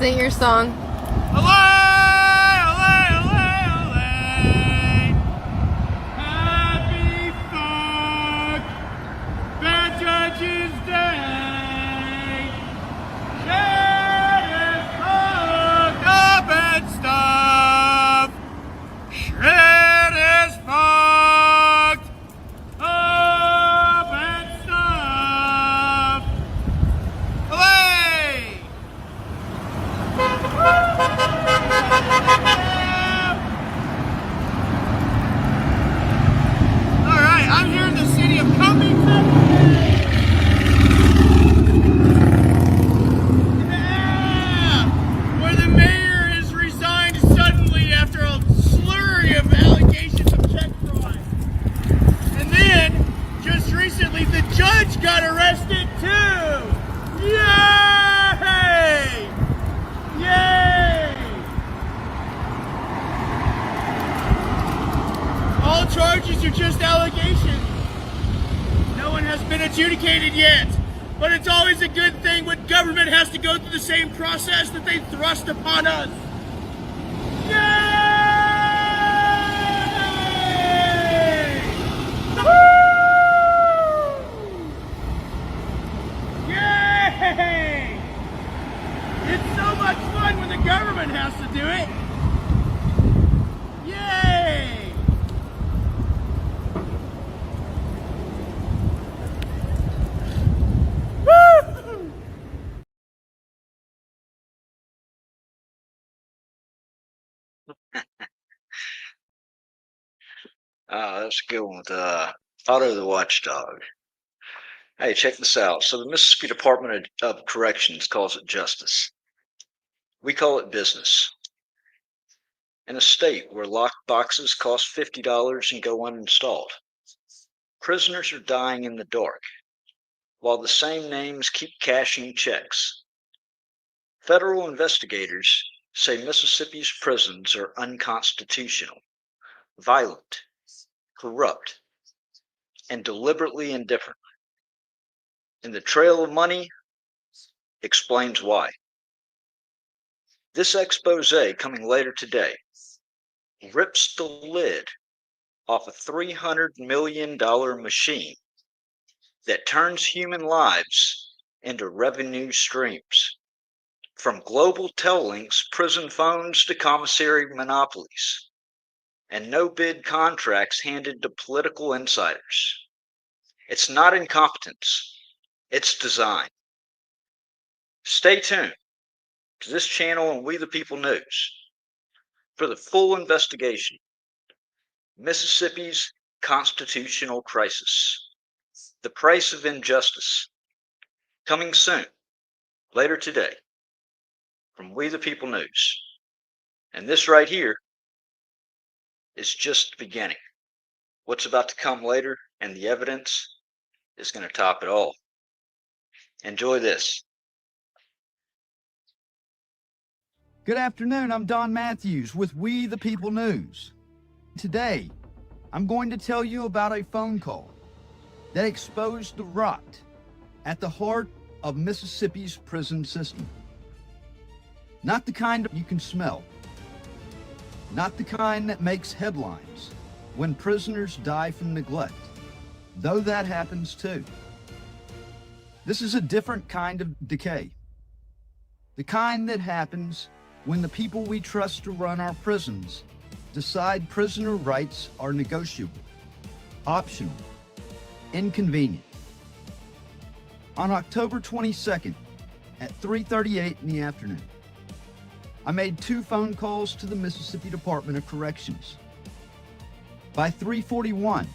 Sing your song. Olay, olay, olay, olay. Happy fuck, Bad Judge's Day. Shit is fucked up and stuff. Shit is fucked up and stuff. Olay! Alright, I'm here in the city of Covington. Yeah! Where the mayor has resigned suddenly after a slurry of allegations of check fraud. And then, just recently, the judge got arrested too! Yay! Yay! All charges are just allegations. No one has been adjudicated yet. But it's always a good thing when government has to go through the same process that they thrust upon us. Yay! Woo! Yay! It's so much fun when the government has to do it. Yay! Woo! That's a good one with Otto the Watchdog. Hey, check this out. So the Mississippi Department of Corrections calls it justice. We call it business. In a state where locked boxes cost $50 and go uninstalled, prisoners are dying in the dark, while the same names keep cashing checks. Federal investigators say Mississippi's prisons are unconstitutional, violent, corrupt, and deliberately indifferent. And the trail of money explains why. This expose coming later today rips the lid off a $300 million machine that turns human lives into revenue streams, from global Tellink's prison phones to commissary monopolies, and no-bid contracts handed to political insiders. It's not incompetence, it's design. Stay tuned to this channel and We the People News for the full investigation. Mississippi's constitutional crisis. The price of injustice. Coming soon, later today, from We the People News. And this right here is just the beginning. What's about to come later and the evidence is going to top it all. Enjoy this. Good afternoon, I'm Don Matthews with We the People News. Today, I'm going to tell you about a phone call that exposed the rot at the heart of Mississippi's prison system. Not the kind you can smell, not the kind that makes headlines when prisoners die from neglect, though that happens too. This is a different kind of decay, the kind that happens when the people we trust to run our prisons decide prisoner rights are negotiable, optional, inconvenient. On October 22nd at 3:38 in the afternoon, I made 2 phone calls to the Mississippi Department of Corrections. By 3:41,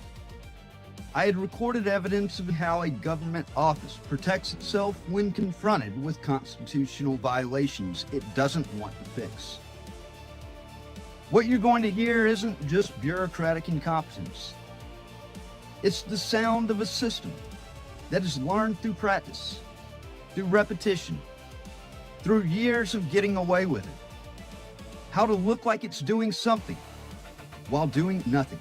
I had recorded evidence of how a government office protects itself when confronted with constitutional violations it doesn't want to fix. What you're going to hear isn't just bureaucratic incompetence. It's the sound of a system that is learned through practice, through repetition, through years of getting away with it. How to look like it's doing something while doing nothing.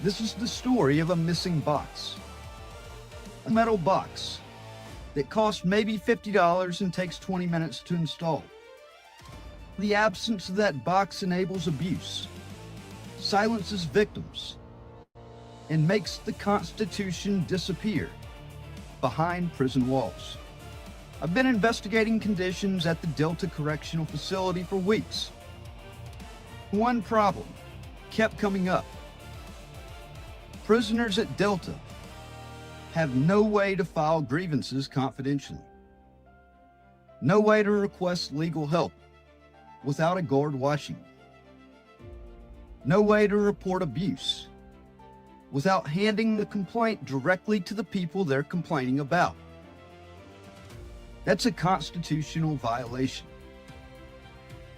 This is the story of a missing box. A metal box that costs maybe $50 and takes 20 minutes to install. The absence of that box enables abuse, silences victims, and makes the Constitution disappear behind prison walls. I've been investigating conditions at the Delta Correctional Facility for weeks. One problem kept coming up. Prisoners at Delta have no way to file grievances confidentially, no way to request legal help without a guard watching, no way to report abuse without handing the complaint directly to the people they're complaining about. That's a constitutional violation.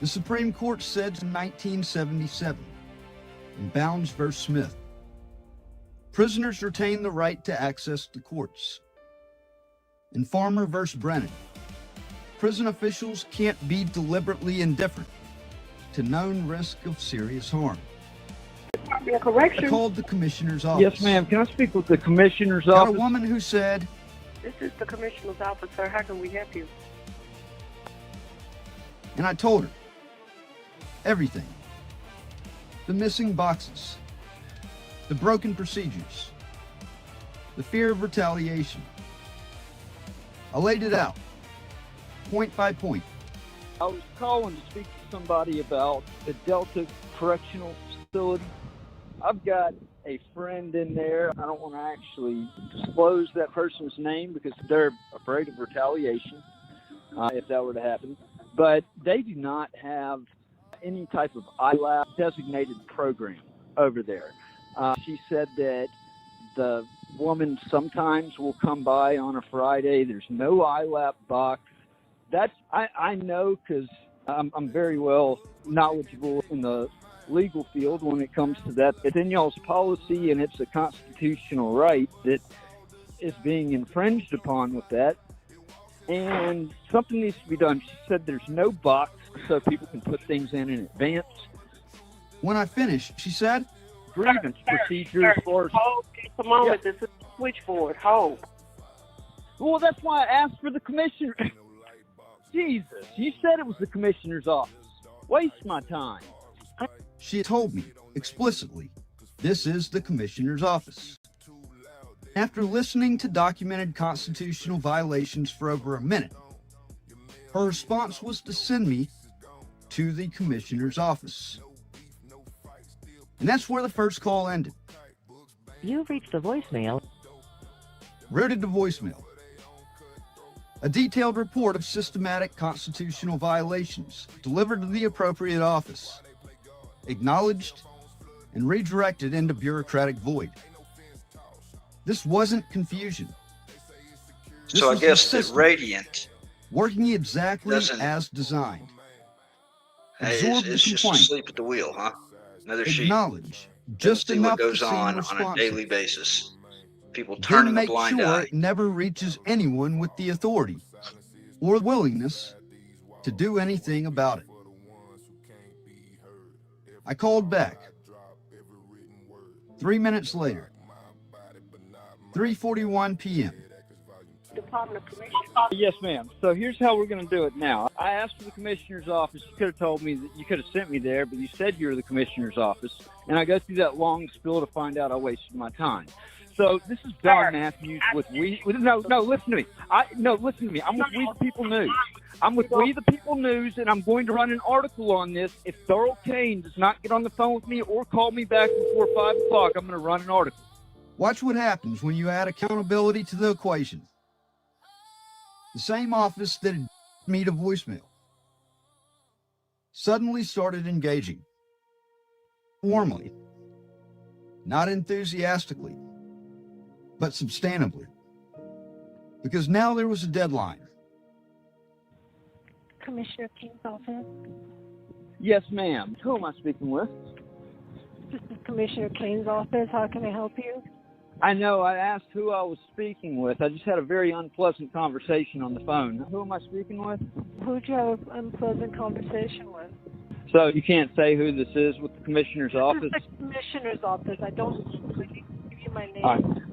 The Supreme Court said in 1977, in Bounds v. Smith, prisoners retain the right to access the courts. In Farmer v. Brennan, prison officials can't be deliberately indifferent to known risk of serious harm. I called the commissioner's office. Yes, ma'am. Can I speak with the commissioner's Got office? a woman who said, "This is the commissioner's office, sir. How can we help you?" and I told her everything. The missing boxes, the broken procedures, the fear of retaliation. I laid it out, point by point. I was calling to speak to somebody about the Delta Correctional Facility. I've got a friend in there. I don't want to actually disclose that person's name because they're afraid of retaliation if that were to happen. But they do not have any type of ILAP designated program over there. She said that the woman sometimes will come by on a Friday. There's no ILAP box. That's I know because I'm very well knowledgeable in the legal field when it comes to that. It's in y'all's policy, and it's a constitutional right that is being infringed upon with that. And something needs to be done. She said there's no box so people can put things in advance. When I finished, she said, Grievance procedure as far as... Hold just a moment. This is the switchboard. Hold. Well, that's why I asked for the commissioner. Jesus, you said it was the commissioner's office. Waste my time. she told me explicitly, this is the commissioner's office. After listening to documented constitutional violations for over a minute, her response was to send me to the commissioner's office. And that's where the first call ended. You've reached the voicemail. Routed to voicemail. A detailed report of systematic constitutional violations delivered to the appropriate office, acknowledged and redirected into bureaucratic void. This wasn't confusion. This So I was the guess that system Radiant working exactly doesn't- as designed. hey, Absorb it's the just complaint. asleep at the wheel, huh? Another sheep. Acknowledge Doesn't just see enough what to goes seem on a responsive. daily basis. People Then turning a make blind sure eye. it never reaches anyone with the authority or willingness to do anything about it. I called back. 3 minutes later, 3:41 p.m. Department of Commission. Yes, ma'am. So here's how we're going to do it now. I asked for the commissioner's office. You could have told me that you could have sent me there, but you said you were the commissioner's office. And I go through that long spiel to find out I wasted my time. So this is Don Matthews with We. No, listen to me. Listen to me. I'm with We the People News. I'm with We the People News, and I'm going to run an article on this. If Thurl Kane does not get on the phone with me or call me back before 5 o'clock, I'm going to run an article. Watch what happens when you add accountability to the equation. The same office that had me to voicemail suddenly started engaging. Warmly. Not enthusiastically, but substantively. Because now there was a deadline. Commissioner King's office. Yes, ma'am. Who am I speaking with? This is Commissioner Kane's office. How can I help you? I know. I asked who I was speaking with. I just had a very unpleasant conversation on the phone. Who am I speaking with? Who'd you have an unpleasant conversation with? So you can't say who this is with the commissioner's office? This is the commissioner's office. I don't give you my name. All right.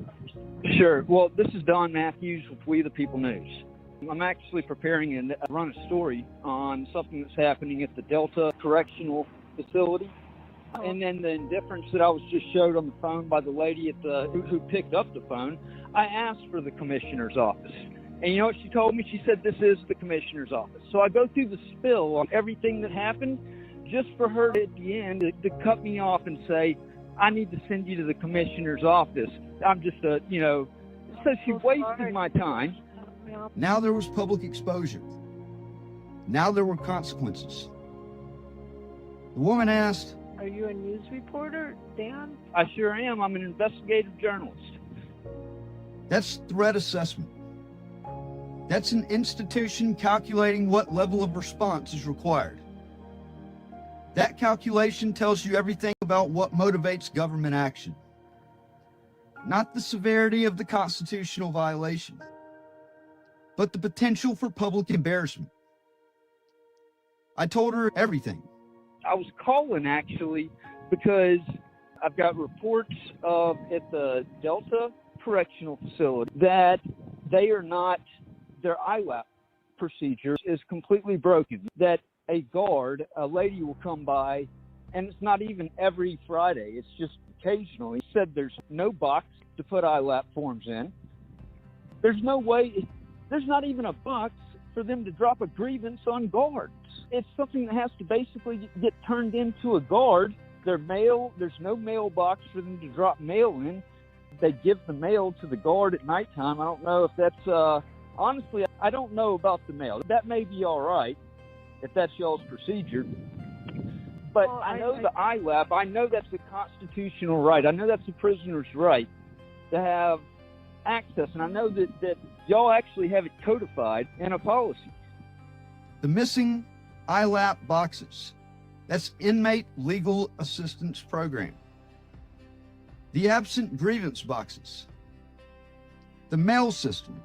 Sure. Well, this is Don Matthews with We the People News. I'm actually preparing and run a story on something that's happening at the Delta Correctional Facility. And then the indifference that I was just showed on the phone by the lady at who picked up the phone, I asked for the commissioner's office. And you know what she told me? She said, this is the commissioner's office. So I go through the spill on everything that happened just for her at the end to cut me off and say, I need to send you to the commissioner's office. I'm just so she wasted my time. Now there was public exposure. Now there were consequences. The woman asked, Are you a news reporter, Dan? I sure am. I'm an investigative journalist. That's threat assessment. That's an institution calculating what level of response is required. That calculation tells you everything about what motivates government action, not the severity of the constitutional violation, but the potential for public embarrassment. I told her everything. I was calling actually because I've got reports of at the Delta Correctional Facility that their ILAP procedure is completely broken. That a guard, a lady will come by, and it's not even every Friday, it's just occasionally. Said there's no box to put ILAP forms in. There's no way, there's not even a box for them to drop a grievance on guards. It's something that has to basically get turned into a guard. There's no mailbox for them to drop mail in. They give the mail to the guard at nighttime. I don't know if that's, honestly, I don't know about the mail. That may be all right if that's y'all's procedure. But well, I know the ILAP, I know that's a constitutional right. I know that's a prisoner's right to have access. And I know that y'all actually have it codified in a policy. The missing ILAP boxes. That's Inmate Legal Assistance Program. The absent grievance boxes. The mail system,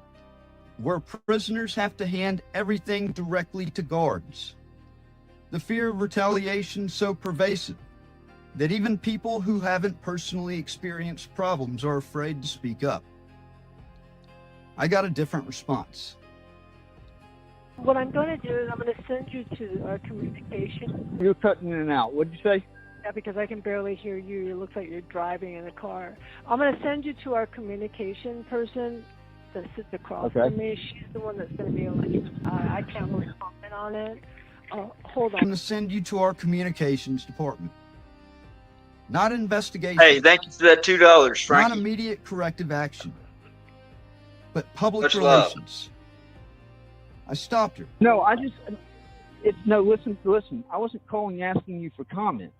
where prisoners have to hand everything directly to guards. The fear of retaliation so pervasive that even people who haven't personally experienced problems are afraid to speak up. I got a different response. What I'm going to do is I'm going to send you to our communication. You're cutting in and out. What'd you say? Yeah, because I can barely hear you. It looks like you're driving in a car. I'm going to send you to our communication person that sits across from me. She's the one that's going to be able to, I can't really comment on it. Hold on. I'm going to send you to our communications department. Not investigation. Hey, thank you for that $2, Frankie. Not immediate corrective action, but public Much relations. love. I stopped her. No, listen. I wasn't calling asking you for comment.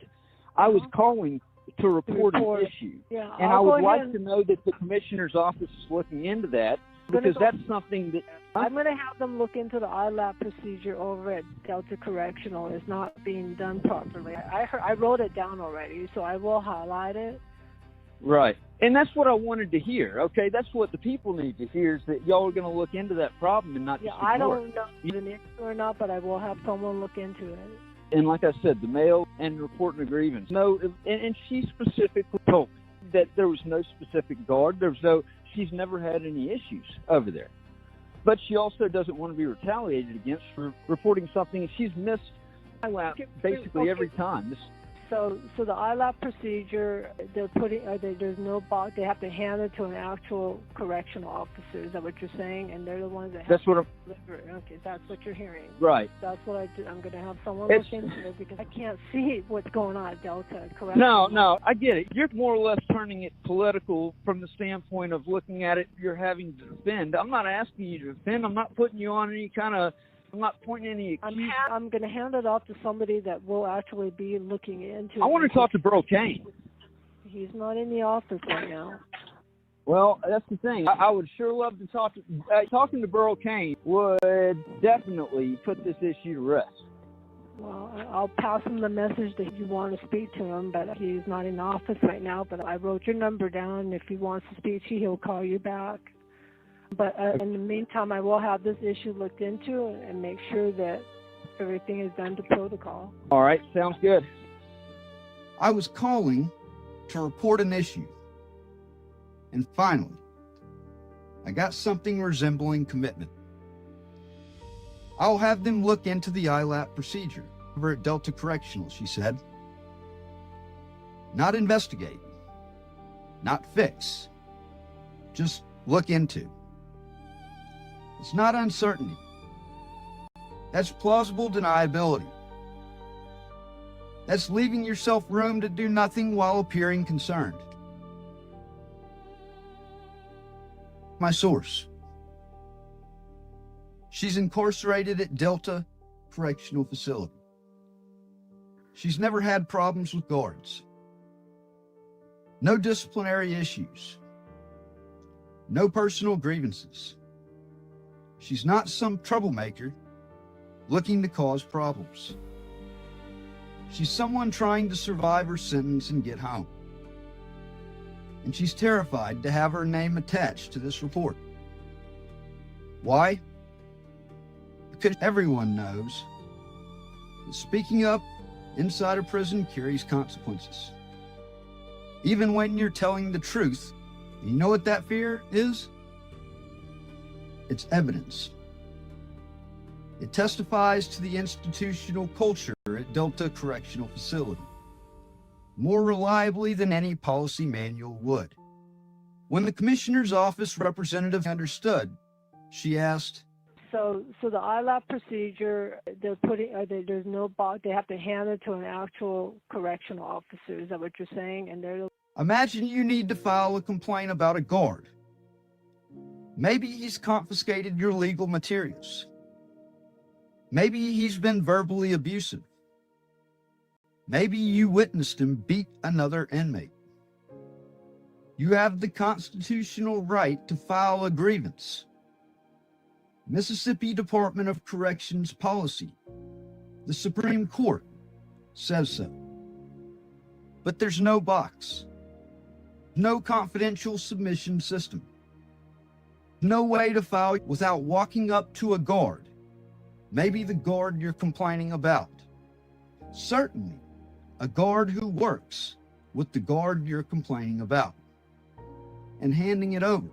I was calling to report an issue. Yeah, and I would like to know that the commissioner's office is looking into that, because that's something that... I'm going to have them look into the ILAP procedure over at Delta Correctional. It's not being done properly. I wrote it down already, so I will highlight it. Right. And that's what I wanted to hear, okay? That's what the people need to hear, is that y'all are going to look into that problem and not just ignore it. I don't know if it's an issue or not, but I will have someone look into it. And like I said, the mail and reporting a grievance. No, and she specifically told me that there was no specific guard. She's never had any issues over there. But she also doesn't want to be retaliated against for reporting something. She's missed ILAP basically every time. So the ILAP procedure, there's no box. They have to hand it to an actual correctional officer. Is that what you're saying? And they're the ones that have to deliver it. Okay, that's what you're hearing. Right. That's what I do. I'm going to have someone look into it because I can't see what's going on at Delta Correctional. No, I get it. You're more or less turning it political from the standpoint of looking at it. You're having to defend. I'm not asking you to defend. I'm not putting you on any kind of... I'm not pointing any accusation. I'm going to hand it off to somebody that will actually be looking into it. I want to talk to Burl Kane. He's not in the office right now. Well, that's the thing. I would sure love to talk to... talking to Burl Kane would definitely put this issue to rest. Well, I'll pass him the message that you want to speak to him, but he's not in the office right now. But I wrote your number down. If he wants to speak to you, he'll call you back. But in the meantime, I will have this issue looked into and make sure that everything is done to protocol. All right, sounds good. I was calling to report an issue. And finally, I got something resembling commitment. I'll have them look into the ILAP procedure over at Delta Correctional, she said. Not investigate, not fix, just look into. It's not uncertainty. That's plausible deniability. That's leaving yourself room to do nothing while appearing concerned. My source. She's incarcerated at Delta Correctional Facility. She's never had problems with guards. No disciplinary issues. No personal grievances. She's not some troublemaker looking to cause problems. She's someone trying to survive her sentence and get home. And she's terrified to have her name attached to this report. Why? Because everyone knows that speaking up inside a prison carries consequences. Even when you're telling the truth, you know what that fear is? It's evidence. It testifies to the institutional culture at Delta Correctional Facility, more reliably than any policy manual would. When the commissioner's office representative understood, she asked, So the ILAP procedure, there's no box, they have to hand it to an actual correctional officer. Is that what you're saying? And they're imagine you need to file a complaint about a guard. Maybe he's confiscated your legal materials. Maybe he's been verbally abusive. Maybe you witnessed him beat another inmate. You have the constitutional right to file a grievance. Mississippi Department of Corrections policy, the Supreme Court, says so. But there's no box, no confidential submission system, no way to file without walking up to a guard, maybe the guard you're complaining about, certainly a guard who works with the guard you're complaining about, and handing it over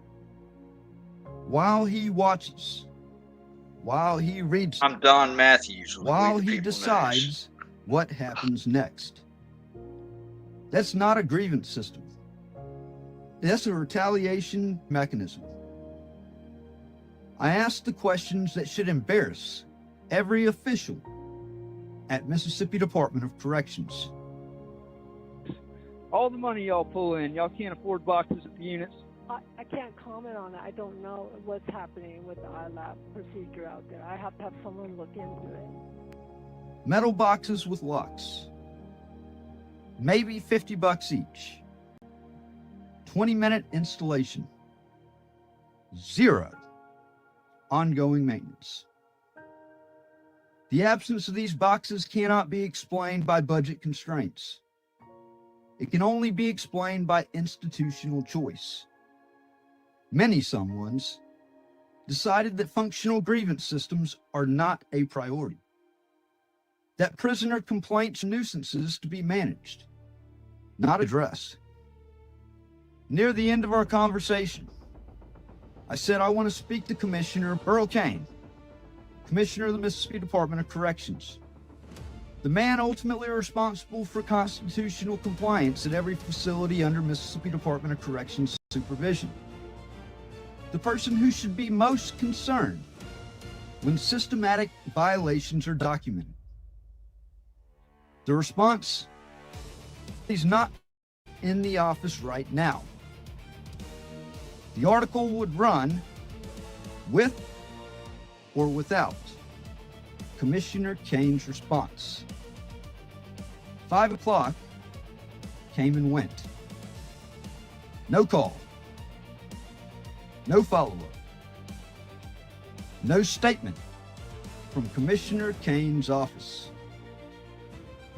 while he watches, while he reads, I'm Don Matthews. while he decides what happens next. That's not a grievance system. That's a retaliation mechanism. I asked the questions that should embarrass every official at Mississippi Department of Corrections. All the money y'all pull in, y'all can't afford boxes at the units. I can't comment on it. I don't know what's happening with the ILAP procedure out there. I have to have someone look into it. Metal boxes with locks. Maybe $50 each. 20-minute installation. 0 ongoing maintenance. The absence of these boxes cannot be explained by budget constraints. It can only be explained by institutional choice. Many someones decided that functional grievance systems are not a priority, that prisoner complaints are nuisances to be managed, not addressed. Near the end of our conversation, I said I want to speak to Commissioner Earl Kane, Commissioner of the Mississippi Department of Corrections, the man ultimately responsible for constitutional compliance at every facility under Mississippi Department of Corrections supervision. The person who should be most concerned when systematic violations are documented. The response: he's not in the office right now. The article would run with or without Commissioner Kane's response. 5 o'clock came and went. No call. No follow-up. No statement from Commissioner Kane's office.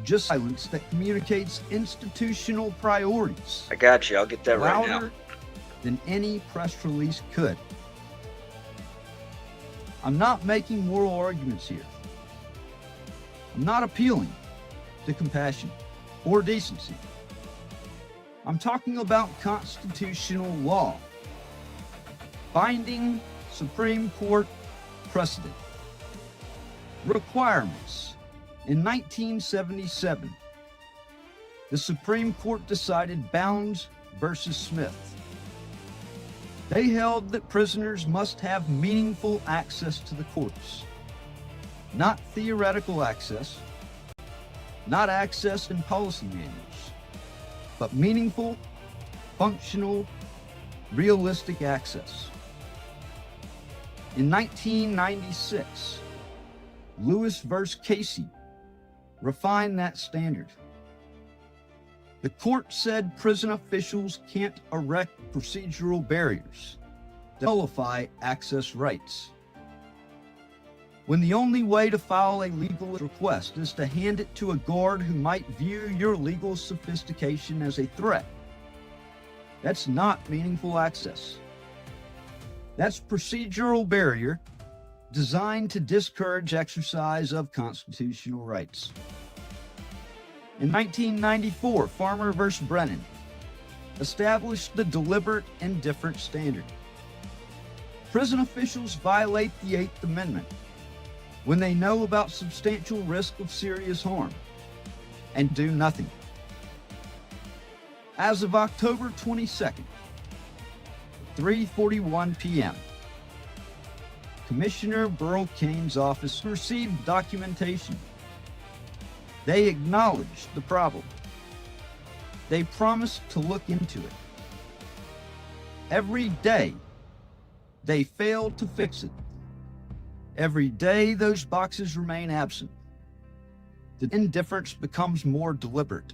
Just silence that communicates institutional priorities. I got you. I'll get that right now. Louder than any press release could. I'm not making moral arguments here. I'm not appealing to compassion or decency. I'm talking about constitutional law. Binding Supreme Court precedent. Requirements. In 1977, the Supreme Court decided Bounds versus Smith. They held that prisoners must have meaningful access to the courts, not theoretical access, not access in policy manuals, but meaningful, functional, realistic access. In 1996, Lewis versus Casey refined that standard. The court said prison officials can't erect procedural barriers to nullify access rights. When the only way to file a legal request is to hand it to a guard who might view your legal sophistication as a threat, that's not meaningful access. That's procedural barrier designed to discourage exercise of constitutional rights. In 1994, Farmer v. Brennan established the deliberate indifference standard. Prison officials violate the Eighth Amendment when they know about substantial risk of serious harm and do nothing. As of October 22nd, 3:41 p.m., Commissioner Burl Cain's office received documentation. They acknowledged the problem. They promised to look into it. Every day, they failed to fix it. Every day, those boxes remain absent. The indifference becomes more deliberate.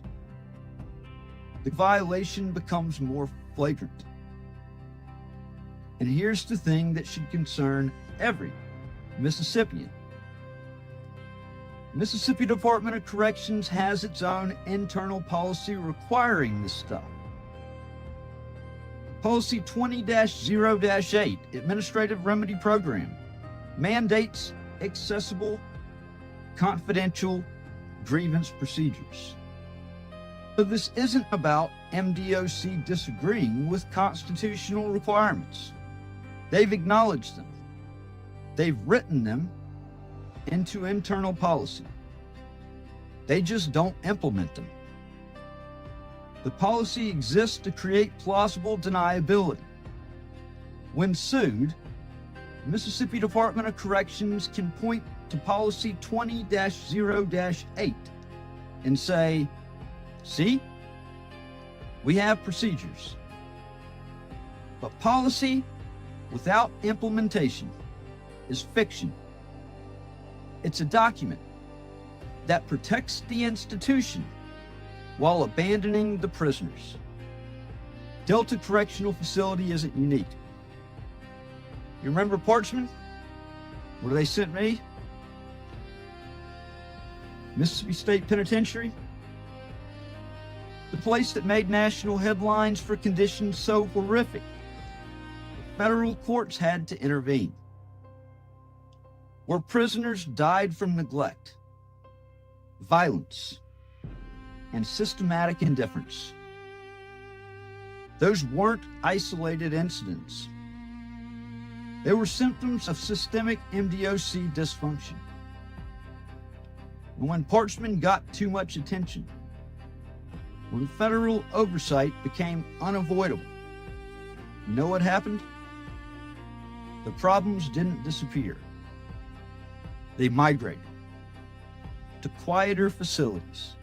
The violation becomes more flagrant. And here's the thing that should concern every Mississippian. Mississippi Department of Corrections has its own internal policy requiring this stuff. Policy 20-0-8, Administrative Remedy Program, mandates accessible, confidential grievance procedures. So this isn't about MDOC disagreeing with constitutional requirements. They've acknowledged them. They've written them into internal policy. They just don't implement them. The policy exists to create plausible deniability. When sued, Mississippi Department of Corrections can point to policy 20-0-8 and say, see, we have procedures. But policy without implementation is fiction. It's a document that protects the institution while abandoning the prisoners. Delta Correctional Facility isn't unique. You remember Parchman? Where they sent me? Mississippi State Penitentiary? The place that made national headlines for conditions so horrific. Federal courts had to intervene. Where prisoners died from neglect, violence, and systematic indifference. Those weren't isolated incidents. They were symptoms of systemic MDOC dysfunction. And when Parchman got too much attention, when federal oversight became unavoidable, you know what happened? The problems didn't disappear. They migrated to quieter facilities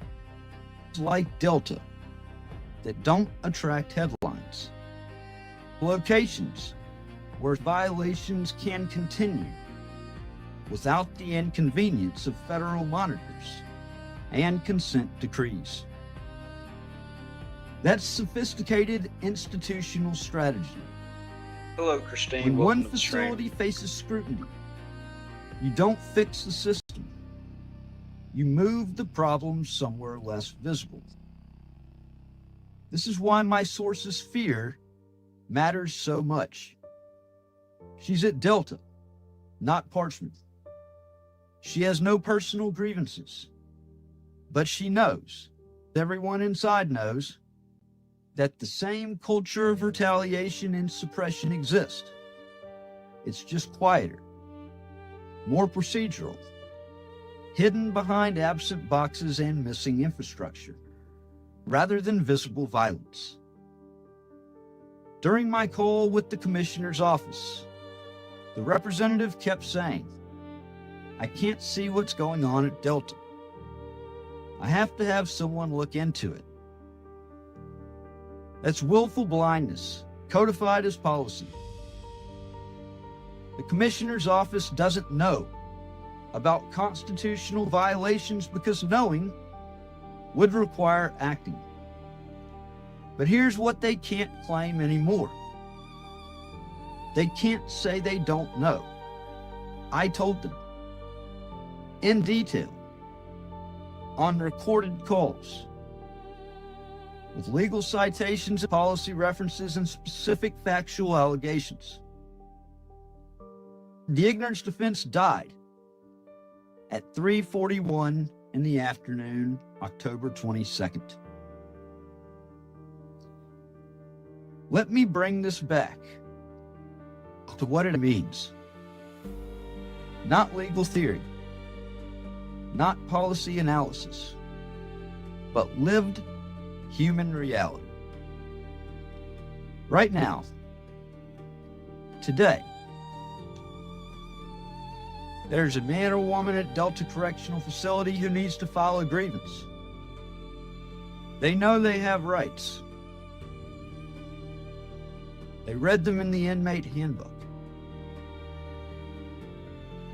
like Delta that don't attract headlines, locations where violations can continue without the inconvenience of federal monitors and consent decrees. That's sophisticated institutional strategy. Hello, Christine. When Welcome one to the stream. facility faces scrutiny, you don't fix the system. You move the problem somewhere less visible. This is why my source's fear matters so much. She's at Delta, not Parchman. She has no personal grievances, but she knows, everyone inside knows, that the same culture of retaliation and suppression exists It's just quieter, more procedural, hidden behind absent boxes and missing infrastructure, rather than visible violence. During my call with the commissioner's office, the representative kept saying, "I can't see what's going on at Delta. I have to have someone look into it." That's willful blindness, codified as policy. The commissioner's office doesn't know about constitutional violations because knowing would require acting. But here's what they can't claim anymore. They can't say they don't know. I told them in detail on recorded calls with legal citations, policy references, and specific factual allegations. The ignorance defense died at 3:41 in the afternoon, October 22nd. Let me bring this back to what it means. Not legal theory, not policy analysis, but lived human reality. Right now, today, there's a man or woman at Delta Correctional Facility who needs to file a grievance. They know they have rights. They read them in the inmate handbook.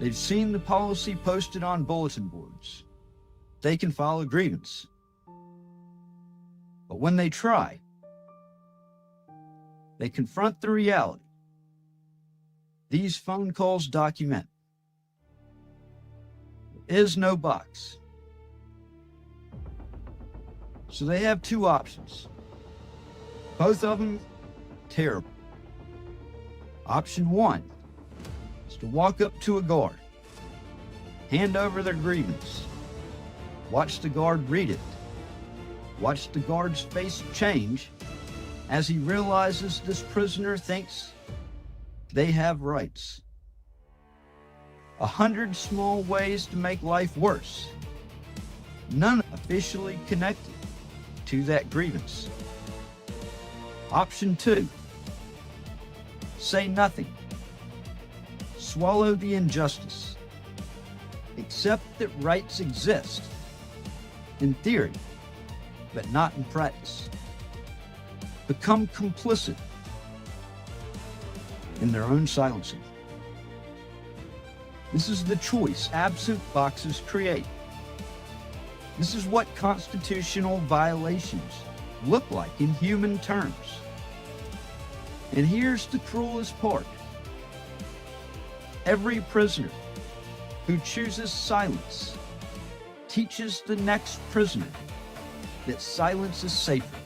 They've seen the policy posted on bulletin boards. They can file a grievance. But when they try, they confront the reality. These phone calls document there is no box. So they have two options. Both of them terrible. Option one is to walk up to a guard, hand over their grievance, watch the guard read it, watch the guard's face change as he realizes this prisoner thinks they have rights. 100 small ways to make life worse, none officially connected to that grievance. Option two, say nothing. Swallow the injustice. Accept that rights exist in theory, but not in practice. Become complicit in their own silencing. This is the choice absent boxes create. This is what constitutional violations look like in human terms. And here's the cruelest part. Every prisoner who chooses silence teaches the next prisoner that silence is safer.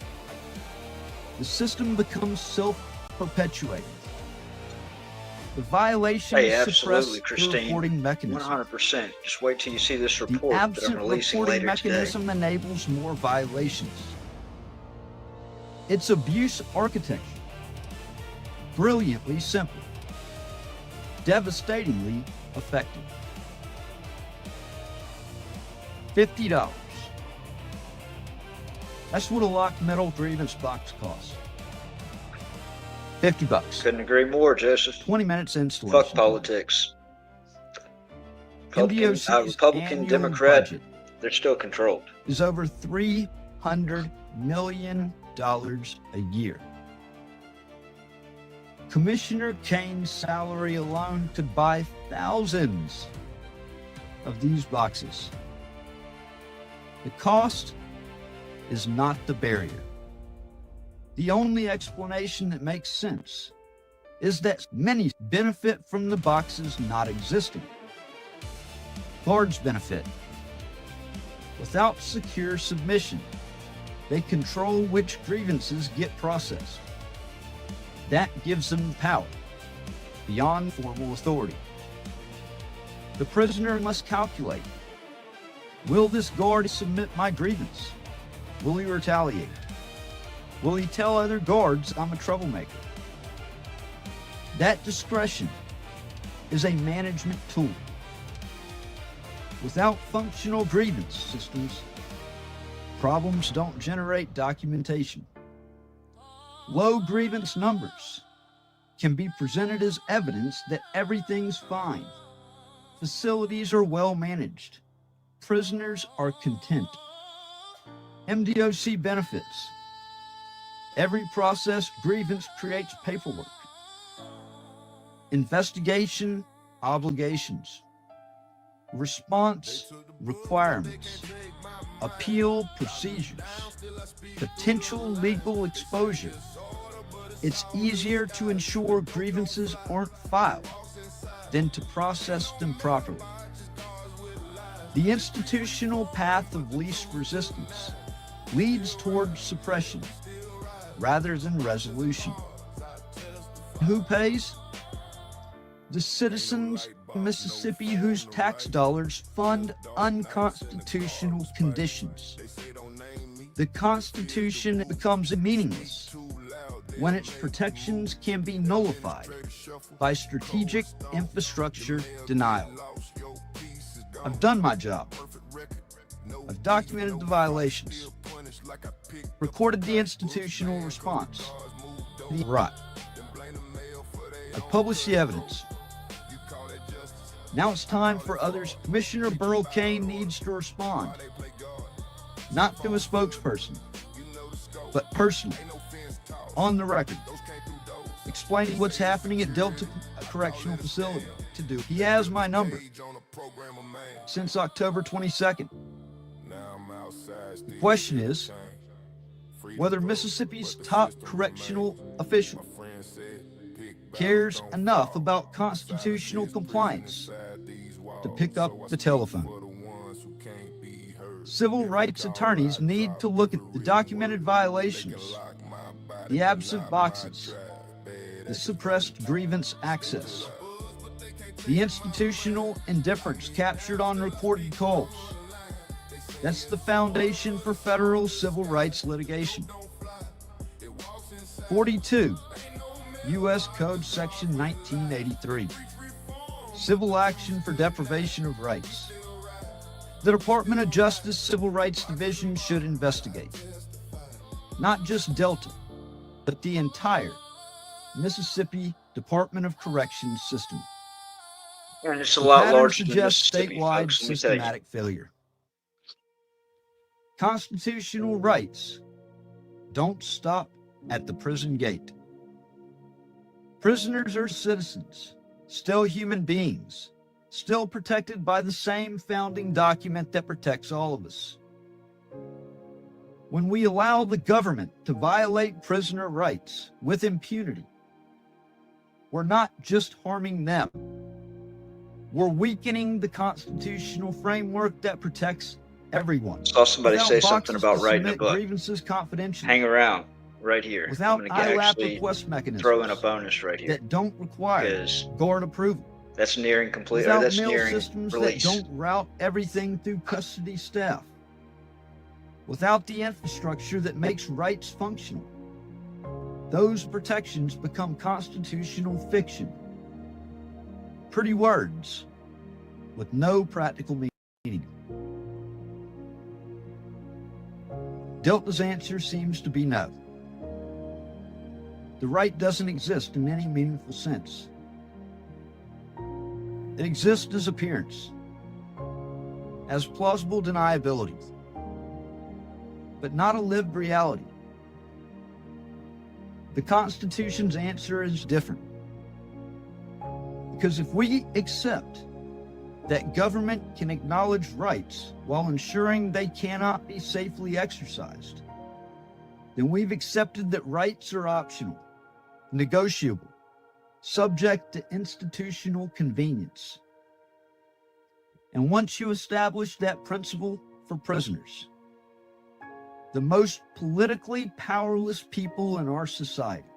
The system becomes self-perpetuating. The violation suppress the reporting mechanism. 100%. Just wait till you see this The report that I'm absent releasing reporting later today. mechanism enables more violations. It's abuse architecture. Brilliantly simple. Devastatingly effective. $50. That's what a locked metal grievance box costs. $50. Couldn't agree more, Joseph. 20 minutes installation. Fuck politics. MDOC's Republican, annual Democrat, budget they're still controlled. is over $300 million a year. Commissioner Kane's salary alone could buy thousands of these boxes. The cost is not the barrier. The only explanation that makes sense is that many benefit from the boxes not existing. Guards benefit. Without secure submission, they control which grievances get processed. That gives them power beyond formal authority. The prisoner must calculate, will this guard submit my grievance? Will he retaliate? Will he tell other guards I'm a troublemaker? That discretion is a management tool. Without functional grievance systems, problems don't generate documentation. Low grievance numbers can be presented as evidence that everything's fine. Facilities are well managed. Prisoners are content. MDOC benefits. Every processed grievance creates paperwork. Investigation obligations. Response requirements. Appeal procedures. Potential legal exposure. It's easier to ensure grievances aren't filed than to process them properly. The institutional path of least resistance leads toward suppression rather than resolution. Who pays? The citizens of Mississippi whose tax dollars fund unconstitutional conditions. The Constitution becomes meaningless when its protections can be nullified by strategic infrastructure denial. I've done my job. I've documented the violations, recorded the institutional response, the rot. I've published the evidence. Now it's time for others. Commissioner Burl Cain needs to respond, not through a spokesperson, but personally, on the record, explaining what's happening at Delta Correctional Facility. To do. He has my number since October 22nd. The question is whether Mississippi's top correctional official cares enough about constitutional compliance to pick up the telephone. Civil rights attorneys need to look at the documented violations, the absent boxes, the suppressed grievance access, the institutional indifference captured on recorded calls. That's the foundation for federal civil rights litigation. 42 U.S. Code Section 1983. Civil action for deprivation of rights. The Department of Justice Civil Rights Division should investigate not just Delta, but the entire Mississippi Department of Corrections system. And it's a lot larger than suggests Mississippi, statewide folks, let me tell you. systematic failure. Constitutional rights don't stop at the prison gate. Prisoners are citizens, still human beings, still protected by the same founding document that protects all of us. When we allow the government to violate prisoner rights with impunity, we're not just harming them. We're weakening the constitutional framework that protects everyone. Saw somebody Without say boxes something about to writing a submit book. grievances confidentially. Hang around right here. Without I'm going to ILAP actually request mechanisms throw in a bonus right here that don't require because guard approval. that's nearing complete. Without That's mail nearing systems release. that don't route everything through custody staff. Without the infrastructure that makes rights functional, those protections become constitutional fiction. Pretty words with no practical meaning. Delta's answer seems to be no. The right doesn't exist in any meaningful sense. It exists as appearance, as plausible deniability, but not a lived reality. The Constitution's answer is different. Because if we accept that government can acknowledge rights while ensuring they cannot be safely exercised, then we've accepted that rights are optional, negotiable, subject to institutional convenience. And once you establish that principle for prisoners, the most politically powerless people in our society,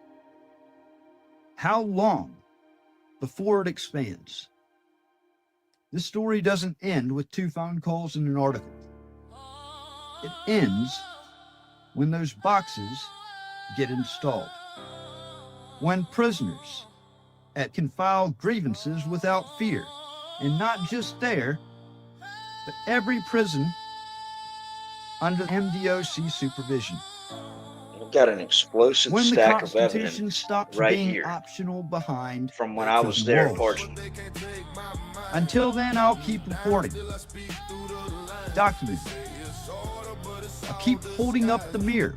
how long before it expands? This story doesn't end with 2 phone calls and an article. It ends when those boxes get installed. When prisoners can file grievances without fear. And not just there, but every prison under MDOC supervision. I've got an explosive When the stack of Constitution evidence stops right being here optional behind from when I was prison there, walls. Sergeant. Until then, I'll keep reporting, documenting. I'll keep holding up the mirror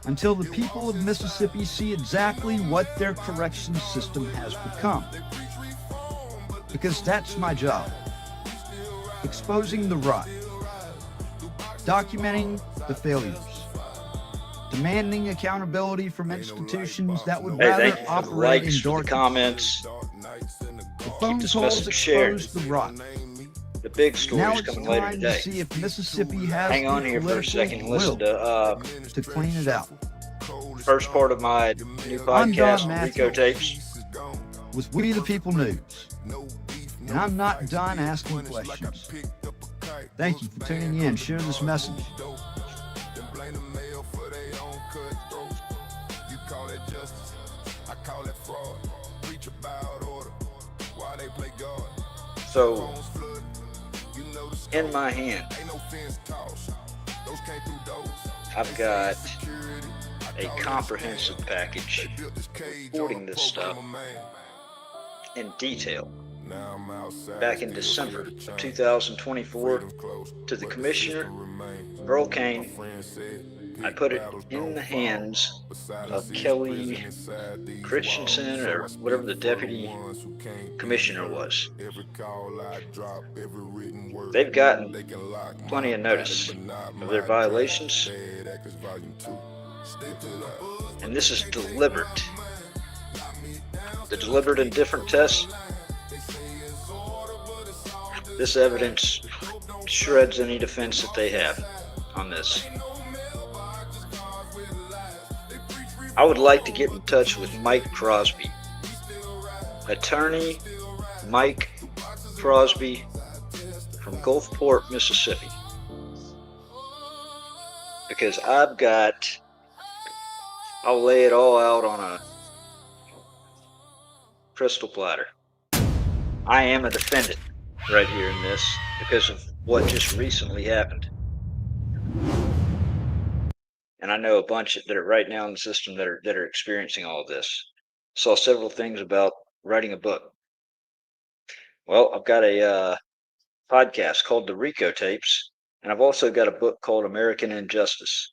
until the people of Mississippi see exactly what their corrections system has become. Because that's my job. Exposing the rot, documenting the failures, demanding accountability from institutions that would Hey, rather thank you for the operate in likes, for the darkness. comments. The phone this calls message shared. exposed the rot. The big story Now is it's coming later time to today. see if Mississippi has Hang on the here for a political second and listen will to to clean it out. first part of my new I'm Don podcast, Matthews. Rico Tapes. With We the People News. And I'm not done asking questions. Thank you for tuning in. Share this message. So, in my hand, I've got a comprehensive package reporting this stuff in detail. Back in December of 2024, to the Commissioner, Earl Kane, I put it in the hands of Kelly Christensen, or whatever the deputy commissioner was. They've gotten plenty of notice of their violations, and this is deliberate. The deliberate indifferent test, this evidence shreds any defense that they have on this. I would like to get in touch with Mike Crosby, attorney Mike Crosby from Gulfport, Mississippi, because I'll lay it all out on a crystal platter. I am a defendant right here in this because of what just recently happened. And I know a bunch that are right now in the system that are experiencing all of this. Saw several things about writing a book. Well, I've got a podcast called The Rico Tapes, and I've also got a book called American Injustice.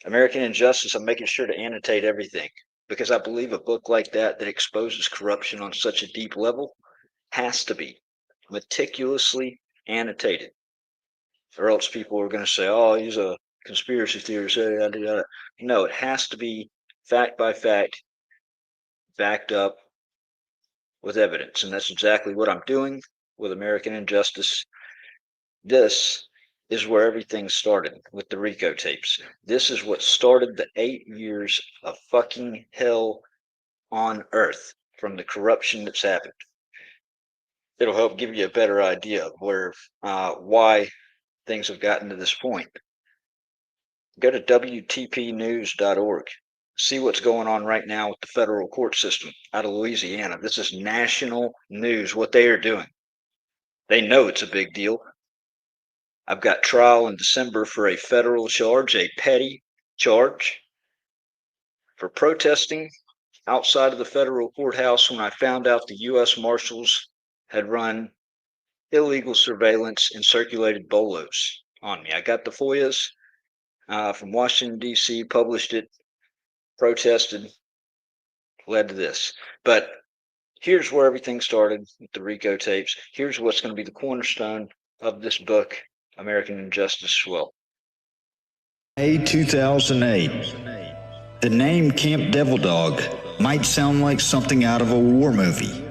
American Injustice, I'm making sure to annotate everything, because I believe a book like that exposes corruption on such a deep level has to be meticulously annotated, or else people are going to say, oh, he's a conspiracy theorist. No, it has to be fact by fact, backed up with evidence, and that's exactly what I'm doing with American Injustice. This is where everything started with the Rico tapes. This is what started the 8 years of fucking hell on earth from the corruption that's happened. It'll help give you a better idea of why things have gotten to this point. Go to WTPnews.org. See what's going on right now with the federal court system out of Louisiana. This is national news, what they are doing. They know it's a big deal. I've got trial in December for a federal charge, a petty charge, for protesting outside of the federal courthouse when I found out the U.S. Marshals had run illegal surveillance and circulated bolos on me. I got the FOIAs from Washington, D.C., published it, protested, led to this. But here's where everything started with the Rico tapes. Here's what's going to be the cornerstone of this book, American Injustice as well. May 2008. The name Camp Devil Dog might sound like something out of a war movie.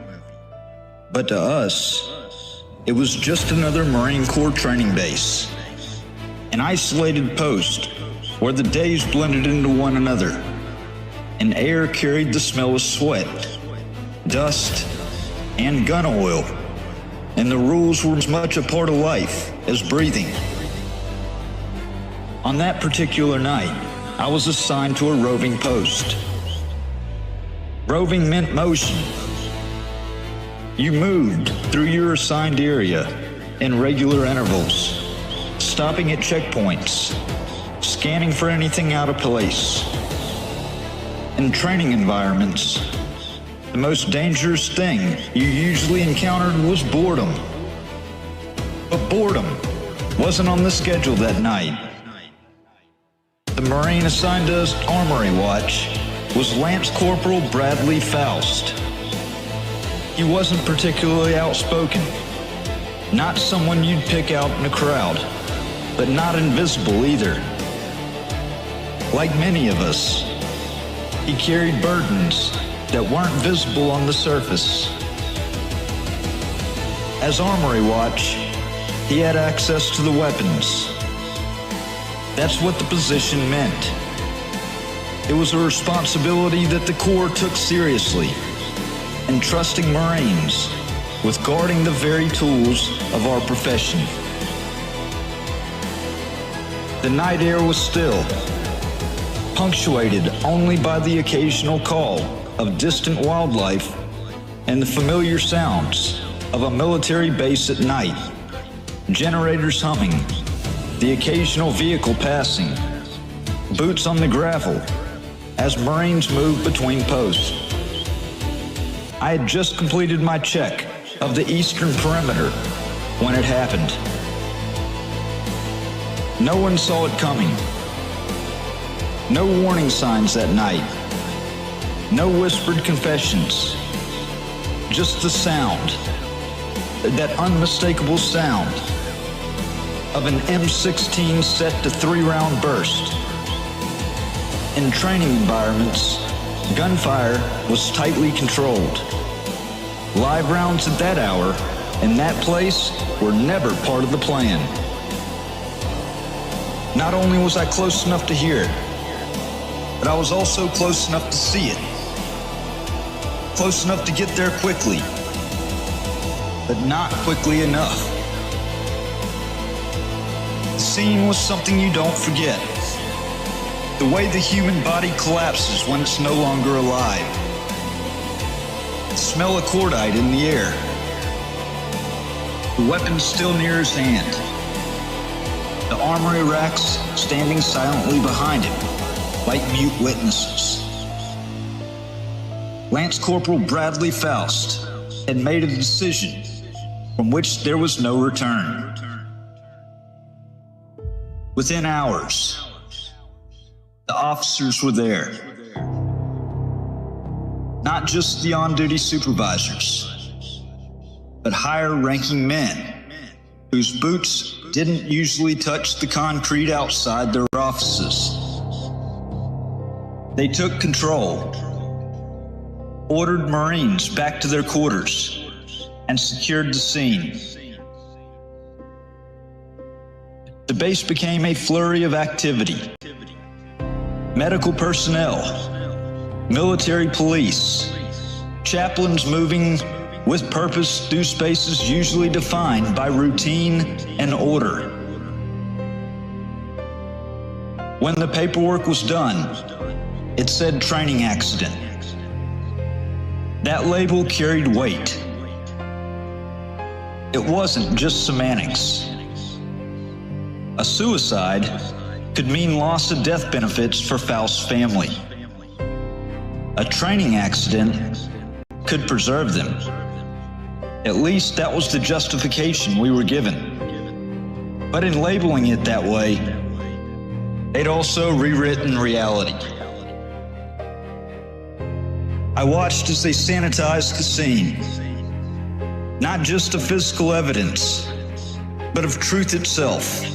But to us, it was just another Marine Corps training base. An isolated post where the days blended into one another. And air carried the smell of sweat, dust, and gun oil. And the rules were as much a part of life as breathing. On that particular night, I was assigned to a roving post. Roving meant motion. You moved through your assigned area in regular intervals, stopping at checkpoints, scanning for anything out of place. In training environments, the most dangerous thing you usually encountered was boredom. But boredom wasn't on the schedule that night. The Marine assigned to us Armory Watch was Lance Corporal Bradley Faust. He wasn't particularly outspoken, not someone you'd pick out in a crowd, but not invisible either. Like many of us, he carried burdens that weren't visible on the surface. As Armory Watch, he had access to the weapons. That's what the position meant. It was a responsibility that the Corps took seriously, entrusting Marines with guarding the very tools of our profession. The night air was still, punctuated only by the occasional call of distant wildlife and the familiar sounds of a military base at night, generators humming, the occasional vehicle passing, boots on the gravel as Marines moved between posts. I had just completed my check of the eastern perimeter when it happened. No one saw it coming. No warning signs that night. No whispered confessions. Just the sound, that unmistakable sound of an M16 set to 3-round burst. In training environments, gunfire was tightly controlled. Live rounds at that hour in that place were never part of the plan. Not only was I close enough to hear it, but I was also close enough to see it. Close enough to get there quickly, but not quickly enough. The scene was something you don't forget. The way the human body collapses when it's no longer alive. The smell of cordite in the air. The weapon still near his hand. The armory racks standing silently behind him, like mute witnesses. Lance Corporal Bradley Faust had made a decision from which there was no return. Within hours, the officers were there. Not just the on-duty supervisors, but higher-ranking men whose boots didn't usually touch the concrete outside their offices. They took control, ordered Marines back to their quarters, and secured the scene. The base became a flurry of activity. Medical personnel, military police, chaplains moving with purpose through spaces usually defined by routine and order. When the paperwork was done, it said training accident. That label carried weight. It wasn't just semantics. A suicide could mean loss of death benefits for Faust's family. A training accident could preserve them. At least that was the justification we were given. But in labeling it that way, they'd also rewritten reality. I watched as they sanitized the scene, not just of physical evidence, but of truth itself.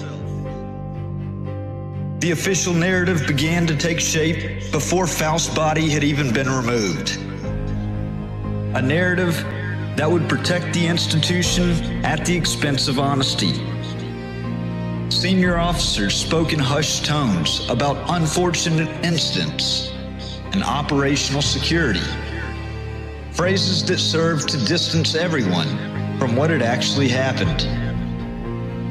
The official narrative began to take shape before Faust's body had even been removed. A narrative that would protect the institution at the expense of honesty. Senior officers spoke in hushed tones about unfortunate incidents and operational security. Phrases that served to distance everyone from what had actually happened.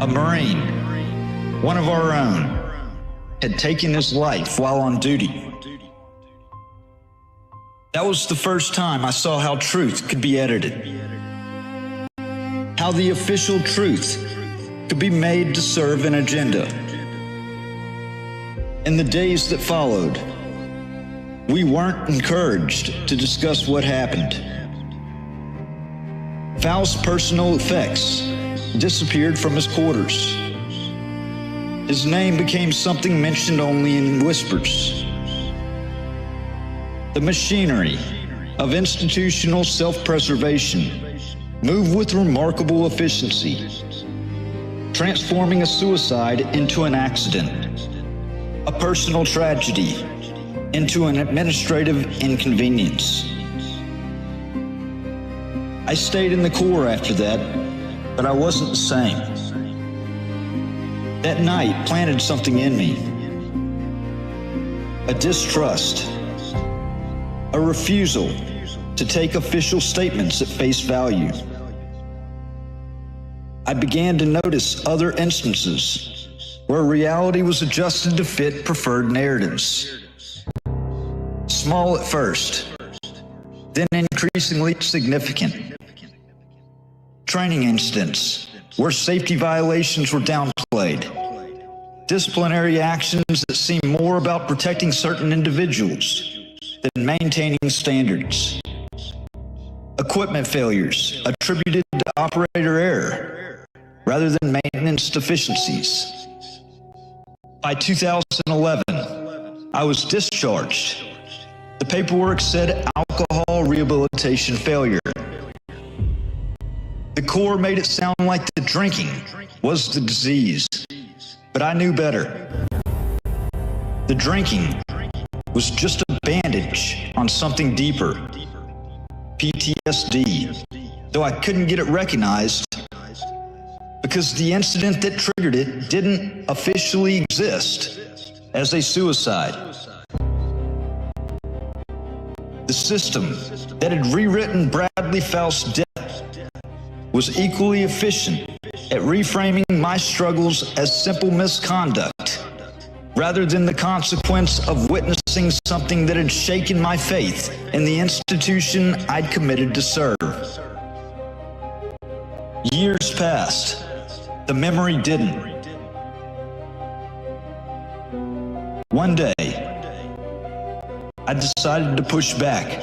A Marine, one of our own, had taken his life while on duty. That was the first time I saw how truth could be edited. How the official truth could be made to serve an agenda. In the days that followed, we weren't encouraged to discuss what happened. Faust's personal effects disappeared from his quarters. His name became something mentioned only in whispers. The machinery of institutional self-preservation moved with remarkable efficiency, transforming a suicide into an accident, a personal tragedy into an administrative inconvenience. I stayed in the Corps after that, but I wasn't the same. That night planted something in me. A distrust, a refusal to take official statements at face value. I began to notice other instances where reality was adjusted to fit preferred narratives. Small at first, then increasingly significant. Training incidents where safety violations were downplayed. Disciplinary actions that seemed more about protecting certain individuals than maintaining standards. Equipment failures attributed to operator error rather than maintenance deficiencies. By 2011, I was discharged. The paperwork said alcohol rehabilitation failure. The Corps made it sound like the drinking was the disease, but I knew better. The drinking was just a bandage on something deeper, PTSD, though I couldn't get it recognized because the incident that triggered it didn't officially exist as a suicide. The system that had rewritten Bradley Faust's death was equally efficient at reframing my struggles as simple misconduct, rather than the consequence of witnessing something that had shaken my faith in the institution I'd committed to serve. Years passed. The memory didn't. One day, I decided to push back.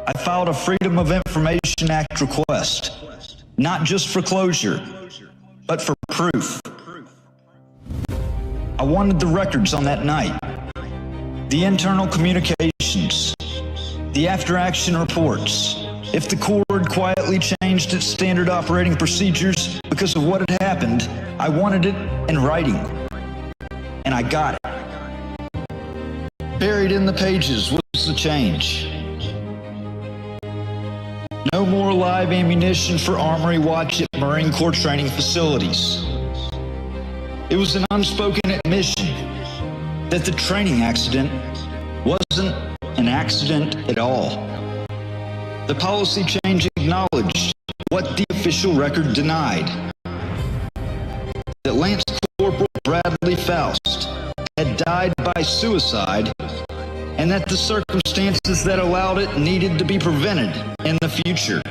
I filed a Freedom of Information Act request, not just for closure, but for proof. I wanted the records on that night, the internal communications, the after-action reports. If the Corps had quietly changed its standard operating procedures because of what had happened, I wanted it in writing, and I got it. Buried in the pages was the change. No more live ammunition for Armory Watch at Marine Corps training facilities. It was an unspoken admission that the training accident wasn't an accident at all. The policy change acknowledged what the official record denied. That Lance Corporal Bradley Faust had died by suicide, and that the circumstances that allowed it needed to be prevented in the future.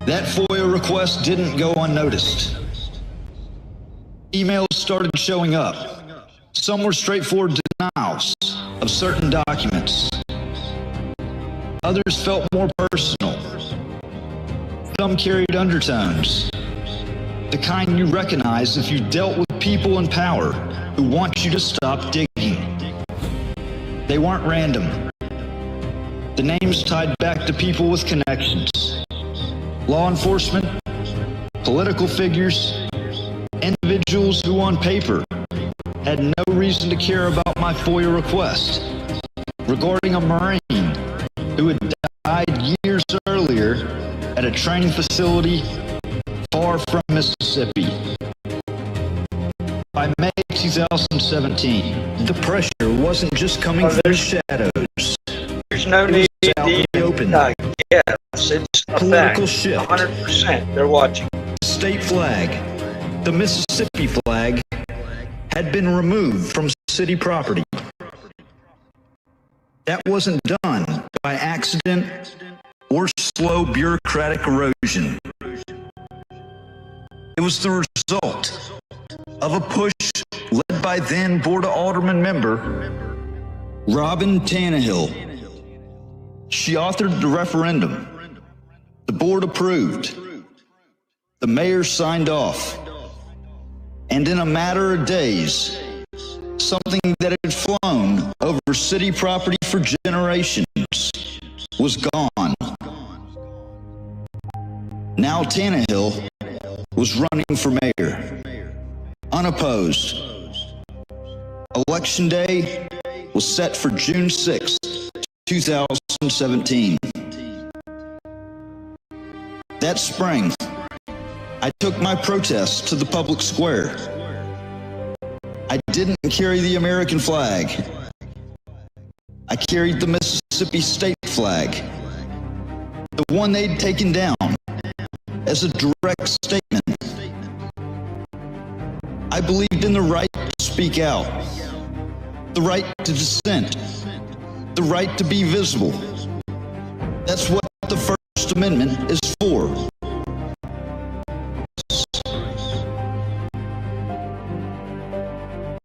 That FOIA request didn't go unnoticed. Emails started showing up. Some were straightforward denials of certain documents. Others felt more personal. Some carried undertones, the kind you recognize if you dealt with people in power who want you to stop digging. They weren't random. The names tied back to people with connections. Law enforcement, political figures, individuals who on paper had no reason to care about my FOIA request regarding a Marine who had died years earlier at a training facility far from Mississippi. By May 2017, the pressure wasn't just coming from the shadows. There's no need to open. Yes, it's a Political fact. shift. 100%. They're watching. The state flag, the Mississippi flag, had been removed from city property. That wasn't done by accident or slow bureaucratic erosion. It was the result of a push led by then Board of Aldermen member Robin Tannehill. She authored the referendum. The board approved. The mayor signed off. And in a matter of days, something that had flown over city property for generations was gone. Now Tannehill was running for mayor, unopposed. Election day was set for June 6, 2017. That spring, I took my protest to the public square. I didn't carry the American flag. I carried the Mississippi state flag, the one they'd taken down, as a direct statement. I believed in the right to speak out, the right to dissent, the right to be visible. That's what the First Amendment is for.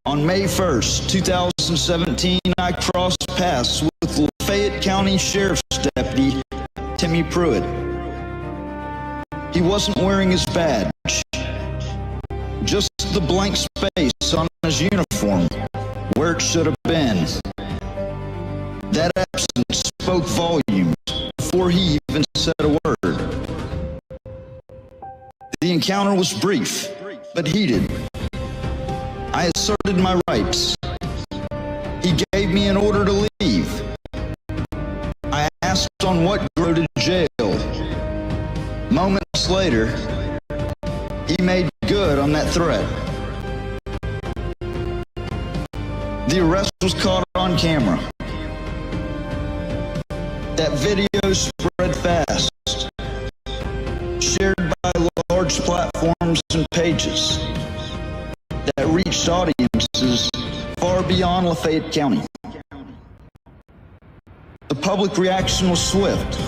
On May 1st, 2017, I crossed paths with Lafayette County Sheriff's Deputy Timmy Pruitt. He wasn't wearing his badge, just the blank space on his uniform where it should have been. That absence spoke volumes before he even said a word. The encounter was brief, but heated. I asserted my rights. He gave me an order to leave. I asked on what ground to jail. Moments later, he made good on that threat. The arrest was caught on camera. That video spread fast, shared by large platforms and pages that reached audiences far beyond Lafayette County. The public reaction was swift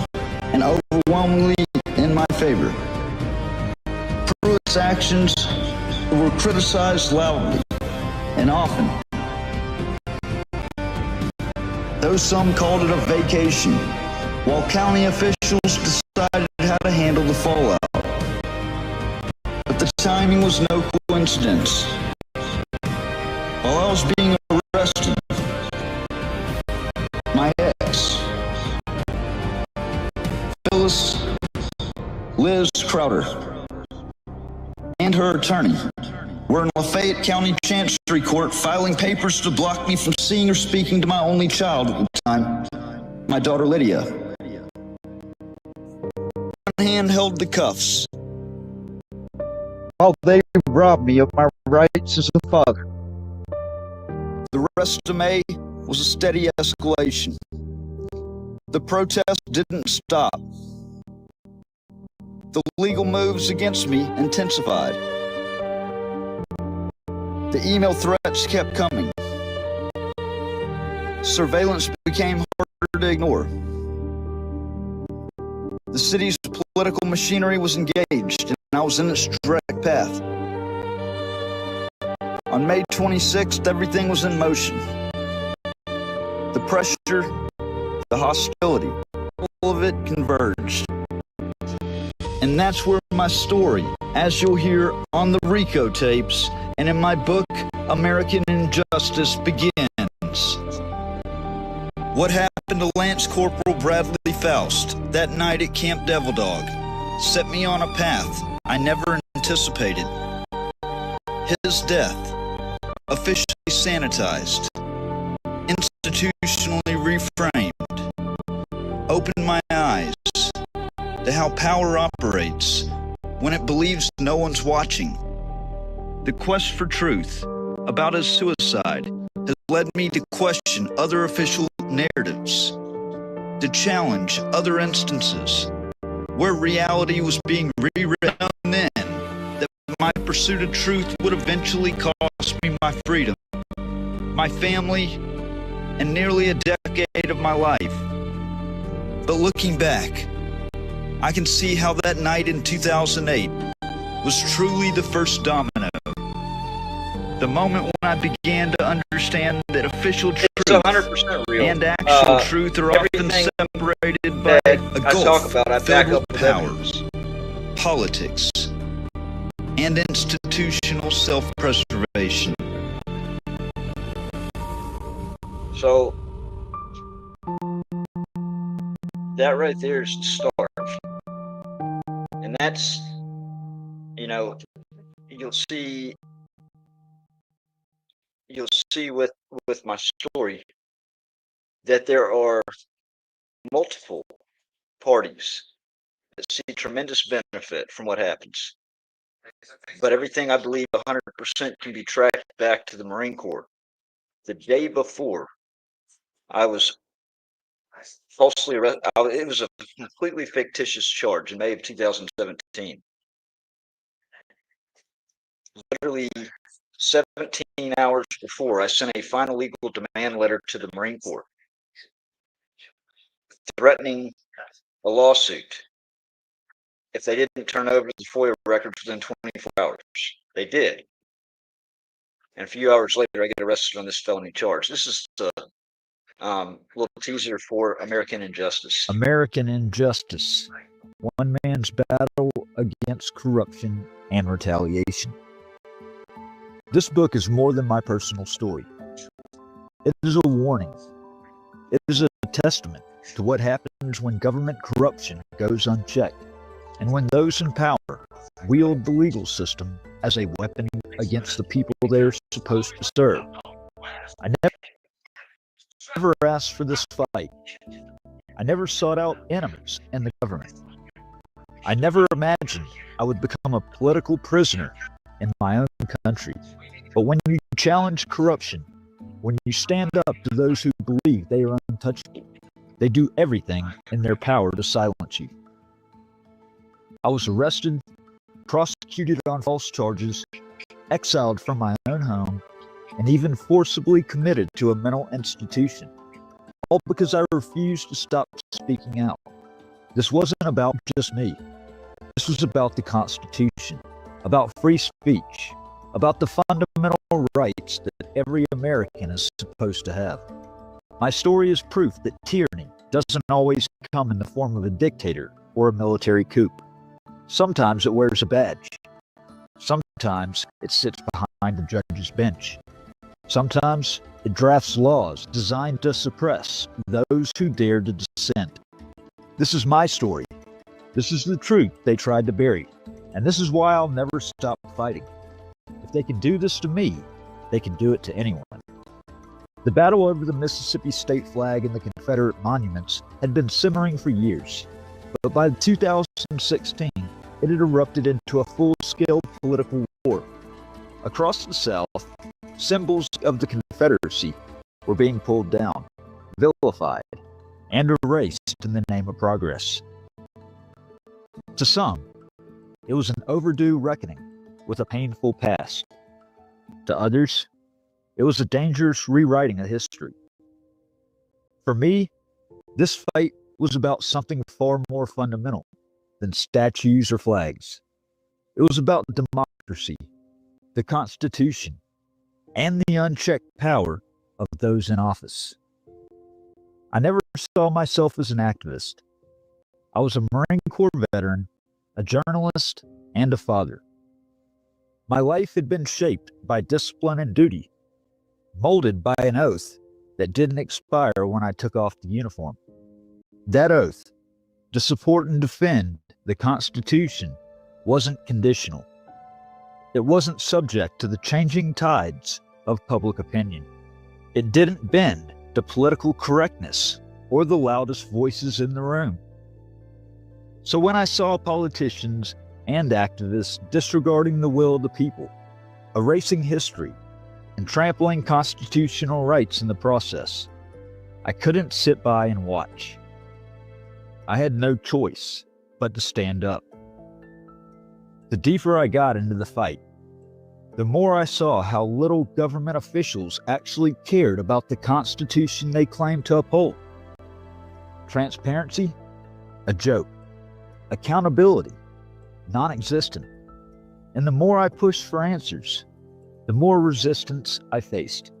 and overwhelmingly in my favor. Pruitt's actions were criticized loudly and often. Though some called it a vacation, while county officials decided how to handle the fallout. But the timing was no coincidence. While I was being arrested, my ex, Phyllis Liz Crowder, and her attorney were in Lafayette County Chancery Court filing papers to block me from seeing or speaking to my only child at the time, my daughter Lydia. One hand held the cuffs, while they robbed me of my rights as a father. The rest of May was a steady escalation. The protest didn't stop. The legal moves against me intensified. The email threats kept coming. Surveillance became harder to ignore. The city's political machinery was engaged, and I was in its direct path. On May 26th, everything was in motion. The pressure, the hostility, all of it converged. And that's where my story, as you'll hear on the RICO tapes and in my book, American Injustice, begins. What happened to Lance Corporal Bradley Faust that night at Camp Devil Dog set me on a path I never anticipated. His death, officially sanitized, institutionally reframed, opened my eyes to how power operates when it believes no one's watching. The quest for truth about his suicide has led me to question other official narratives, to challenge other instances where reality was being rewritten then, that my pursuit of truth would eventually cost me my freedom, my family, and nearly a decade of my life. But looking back, I can see how that night in 2008 was truly the first domino. The moment when I began to understand that official truth It's 100% real. and actual truth are often Everything separated by that a I talk gulf about, I filled back with up with powers, politics, and institutional self-preservation. So that right there is the start. And that's, you know, you'll see with my story that there are multiple parties that see tremendous benefit from what happens. But everything, I believe, 100% can be tracked back to the Marine Corps. The day before I was falsely arrested, it was a completely fictitious charge in May of 2017. Literally 17 hours before, I sent a final legal demand letter to the Marine Corps threatening a lawsuit if they didn't turn over the FOIA records within 24 hours. They did. And a few hours later, I get arrested on this felony charge. This is a little teaser for American Injustice. American Injustice, one man's battle against corruption and retaliation. This book is more than my personal story. It is a warning. It is a testament to what happens when government corruption goes unchecked, and when those in power wield the legal system as a weapon against the people they are supposed to serve. I never asked for this fight. I never sought out enemies in the government. I never imagined I would become a political prisoner in my own country. But when you challenge corruption, when you stand up to those who believe they are untouchable, they do everything in their power to silence you. I was arrested, prosecuted on false charges, exiled from my own home, and even forcibly committed to a mental institution, all because I refused to stop speaking out. This wasn't about just me. This was about the Constitution, about free speech, about the fundamental rights that every American is supposed to have. My story is proof that tyranny doesn't always come in the form of a dictator or a military coup. Sometimes it wears a badge. Sometimes it sits behind the judge's bench. Sometimes it drafts laws designed to suppress those who dare to dissent. This is my story. This is the truth they tried to bury. And this is why I'll never stop fighting. If they can do this to me, they can do it to anyone. The battle over the Mississippi state flag and the Confederate monuments had been simmering for years. But by 2016, it had erupted into a full-scale political war. Across the South, symbols of the Confederacy were being pulled down, vilified, and erased in the name of progress. To some, it was an overdue reckoning with a painful past. To others, it was a dangerous rewriting of history. For me, this fight was about something far more fundamental than statues or flags. It was about democracy, the Constitution, and the unchecked power of those in office. I never saw myself as an activist. I was a Marine Corps veteran, a journalist, and a father. My life had been shaped by discipline and duty, molded by an oath that didn't expire when I took off the uniform. That oath, to support and defend the Constitution, wasn't conditional. It wasn't subject to the changing tides of public opinion. It didn't bend to political correctness or the loudest voices in the room. So when I saw politicians and activists disregarding the will of the people, erasing history, and trampling constitutional rights in the process, I couldn't sit by and watch. I had no choice but to stand up. The deeper I got into the fight, the more I saw how little government officials actually cared about the Constitution they claimed to uphold. Transparency? A joke. Accountability? Non-existent. And the more I pushed for answers, the more resistance I faced.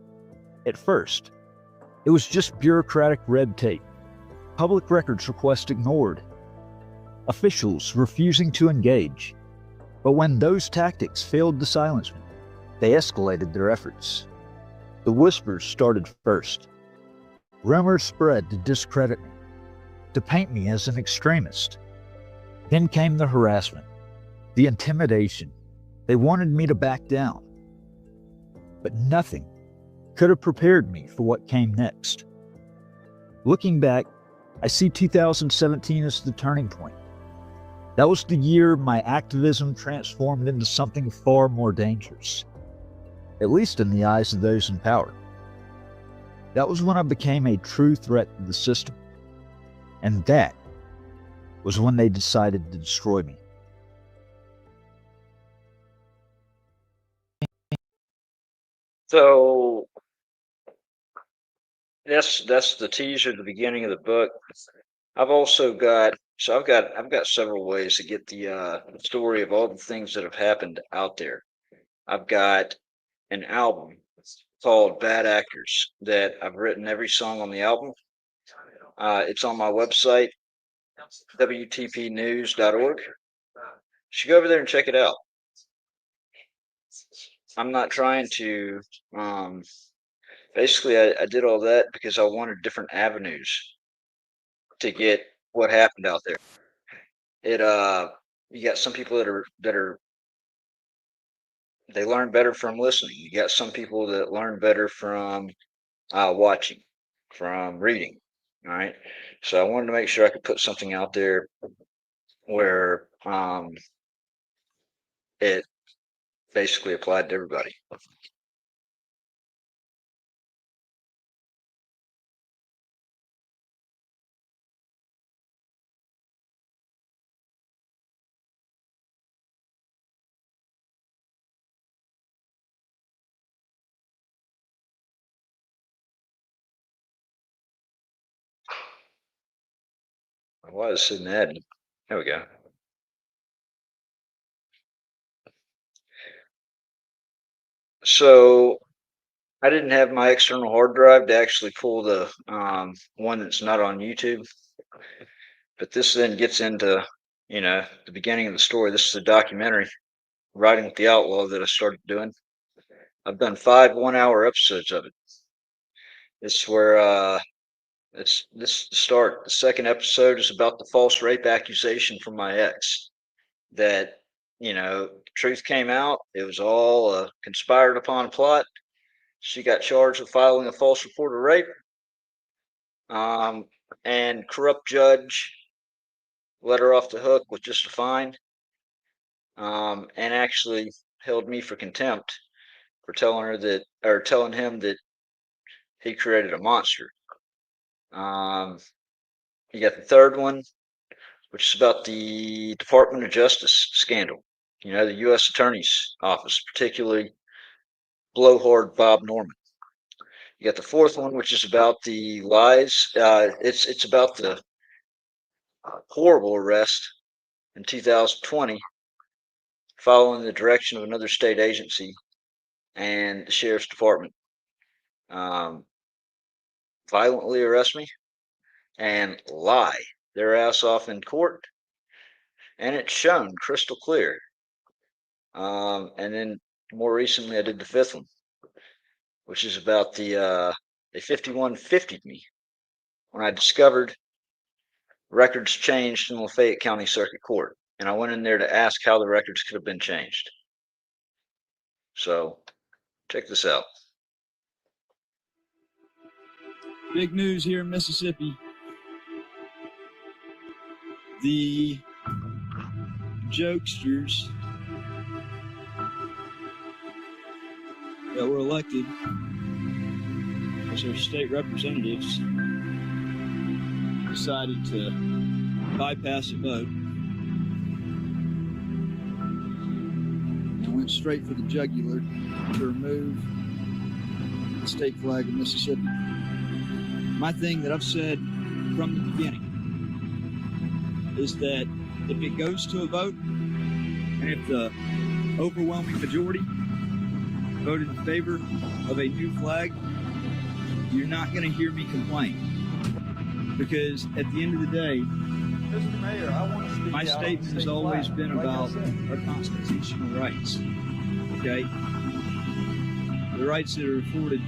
At first, it was just bureaucratic red tape, public records requests ignored, officials refusing to engage. But when those tactics failed to silence me, they escalated their efforts. The whispers started first. Rumors spread to discredit me, to paint me as an extremist. Then came the harassment, the intimidation. They wanted me to back down. But nothing could have prepared me for what came next. Looking back, I see 2017 as the turning point. That was the year my activism transformed into something far more dangerous, at least in the eyes of those in power. That was when I became a true threat to the system. And that was when they decided to destroy me. So that's the teaser, the beginning of the book. I've also got I've got several ways to get the story of all the things that have happened out there. I've got an album called Bad Actors that I've written every song on the album. It's on my website, wtpnews.org. You should go over there and check it out. I'm not trying to basically I did all that because I wanted different avenues to get what happened out there. You got some people that are they learn better from listening. You got some people that learn better from watching, from reading. All right. So I wanted to make sure I could put something out there where it basically applied to everybody. I was sitting there. There we go. So I didn't have my external hard drive to actually pull the one that's not on YouTube. But this then gets into, the beginning of the story. This is a documentary, Riding with the Outlaw, that I started doing. I've done 5 1-hour episodes of it. This is where this is the start. The second episode is about the false rape accusation from my ex. That, truth came out. It was all a conspired upon plot. She got charged with filing a false report of rape. And corrupt judge let her off the hook with just a fine. And actually held me for contempt for telling him that he created a monster. You got the third one, which is about the Department of Justice scandal. The U.S. Attorney's Office, particularly blowhard Bob Norman. You got the fourth one, which is about the lies. It's about the horrible arrest in 2020, following the direction of another state agency and the sheriff's department. Violently arrest me and lie their ass off in court, and it's shown crystal clear. And then more recently, I did the fifth one, which is about they 5150'd me when I discovered records changed in Lafayette County Circuit Court, and I went in there to ask how the records could have been changed. So check this out. Big news here in Mississippi. The jokesters that were elected as our state representatives decided to bypass a vote to win went straight for the jugular to remove the state flag of Mississippi. My thing that I've said from the beginning is that if it goes to a vote, and if the overwhelming majority voted in favor of a new flag, you're not going to hear me complain. Because at the end of the day, Mr. Mayor, I want to speak my out on statement the has state always flag. been Like I about said. our constitutional rights. Okay? The rights that are afforded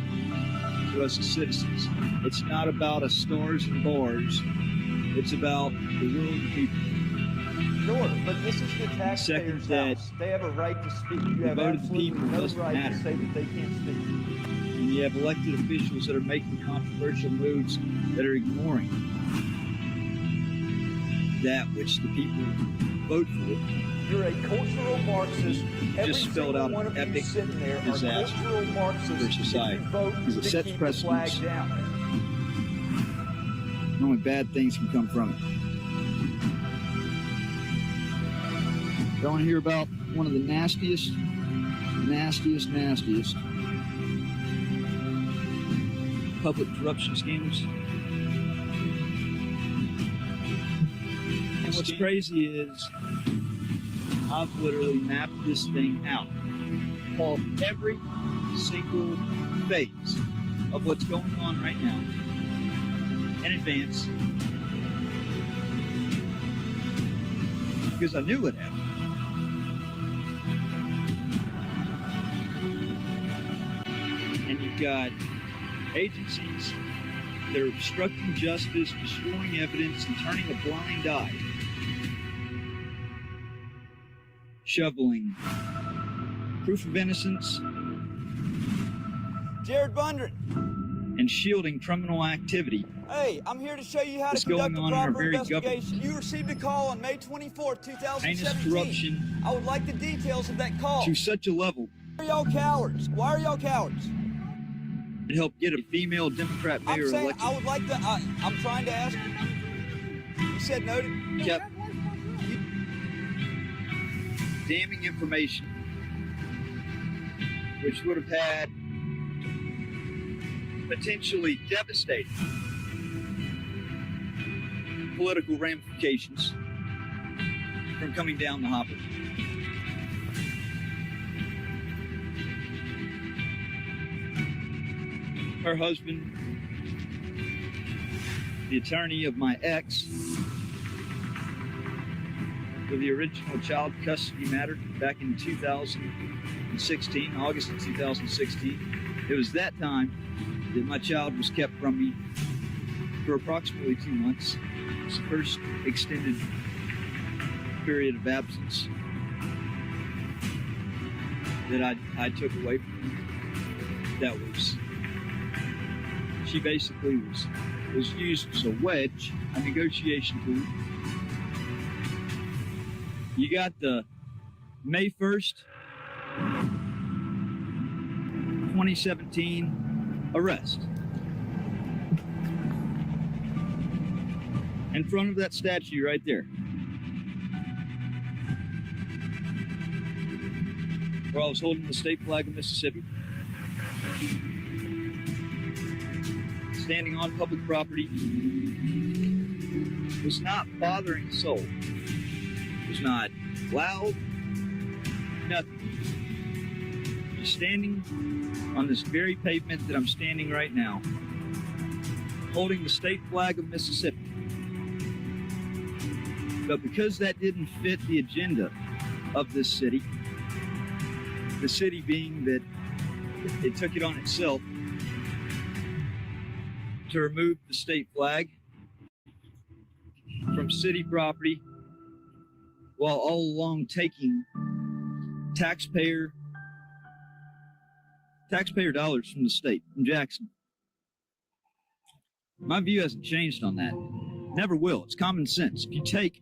to us as citizens. It's not about us stars and bars. It's about the will of the people. Sure, but this is the taxpayers' Second, that house. They have a right to speak. You the have vote of the absolutely people no doesn't right matter. to say that they can't speak. And you have elected officials that are making controversial moves that are ignoring that which the people vote for. You're a cultural Marxist. Every Just spelled single out one an of you epic sitting there are disaster cultural Marxists for society. who vote Because it to sets keep the flag precedents. down. And only bad things can come from it. Don't want to hear about one of the nastiest public corruption scandals. And what's crazy is I've literally mapped this thing out. Called every single phase of what's going on right now in advance. Because I knew it happened. And you've got agencies that are obstructing justice, destroying evidence, and turning a blind eye. Shoveling proof of innocence Jared Bundren, and shielding criminal activity. hey, I'm here to show you how That's to conduct going a on in our proper very investigation. You received a call on May 24th, heinous 2017. corruption I would like the details of that call. to such a level Why are y'all cowards? Why are y'all cowards? to help get a female Democrat I'm mayor saying elected. I would like to. I'm trying to ask. You said no. Kept damning information, which would have had potentially devastating political ramifications from coming down the hopper. Her husband, the attorney of my ex, for the original child custody matter back in 2016, August of 2016. It was that time that my child was kept from me for approximately 2 months. It's the first extended period of absence that I took away from her. That was, she basically was used as a wedge, a negotiation tool. You got the May 1st, 2017 arrest. In front of that statue right there. Where I was holding the state flag of Mississippi. Standing on public property. Was not bothering a soul. Was not loud. Nothing. Just standing on this very pavement that I'm standing right now. Holding the state flag of Mississippi. But because that didn't fit the agenda of this city, the city being that it took it on itself to remove the state flag from city property while all along taking taxpayer dollars from the state, from Jackson. My view hasn't changed on that. Never will. It's common sense. If you take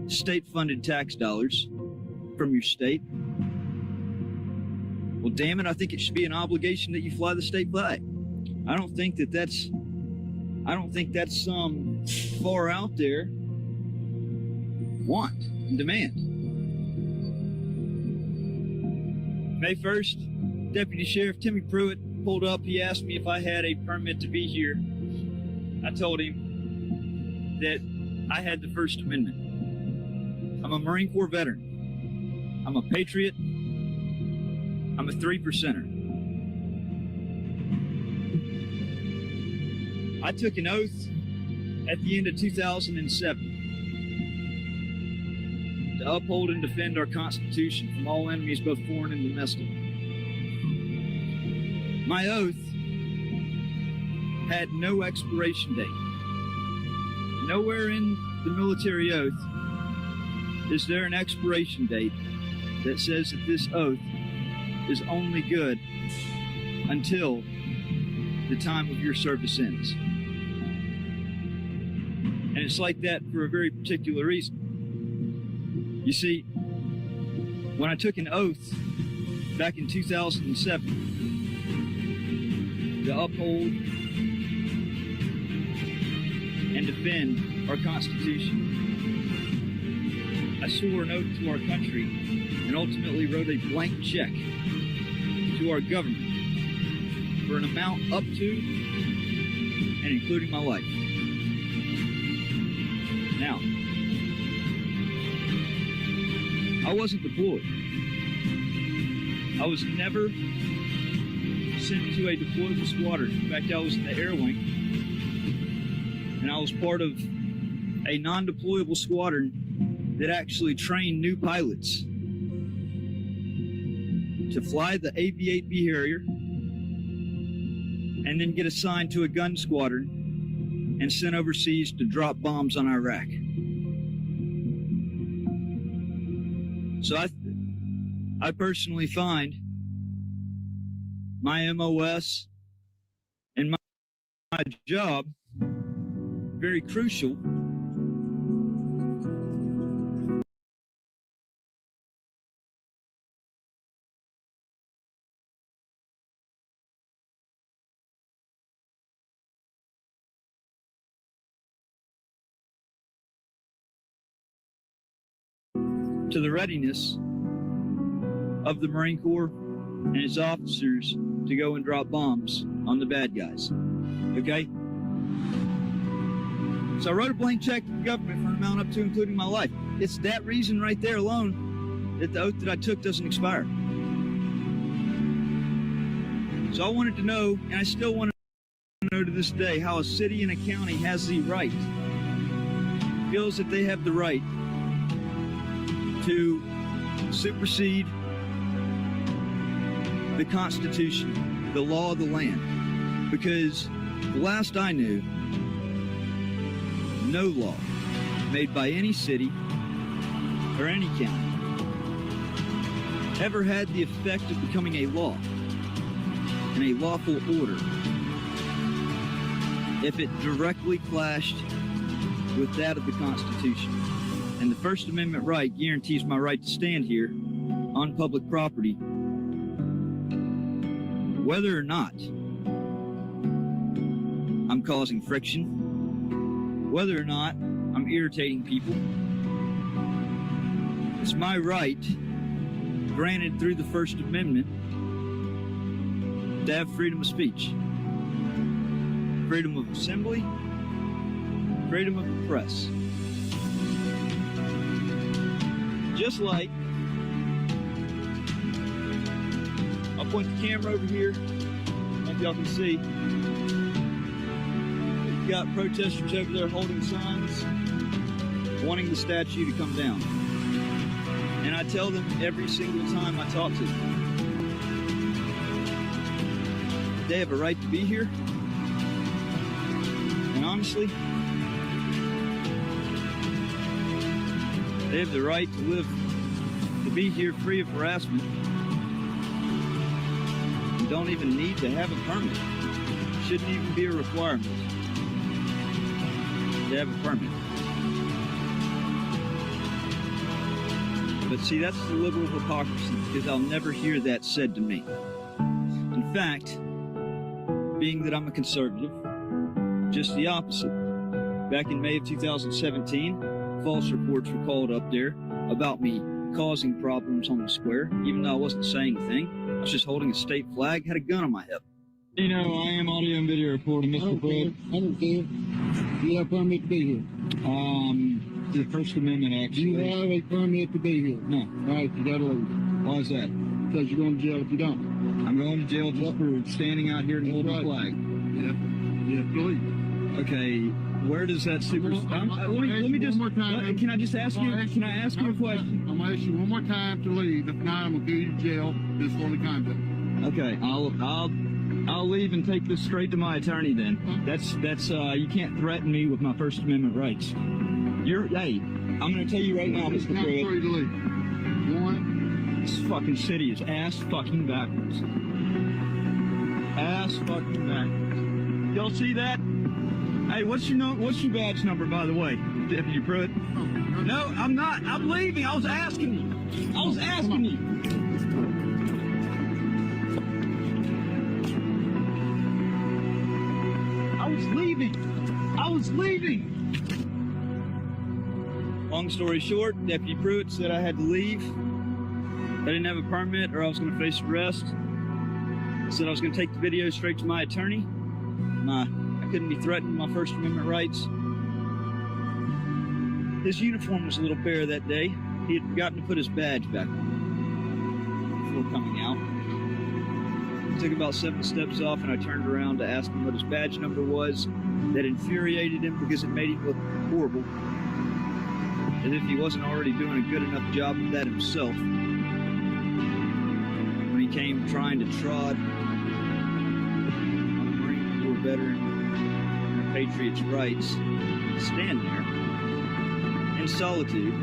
state-funded tax dollars from your state, well, damn it, I think it should be an obligation that you fly the state flag. I don't think that's some far out there want and demand. May 1st, Deputy Sheriff Timmy Pruitt pulled up. He asked me if I had a permit to be here. I told him that I had the First Amendment. I'm a Marine Corps veteran. I'm a patriot. I'm a 3%er. I took an oath at the end of 2007 to uphold and defend our Constitution from all enemies, both foreign and domestic. My oath had no expiration date. Nowhere in the military oath is there an expiration date that says that this oath is only good until the time of your service ends. And it's like that for a very particular reason. You see, when I took an oath back in 2007 to uphold and defend our Constitution, I swore an oath to our country and ultimately wrote a blank check to our government for an amount up to and including my life. Now, I wasn't deployed. I was never sent to a deployable squadron. In fact, I was in the air wing, and I was part of a non-deployable squadron that actually trained new pilots to fly the AV-8B Harrier and then get assigned to a gun squadron and sent overseas to drop bombs on Iraq. So I personally find my MOS and my job very crucial to the readiness of the Marine Corps and its officers to go and drop bombs on the bad guys. Okay? So I wrote a blank check to the government for an amount up to including my life. It's that reason right there alone that the oath that I took doesn't expire. So I wanted to know, and I still want to know to this day, how a city and a county has the right, feels that they have the right to supersede the Constitution, the law of the land. Because the last I knew, no law made by any city or any county ever had the effect of becoming a law and a lawful order if it directly clashed with that of the Constitution. And the First Amendment right guarantees my right to stand here on public property, whether or not I'm causing friction, whether or not I'm irritating people. It's my right, granted through the First Amendment, to have freedom of speech, freedom of assembly, freedom of the press. Just like, I'll point the camera over here, maybe y'all can see. We've got protesters over there holding signs, wanting the statue to come down. And I tell them every single time I talk to them, they have a right to be here. And honestly, they have the right to live, to be here free of harassment. You don't even need to have a permit. Shouldn't even be a requirement to have a permit. But see, that's the liberal hypocrisy, because I'll never hear that said to me. In fact, being that I'm a conservative, just the opposite. Back in May of 2017, false reports were called up there about me causing problems on the square, even though I wasn't saying anything. I was just holding a state flag, had a gun on my hip. You know, I am audio and video reporter, Mr. Fred. I don't care. You have a permit to be here. The First Amendment, actually. You have a permit to be here. No. All right, you gotta leave. Why is that? Because you're going to jail if you don't. I'm going to jail just for standing out here and holding a flag. You have to leave. Okay, where does that super... let me just... One more time. Can I just ask you... Can I ask you a question? I'm going to ask you one more time to leave. If not, I'm going to go you to jail. This is for the conduct. Okay, I'll leave and take this straight to my attorney then. That's you can't threaten me with my First Amendment rights. Hey, I'm gonna tell you right now, Mr. It's not for Pruitt. you to leave. One. This fucking city is ass fucking backwards. Ass fucking backwards. Y'all see that? Hey, what's your badge number, by the way, Deputy Pruitt? No, I'm not. I'm leaving. I was asking you. I was leaving. Long story short, Deputy Pruitt said I had to leave. I didn't have a permit or I was going to face arrest. I said I was going to take the video straight to my attorney. I couldn't be threatened with my First Amendment rights. His uniform was a little bare that day. He had forgotten to put his badge back on before coming out. I took about 7 steps off and I turned around to ask him what his badge number was. That infuriated him because it made him look horrible. As if he wasn't already doing a good enough job of that himself. When he came trying to trod on a Marine Corps veteran and a patriot's rights, stand there in solitude,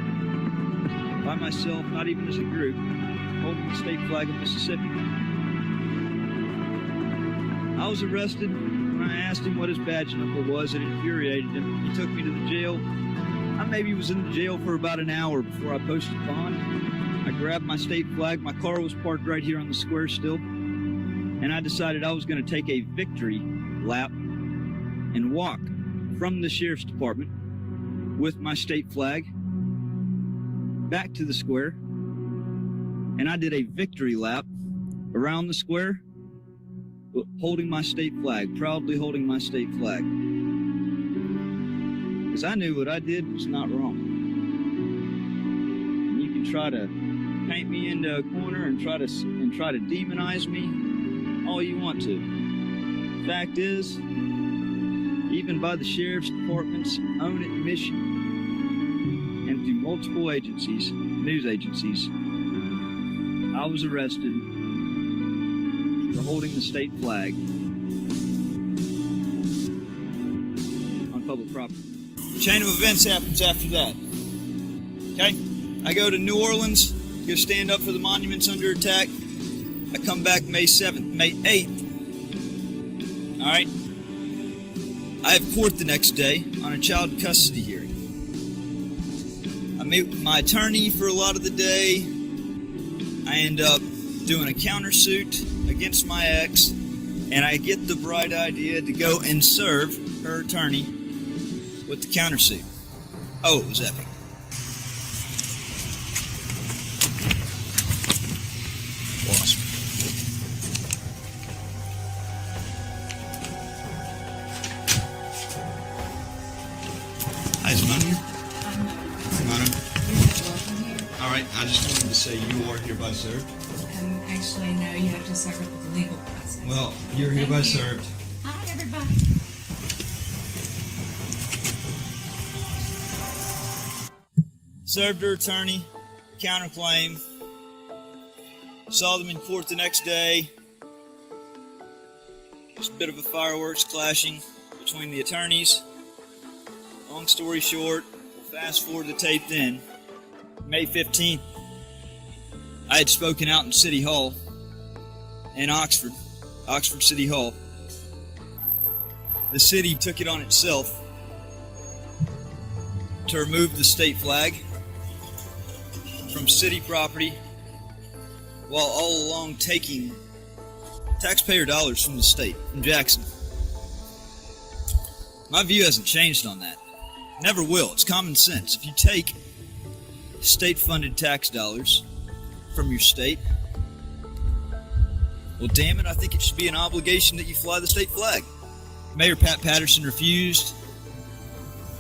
by myself, not even as a group, holding the state flag of Mississippi. I was arrested. When I asked him what his badge number was, it infuriated him. He took me to the jail. I maybe was in the jail for about an hour before I posted bond. I grabbed my state flag. My car was parked right here on the square still. And I decided I was going to take a victory lap and walk from the sheriff's department with my state flag back to the square. And I did a victory lap around the square, holding my state flag, proudly holding my state flag. Because I knew what I did was not wrong. And you can try to paint me into a corner and try to demonize me all you want to. The fact is, even by the sheriff's department's own admission, and through multiple agencies, news agencies, I was arrested for holding the state flag on public property. The chain of events happens after that. Okay? I go to New Orleans, go stand up for the monuments under attack. I come back May 7th, May 8th. Alright? I have court the next day on a child custody hearing. I meet with my attorney for a lot of the day. I end up doing a countersuit against my ex, and I get the bright idea to go and serve her attorney with the countersuit. Oh, it was epic. Awesome. Hi, is Mona here? Mona? All right, I just wanted to say you are hereby served. Actually, no, you have to serve with the legal process. Well, you're hereby served. Hi, everybody. Served her attorney, counterclaim. Saw them in court the next day. Just a bit of a fireworks clashing between the attorneys. Long story short, fast forward the tape then. May 15th, I had spoken out in City Hall in Oxford City Hall. The city took it on itself to remove the state flag from city property while all along taking taxpayer dollars from the state, from Jackson. My view hasn't changed on that. Never will. It's common sense. If you take state-funded tax dollars from your state, well, damn it, I think it should be an obligation that you fly the state flag. Mayor Pat Patterson refused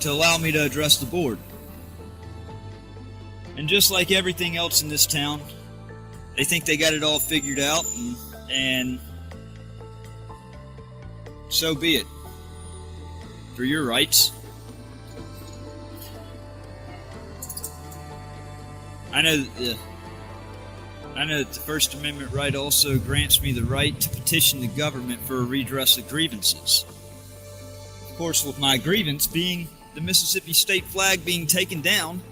to allow me to address the board. And just like everything else in this town, they think they got it all figured out, and so be it. For your rights. I know that the First Amendment right also grants me the right to petition the government for a redress of grievances. Of course, with my grievance being the Mississippi state flag being taken down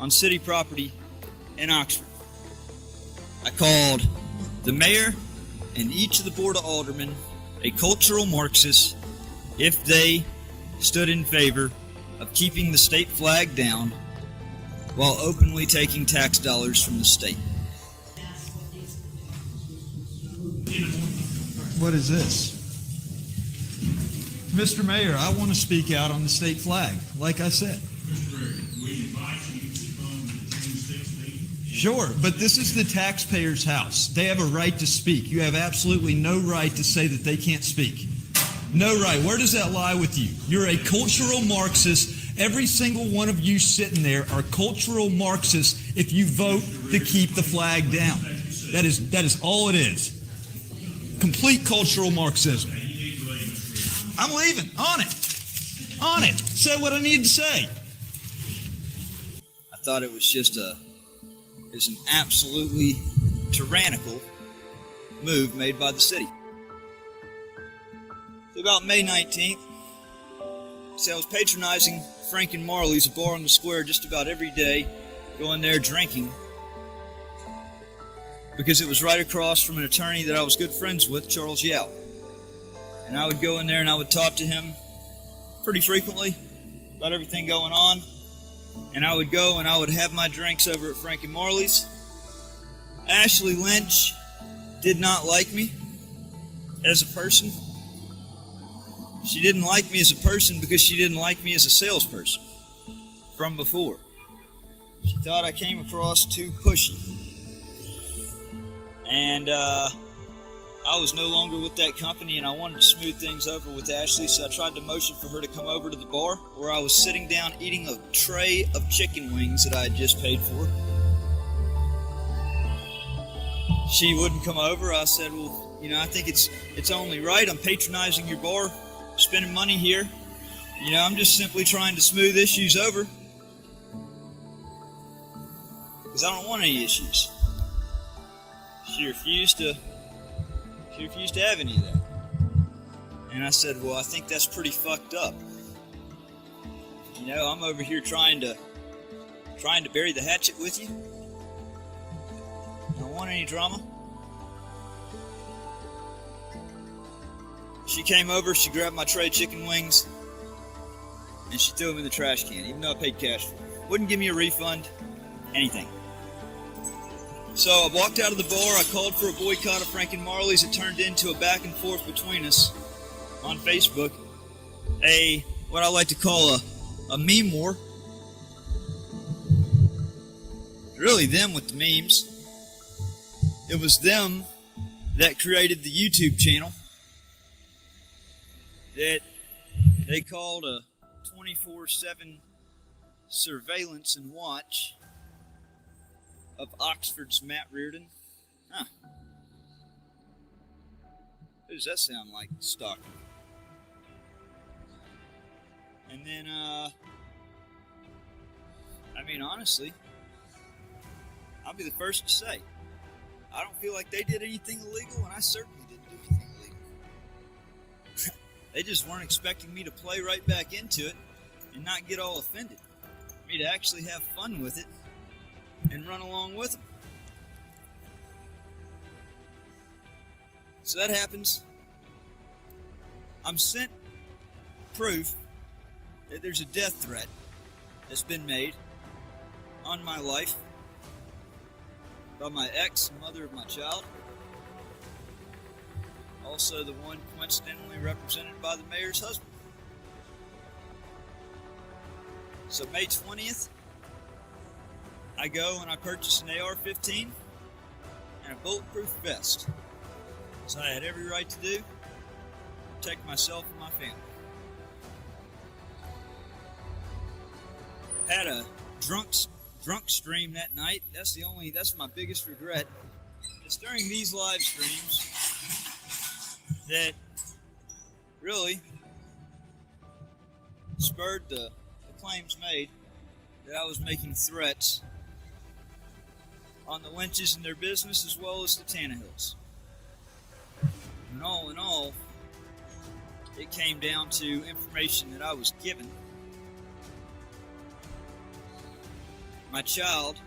on city property in Oxford. I called the mayor and each of the board of aldermen a cultural Marxist if they stood in favor of keeping the state flag down while openly taking tax dollars from the state. What is this? Mr. Mayor, I want to speak out on the state flag, like I said. Sure, but this is the taxpayer's house. They have a right to speak. You have absolutely no right to say that they can't speak. No right. Where does that lie with you? You're a cultural Marxist. Every single one of you sitting there are cultural Marxists if you vote to keep the flag down. That is all it is. Complete cultural Marxism. I'm leaving. On it. On it. Say what I need to say. I thought it was just an absolutely tyrannical move made by the city. So about May 19th, I was patronizing Frank and Marley's, a bar on the square, just about every day, going there drinking, because it was right across from an attorney that I was good friends with, Charles Yao. And I would go in there and I would talk to him pretty frequently about everything going on. And I would go and I would have my drinks over at Frank and Marley's. Ashley Lynch did not like me as a person. She didn't like me as a person because she didn't like me as a salesperson from before. She thought I came across too pushy. And I was no longer with that company, and I wanted to smooth things over with Ashley, so I tried to motion for her to come over to the bar where I was sitting down eating a tray of chicken wings that I had just paid for. She wouldn't come over. I said, well, I think it's only right. I'm patronizing your bar, spending money here. I'm just simply trying to smooth issues over because I don't want any issues. She refused to have any of that. And I said, well, I think that's pretty fucked up. I'm over here trying to bury the hatchet with you. I don't want any drama. She came over, she grabbed my tray of chicken wings, and she threw them in the trash can, even though I paid cash for them. Wouldn't give me a refund, anything. So I walked out of the bar, I called for a boycott of Frank and Marley's. It turned into a back and forth between us on Facebook. What I like to call a meme war. Really them with the memes. It was them that created the YouTube channel that they called a 24/7 surveillance and watch of Oxford's Matt Reardon. Huh. Who does that sound like? Stockton. And then, honestly, I'll be the first to say, I don't feel like they did anything illegal, and I certainly didn't do anything illegal. They just weren't expecting me to play right back into it and not get all offended. Me to actually have fun with it and run along with them. So that happens. I'm sent proof that there's a death threat that's been made on my life by my ex and mother of my child. Also the one coincidentally represented by the mayor's husband. So May 20th, I go and I purchase an AR-15 and a bulletproof vest, as I had every right to do, protect myself and my family. Had a drunk stream that night. That's my biggest regret. It's during these live streams that really spurred the claims made that I was making threats on the Lynches and their business, as well as the Tannehills. And all in all, it came down to information that I was given. My child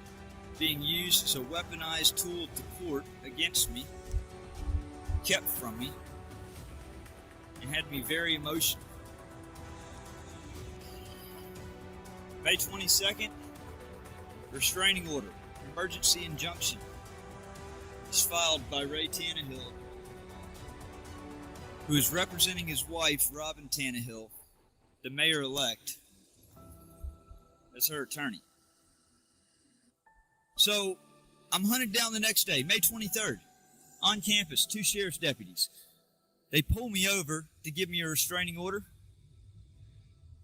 being used as a weaponized tool at the court against me, kept from me, and had me very emotional. May 22nd, restraining order, emergency injunction, is filed by Ray Tannehill, who is representing his wife, Robin Tannehill, the mayor-elect, as her attorney. So, I'm hunted down the next day, May 23rd, on campus, 2 sheriff's deputies. They pull me over to give me a restraining order.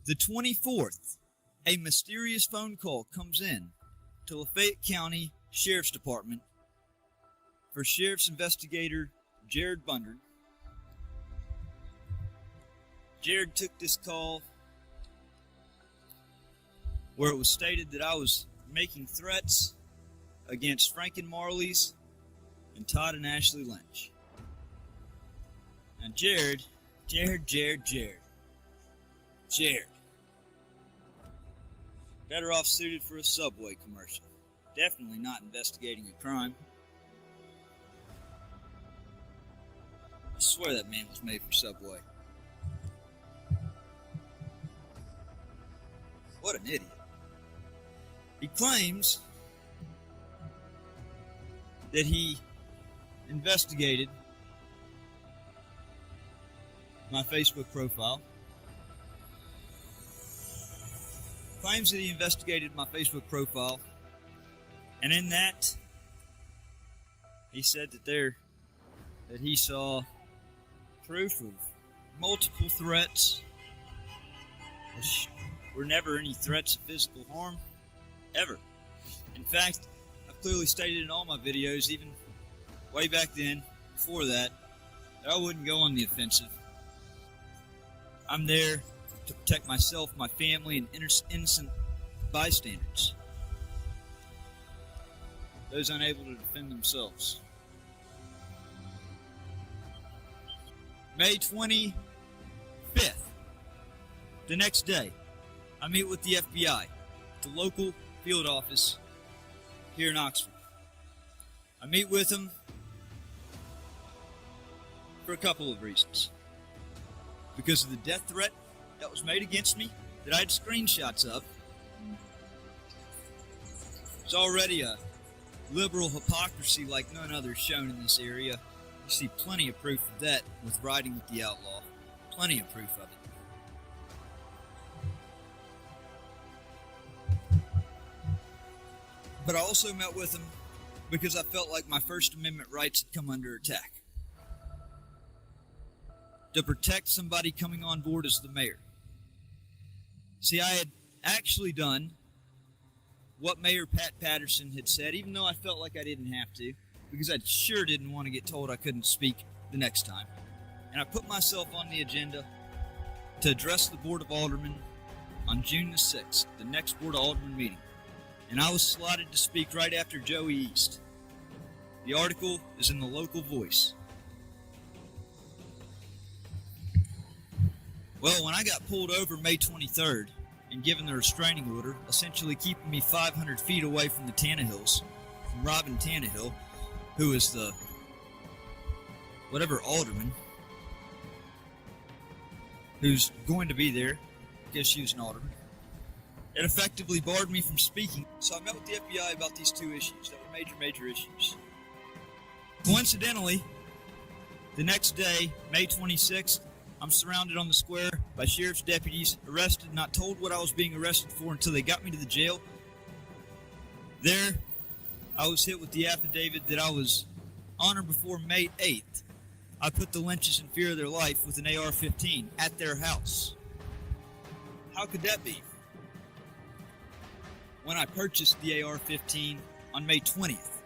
The 24th, a mysterious phone call comes in to Lafayette County Sheriff's Department for Sheriff's Investigator Jared Bundard. Jared took this call where it was stated that I was making threats against Franken Marley's and Todd and Ashley Lynch. And Jared. Better off suited for a Subway commercial. Definitely not investigating a crime. I swear that man was made for Subway. What an idiot. He claims that he investigated my Facebook profile. Claims that he investigated my Facebook profile, and in that, he said that he saw proof of multiple threats. There were never any threats of physical harm, ever. In fact, I've clearly stated in all my videos, even way back then, before that I wouldn't go on the offensive. I'm there to protect myself, my family, and innocent bystanders. Those unable to defend themselves. May 25th, the next day, I meet with the FBI at the local field office here in Oxford. I meet with them for a couple of reasons. Because of the death threat that was made against me, that I had screenshots of. There's already a liberal hypocrisy like none other shown in this area. You see plenty of proof of that with Riding with the Outlaw. Plenty of proof of it. But I also met with him because I felt like my First Amendment rights had come under attack. To protect somebody coming on board as the mayor. See, I had actually done what Mayor Pat Patterson had said, even though I felt like I didn't have to, because I sure didn't want to get told I couldn't speak the next time. And I put myself on the agenda to address the Board of Aldermen on June the 6th, the next Board of Aldermen meeting. And I was slotted to speak right after Joey East. The article is in the local Voice. Well, when I got pulled over May 23rd and given the restraining order, essentially keeping me 500 feet away from the Tannehills, from Robin Tannehill, who is the whatever alderman who's going to be there because she was an alderman, it effectively barred me from speaking. So I met with the FBI about these two issues that were major issues. Coincidentally, the next day, May 26th, I'm surrounded on the square by sheriff's deputies, arrested, not told what I was being arrested for until they got me to the jail. There, I was hit with the affidavit that I was on or before May 8th. I put the Lynches in fear of their life with an AR-15 at their house. How could that be? When I purchased the AR-15 on May 20th.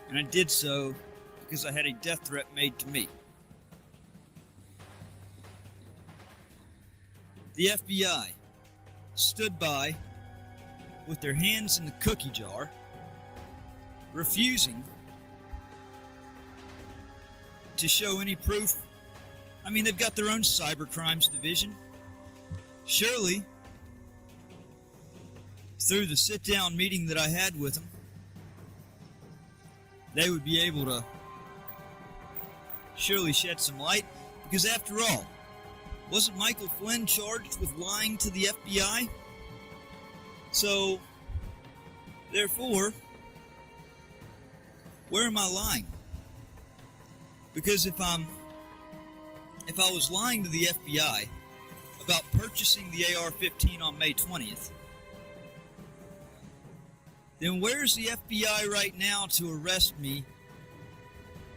And I did so because I had a death threat made to me. The FBI stood by with their hands in the cookie jar, refusing to show any proof. I mean, they've got their own cyber crimes division. Surely, through the sit-down meeting that I had with them, they would be able to surely shed some light, because after all, wasn't Michael Flynn charged with lying to the FBI? So, therefore, where am I lying? Because if I was lying to the FBI about purchasing the AR-15 on May 20th, then where's the FBI right now to arrest me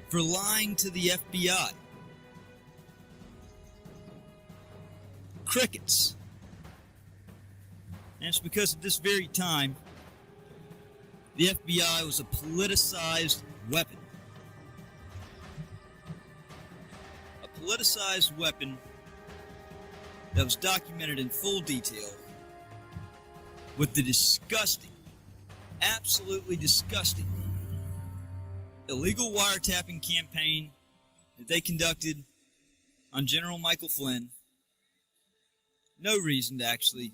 for lying to the FBI? Crickets. And it's because at this very time, the FBI was a politicized weapon. A politicized weapon that was documented in full detail with the disgusting, absolutely disgusting, illegal wiretapping campaign that they conducted on General Michael Flynn. No reason to actually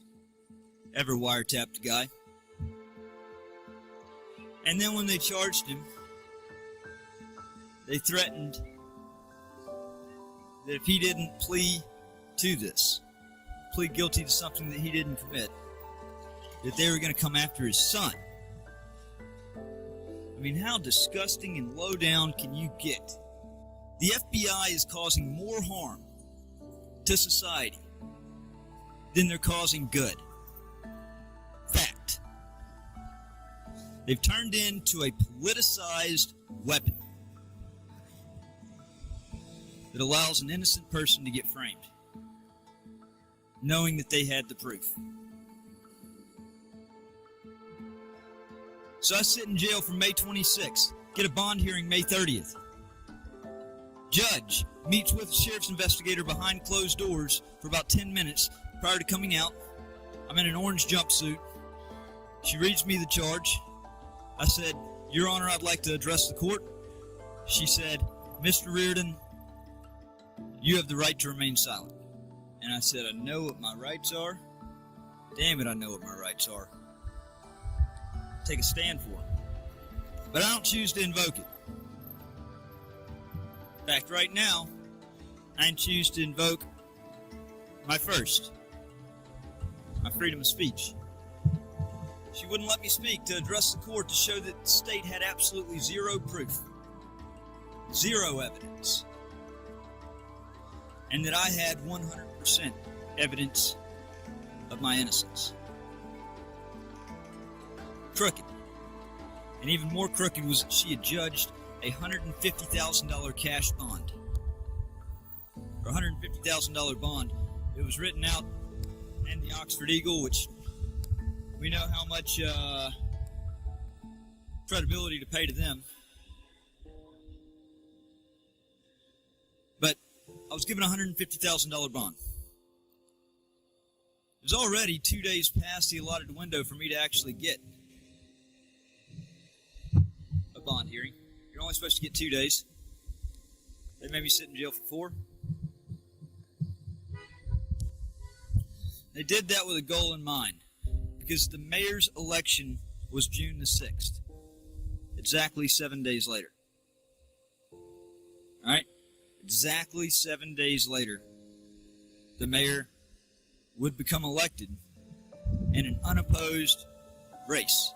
ever wiretap the guy. And then when they charged him, they threatened that if he didn't plead guilty to something that he didn't commit, that they were going to come after his son. I mean, how disgusting and low down can you get? The FBI is causing more harm to society than they're causing good. Fact. They've turned into a politicized weapon that allows an innocent person to get framed, knowing that they had the proof. So I sit in jail from May 26th, get a bond hearing May 30th. Judge meets with the sheriff's investigator behind closed doors for about 10 minutes prior to coming out. I'm in an orange jumpsuit. She reads me the charge. I said, "Your Honor, I'd like to address the court." She said, "Mr. Reardon, you have the right to remain silent." And I said, "I know what my rights are. Damn it, I know what my rights are. Take a stand for them. But I don't choose to invoke it. In fact, right now, I choose to invoke my first, my freedom of speech." She wouldn't let me speak to address the court to show that the state had absolutely zero proof, zero evidence, and that I had 100% evidence of my innocence. Crooked. And even more crooked was that she had judged a $150,000 cash bond. For a $150,000 bond, it was written out in the Oxford Eagle, which we know how much credibility to pay to them. But I was given a $150,000 bond. It was already 2 days past the allotted window for me to actually get a bond hearing. You're only supposed to get 2 days. They made me sit in jail for 4. They did that with a goal in mind, because the mayor's election was June the 6th, exactly 7 days later. All right? Exactly 7 days later, the mayor would become elected in an unopposed race.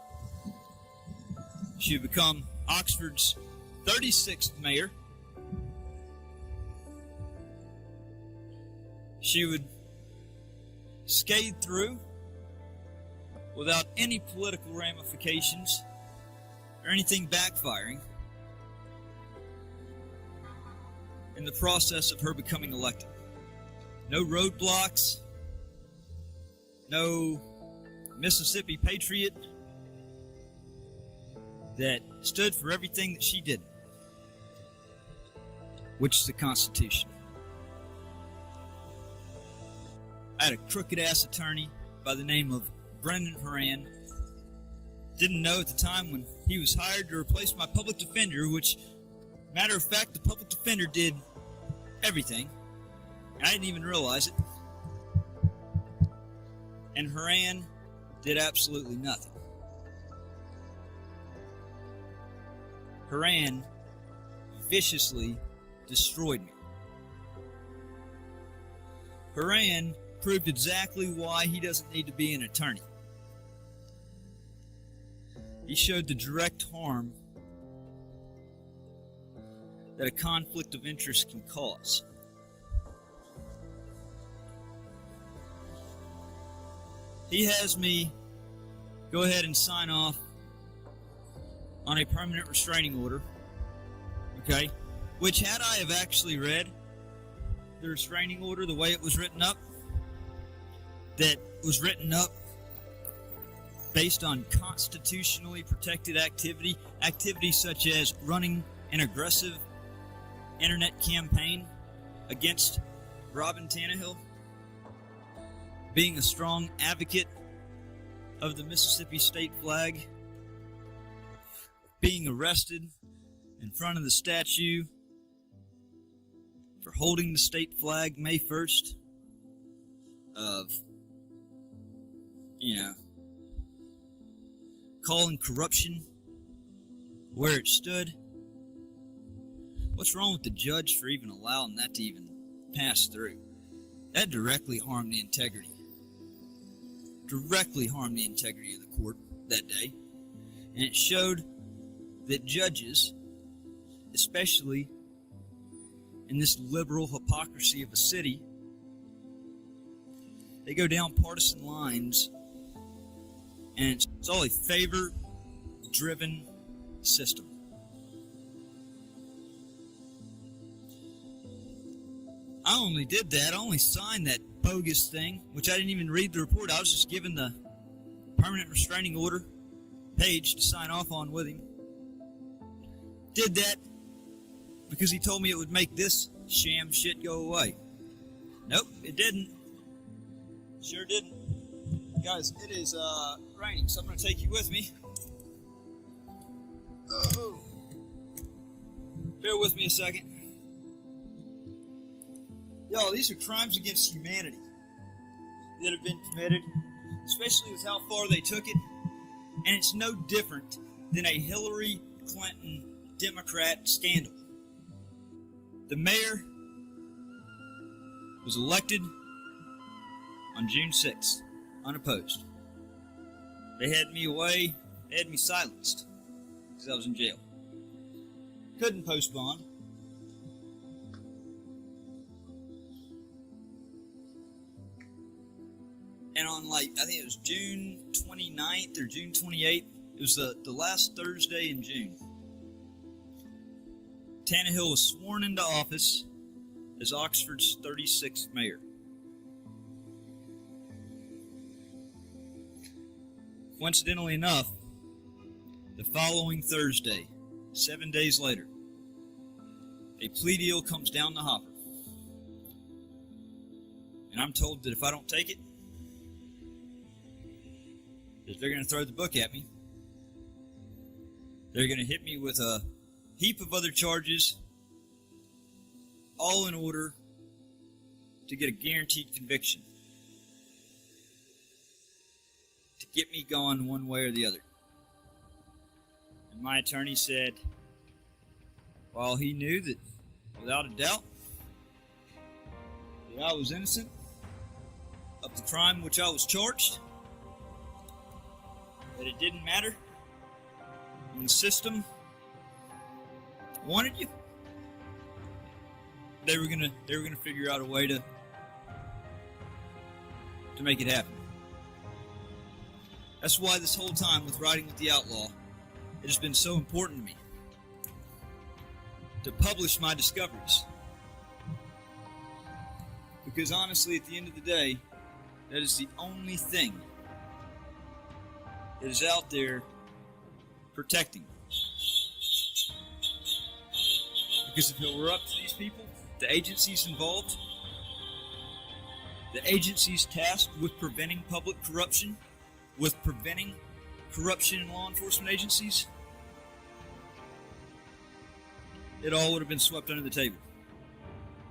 She would become Oxford's 36th mayor. She would scathe through without any political ramifications or anything backfiring in the process of her becoming elected. No roadblocks, no Mississippi patriot that stood for everything that she did, which is the Constitution. I had a crooked-ass attorney by the name of Brendan Horan. Didn't know at the time when he was hired to replace my public defender, which, matter of fact, the public defender did everything. I didn't even realize it. And Horan did absolutely nothing. Horan viciously destroyed me. Horan proved exactly why he doesn't need to be an attorney. He showed the direct harm that a conflict of interest can cause. He has me go ahead and sign off on a permanent restraining order, okay? Which, had I have actually read the restraining order the way it was written up, that was written up based on constitutionally protected activity such as running an aggressive internet campaign against Robin Tannehill, being a strong advocate of the Mississippi state flag, being arrested in front of the statue for holding the state flag May 1st of, calling corruption where it stood. What's wrong with the judge for even allowing that to even pass through? That directly harmed the integrity. Directly harmed the integrity of the court that day. And it showed that judges, especially in this liberal hypocrisy of a city, they go down partisan lines, and it's all a favor-driven system. I only did that. I only signed that bogus thing, which I didn't even read the report. I was just given the permanent restraining order page to sign off on with him. Did that because he told me it would make this sham shit go away. Nope, it didn't. Sure didn't. Guys, it is raining, so I'm going to take you with me. Oh. Bear with me a second. Y'all, these are crimes against humanity that have been committed, especially with how far they took it. And it's no different than a Hillary Clinton Democrat scandal. The mayor was elected on June 6th, unopposed. They had me away, they had me silenced because I was in jail. Couldn't post bond. And on, I think it was June 29th or June 28th, it was the last Thursday in June, Tannehill was sworn into office as Oxford's 36th mayor. Coincidentally enough, the following Thursday, 7 days later, a plea deal comes down the hopper. And I'm told that if I don't take it, that they're going to throw the book at me. They're going to hit me with a heap of other charges, all in order to get a guaranteed conviction, to get me gone one way or the other. And my attorney said, while he knew that, without a doubt, that I was innocent of the crime which I was charged, that it didn't matter, and the system wanted you, they were gonna figure out a way to make it happen. That's why this whole time with Riding with the Outlaw, it has been so important to me to publish my discoveries. Because honestly, at the end of the day, that is the only thing that is out there protecting me. Because if it were up to these people, the agencies involved, the agencies tasked with preventing public corruption, with preventing corruption in law enforcement agencies, it all would have been swept under the table.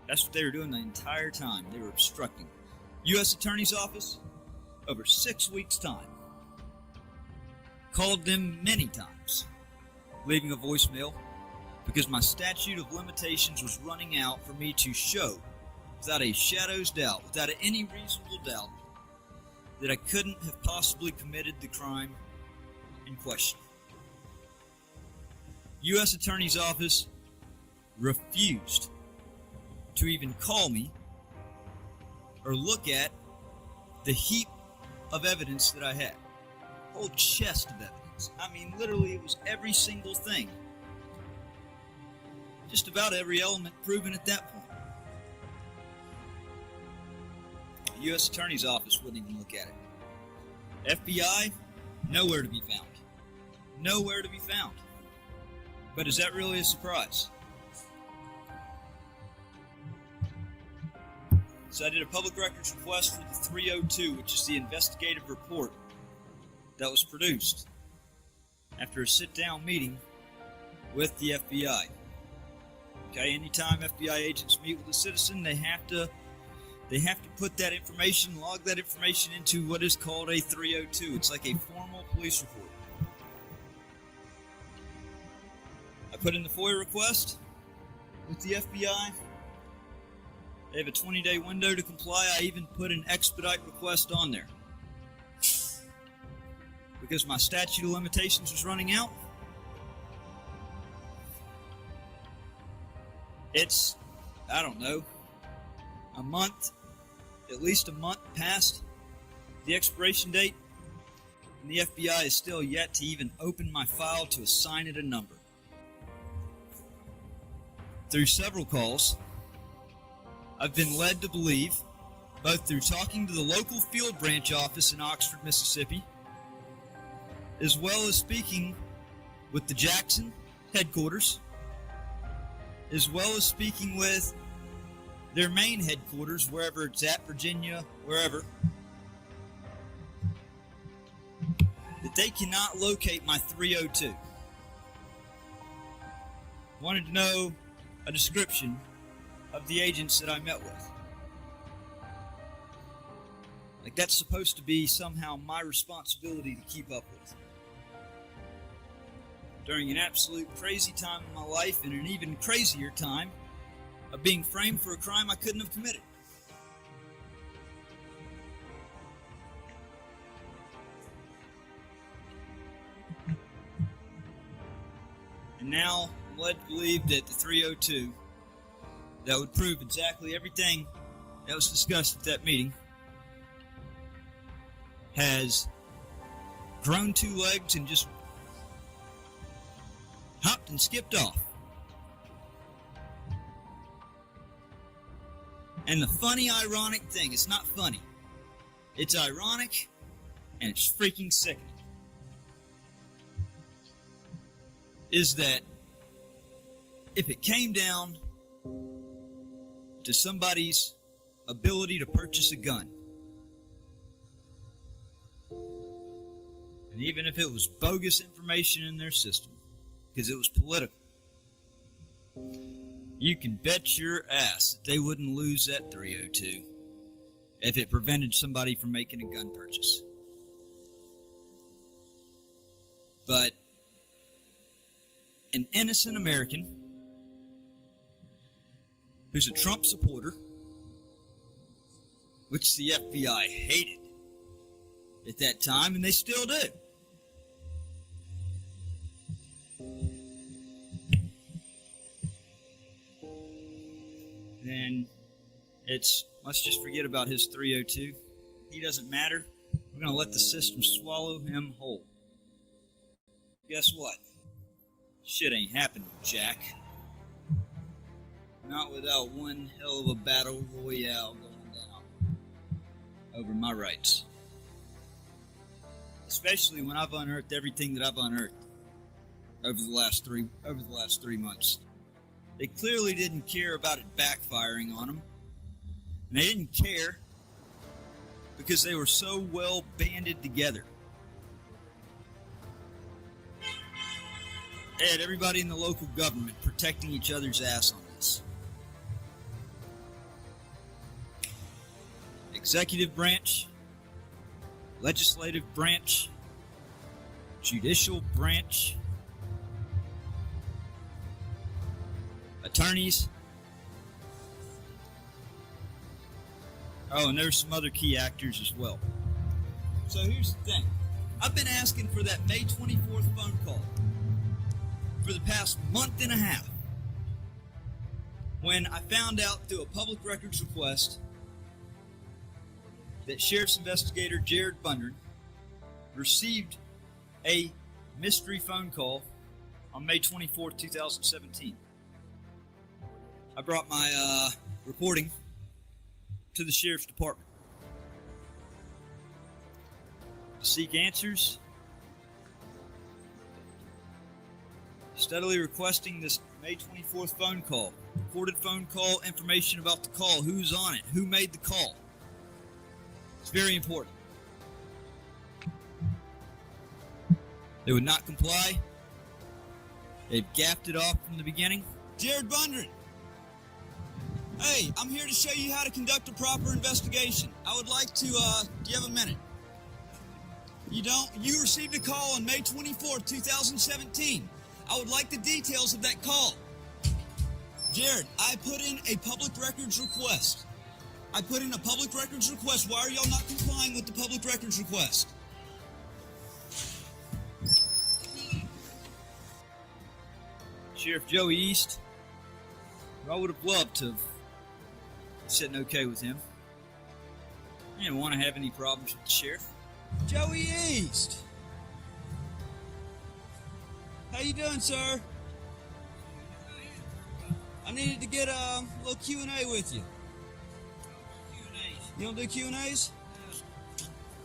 That's what they were doing the entire time. They were obstructing. U.S. Attorney's Office, over 6 weeks' time, called them many times, leaving a voicemail, because my statute of limitations was running out for me to show, without a shadow's doubt, without any reasonable doubt, that I couldn't have possibly committed the crime in question. U.S. Attorney's Office refused to even call me or look at the heap of evidence that I had. A whole chest of evidence. I mean, literally, it was every single thing. Just about every element proven at that point. The U.S. Attorney's Office wouldn't even look at it. FBI, nowhere to be found. Nowhere to be found. But is that really a surprise? So I did a public records request for the 302, which is the investigative report that was produced after a sit-down meeting with the FBI. Okay, anytime FBI agents meet with a citizen, they have to put that information, log that information into what is called a 302. It's like a formal police report. I put in the FOIA request with the FBI. They have a 20-day window to comply. I even put an expedite request on there. Because my statute of limitations was running out. It's, I don't know, a month, at least a month past the expiration date, and the FBI is still yet to even open my file to assign it a number. Through several calls, I've been led to believe, both through talking to the local field branch office in Oxford, Mississippi, as well as speaking with the Jackson headquarters, as well as speaking with their main headquarters, wherever it's at, Virginia, wherever, that they cannot locate my 302. Wanted to know a description of the agents that I met with. Like, that's supposed to be somehow my responsibility to keep up with. During an absolute crazy time in my life, and an even crazier time of being framed for a crime I couldn't have committed. And now I'm led to believe that the 302, that would prove exactly everything that was discussed at that meeting, has grown 2 legs and just hopped and skipped off. And the funny, ironic thing, it's not funny. It's ironic, and it's freaking sickening, is that if it came down to somebody's ability to purchase a gun, and even if it was bogus information in their system, because it was political, you can bet your ass that they wouldn't lose that 302 if it prevented somebody from making a gun purchase. But an innocent American who's a Trump supporter, which the FBI hated at that time, and they still do. Then it's, let's just forget about his 302. He doesn't matter. We're going to let the system swallow him whole. Guess what? Shit ain't happening, Jack. Not without one hell of a battle royale going down over my rights. Especially when I've unearthed everything that I've unearthed over the last 3 months. They clearly didn't care about it backfiring on them. And they didn't care because they were so well banded together. They had everybody in the local government protecting each other's ass on this. Executive branch, legislative branch, judicial branch, attorneys. Oh, and there's some other key actors as well. So here's the thing. I've been asking for that May 24th phone call for the past month and a half, when I found out through a public records request that Sheriff's Investigator Jared Bundren received a mystery phone call on May 24th, 2017. I brought my reporting to the Sheriff's Department to seek answers, steadily requesting this May 24th phone call, recorded phone call, information about the call, who's on it, who made the call. It's very important. They would not comply. They've gapped it off from the beginning. Jared Bundren. Hey, I'm here to show you how to conduct a proper investigation. I would like to, do you have a minute? You don't? You received a call on May 24th, 2017. I would like the details of that call. Jared, I put in a public records request. Why are y'all not complying with the public records request? Sheriff Joey East, I would have loved to have said okay with him. I didn't want to have any problems with the sheriff. Joey East! How you doing, sir? I needed to get a little Q&A with you. You don't do Q&As?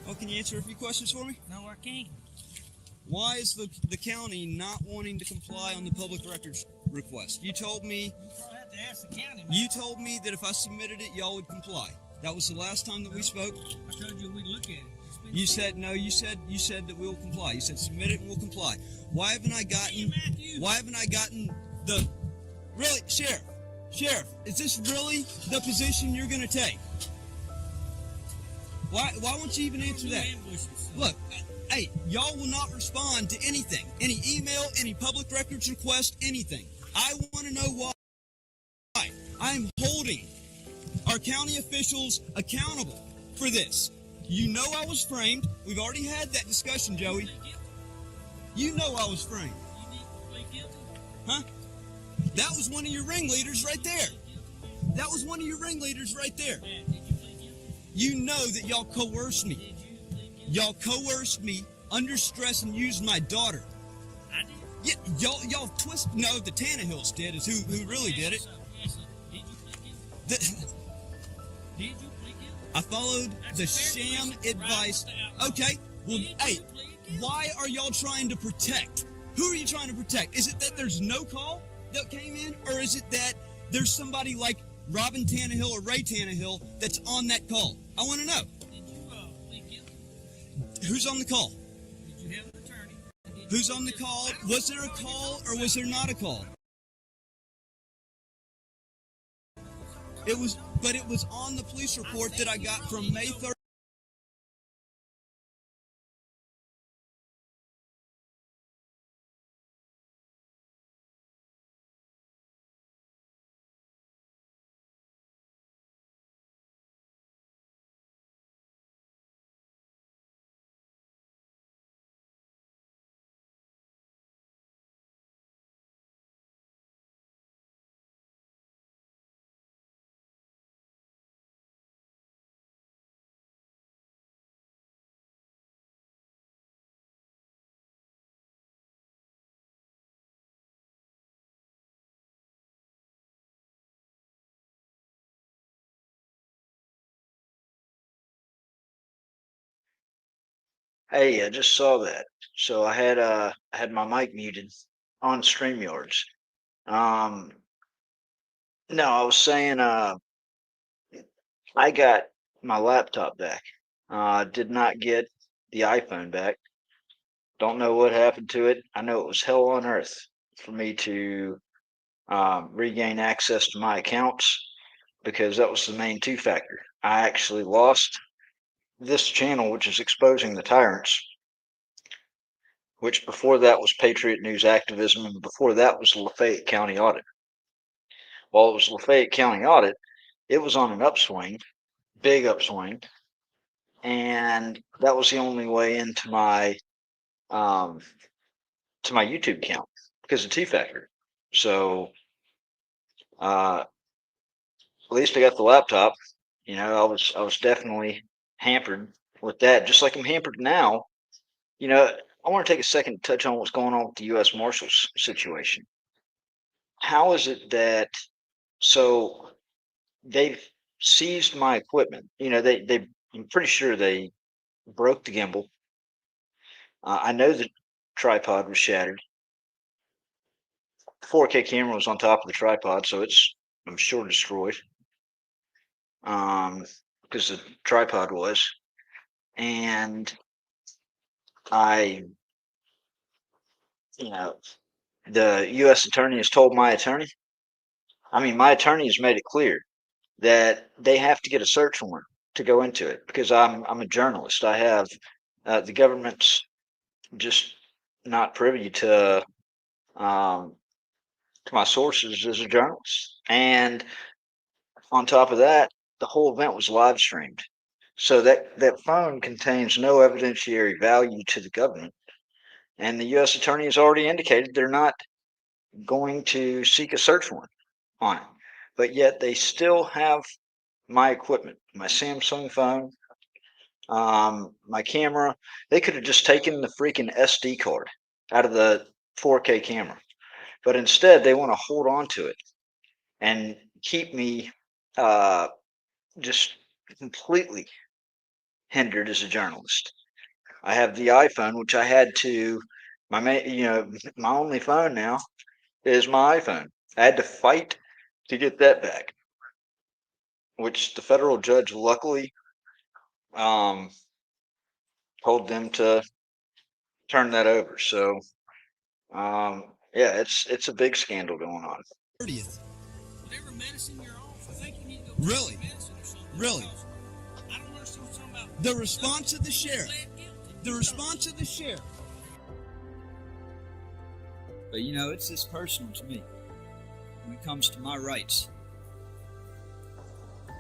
Well, can you answer a few questions for me? No, I can't. Why is the county not wanting to comply on the public records request? You told me. I'll have to ask the county. You told me that if I submitted it, y'all would comply. That was the last time that we spoke. I told you we'd look at it. You said no. You said that we'll comply. You said submit it and we'll comply. Why haven't I gotten? Why haven't I gotten the? Really, Sheriff, is this really the position you're going to take? Why won't you even answer that? Look, hey, y'all will not respond to anything. Any email, any public records request, anything. I want to know why. I'm holding our county officials accountable for this. You know I was framed. We've already had that discussion, Joey. You know I was framed. Huh? That was one of your ringleaders right there. You know that y'all coerced me. Y'all coerced me under stress and used my daughter. I did? Yeah, y'all twisted. No, the Tannehills did, is who really did it. Did you plead guilty? I followed the sham advice. Okay, well, hey, why are y'all trying to protect? Who are you trying to protect? Is it that there's no call that came in, or is it that there's somebody like Robin Tannehill or Ray Tannehill that's on that call? I want to know. Did you plead guilty? Who's on the call? Did you have an attorney? Who's on the call? Was there a call or was there not a call? It was on the police report that I got from May 3rd. Hey, I just saw that. So I had my mic muted on StreamYards. Um, no, I was saying I got my laptop back. Did not get the iPhone back. Don't know what happened to it. I know it was hell on earth for me to regain access to my accounts because that was the main two factor. I actually lost this channel, which is exposing the tyrants, which before that was Patriot News Activism, and before that was Lafayette County Audit. While it was Lafayette County Audit, it was on an upswing, big upswing, and that was the only way um, to my YouTube account because of T Factor. So at least I got the laptop. You know, I was definitely hampered with that, just like I'm hampered now. You know, I want to take a second to touch on what's going on with the U.S. Marshals situation. How is it that so they've seized my equipment? You know, they I'm pretty sure they broke the gimbal. I know the tripod was shattered. The 4K camera was on top of the tripod, so it's I'm sure destroyed. Because the tripod was, and I, you know, the U.S. attorney has told my attorney. I mean, my attorney has made it clear that they have to get a search warrant to go into it because I'm a journalist. I have the government's just not privy um, to my sources as a journalist, and on top of that, the whole event was live streamed. So that phone contains no evidentiary value to the government, and the U.S. attorney has already indicated they're not going to seek a search warrant on it. But yet they still have my equipment, my Samsung phone, my camera. They could have just taken the freaking SD card out of the 4K camera, but instead they want to hold on to it and keep me uh, just completely hindered as a journalist. I have the iPhone, which I had to you know, my only phone now is my iPhone. I had to fight to get that back, which the federal judge luckily um, told them to turn that over. So yeah, it's a big scandal going on. 30th. Whatever medicine you're off, I think you need to go Really? medicine or something. Really? I don't understand what you're talking about. The response of the sheriff. Plead guilty. The response of the sheriff. But you know, it's this personal to me when it comes to my rights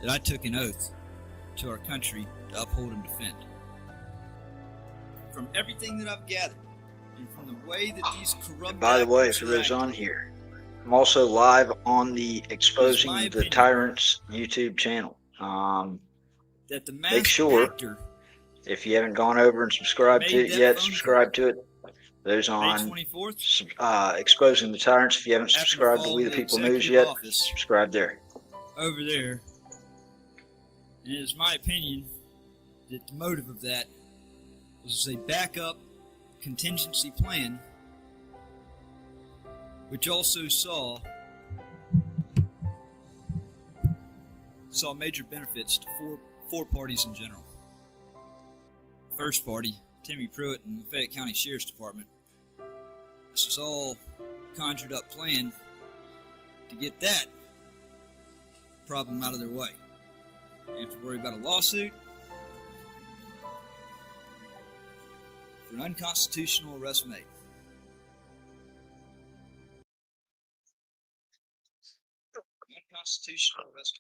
that I took an oath to our country to uphold and defend. From everything that I've gathered, and from the way that these corrupt And by the way, actors for those are on acting, here, I'm also live on the Exposing the opinion Tyrants YouTube channel. that the Make masked sure, actor if you haven't gone over and subscribed to made it that yet, phone subscribe to it. Those May on 24th, Exposing the Tyrants. If you haven't after subscribed to following We the the People News executive yet, office subscribe there. over there. And it is my opinion that the motive of that was a backup contingency plan, which also saw major benefits to four parties in general. First party, Timmy Pruitt and the Lafayette County Sheriff's Department. This was all conjured up plan to get that problem out of their way. They have to worry about a lawsuit for an unconstitutional arrest made. Unconstitutional arrest.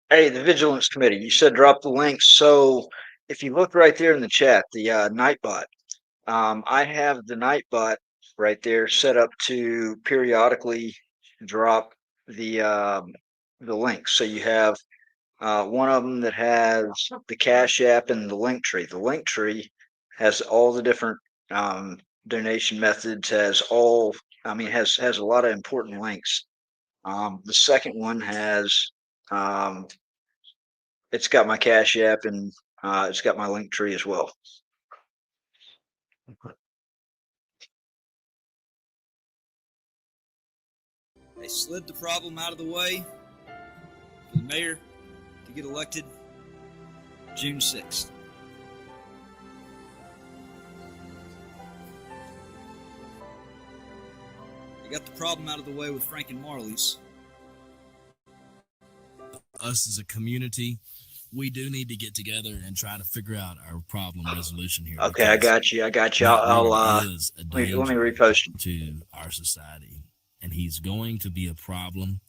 Hey, the Vigilance Committee, you said drop the links. So if you look right there in the chat, the Nightbot, I have the Nightbot right there set up to periodically drop the links. So you have one of them that has the Cash App and the link tree. The link tree has all the different donation methods, has all, I mean, has a lot of important links. The second one has, it's got my Cash App and it's got my link tree as well. They slid the problem out of the way for the mayor to get elected June 6th. They got the problem out of the way with Frank and Marley's. Us as a community, we do need to get together and try to figure out our problem resolution here. Okay, I got you. I'll let me repost it to our society, and he's going to be a problem.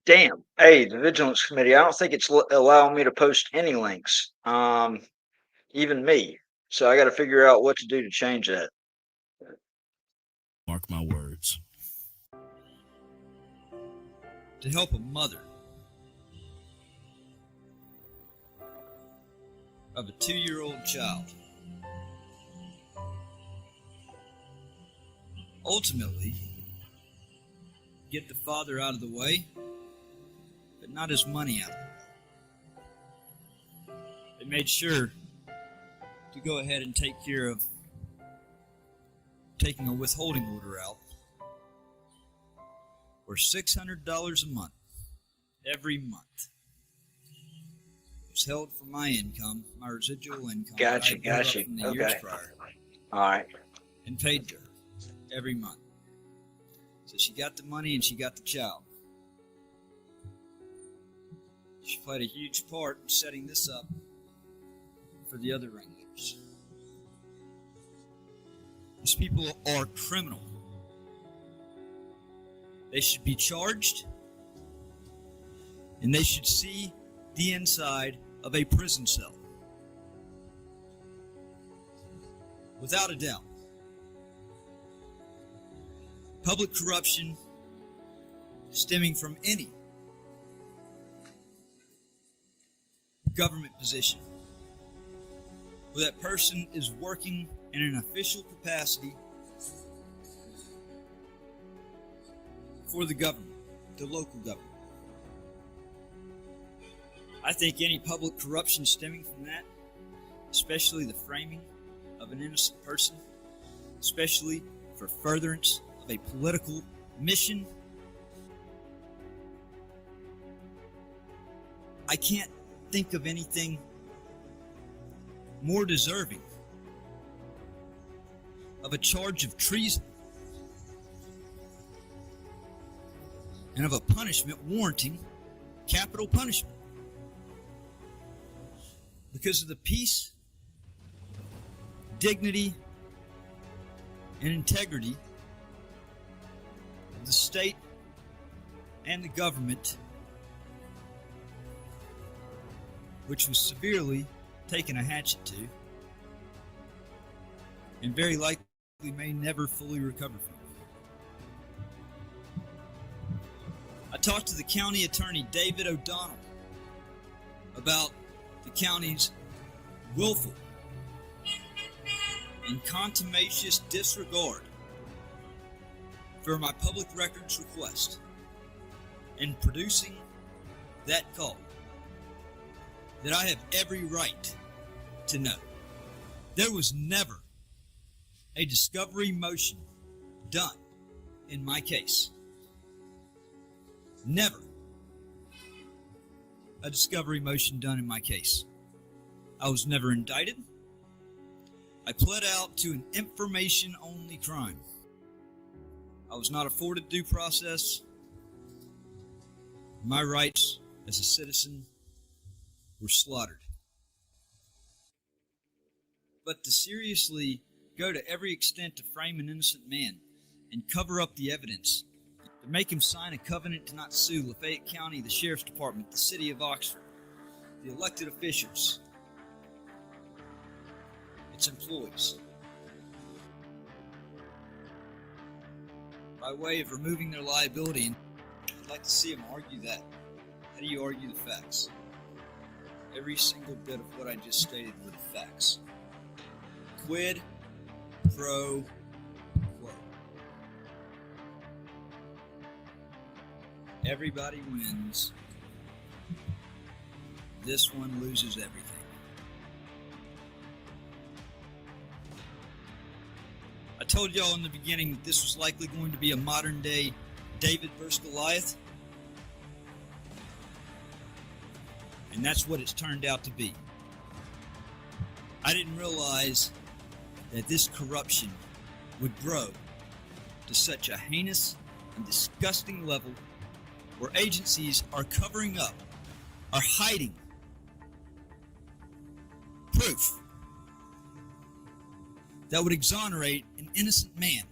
Damn. Hey, the Vigilance Committee, I don't think it's allowing me to post any links. Even me. So I got to figure out what to do to change that. Mark my words. To help a mother of a 2-year-old child ultimately get the father out of the way, but not his money out. They made sure to go ahead and take care of taking a withholding order out for $600 a month, every month. It was held from my income, my residual income. Gotcha. From the years prior. All right. And paid to her every month. So she got the money and she got the child. She played a huge part in setting this up for the other ringleaders. These people are criminal. They should be charged, and they should see the inside of a prison cell. Without a doubt. Public corruption stemming from any government position where that person is working in an official capacity for the government, the local government. I think any public corruption stemming from that, especially the framing of an innocent person, especially for furtherance of a political mission, I can't think of anything more deserving of a charge of treason and of a punishment warranting capital punishment because of the peace, dignity, and integrity of the state and the government, which was severely taken a hatchet to and very likely may never fully recover from. I talked to the county attorney, David O'Donnell, about the county's willful and contumacious disregard for my public records request in producing that call that I have every right to know. There was never a discovery motion done in my case. Never a discovery motion done in my case. I was never indicted. I pled out to an information-only crime. I was not afforded due process. My rights as a citizen were slaughtered. But to seriously go to every extent to frame an innocent man and cover up the evidence, to make him sign a covenant to not sue Lafayette County, the Sheriff's Department, the City of Oxford, the elected officials, its employees, by way of removing their liability. And I'd like to see them argue that. How do you argue the facts? Every single bit of what I just stated were the facts. Quid pro quo. Everybody wins. This one loses everything. I told y'all in the beginning that this was likely going to be a modern day David versus Goliath. And that's what it's turned out to be. I didn't realize that this corruption would grow to such a heinous and disgusting level where agencies are covering up, are hiding proof that would exonerate an innocent man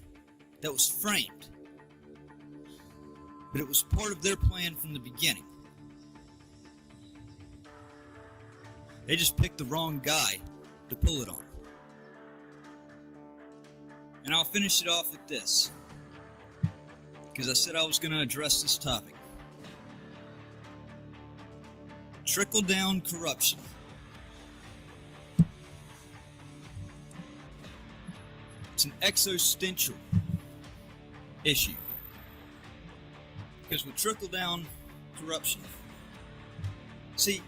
that was framed. But it was part of their plan from the beginning. They just picked the wrong guy to pull it on. And I'll finish it off with this, because I said I was going to address this topic. Trickle-down corruption. It's an existential issue. Because with trickle-down corruption, see,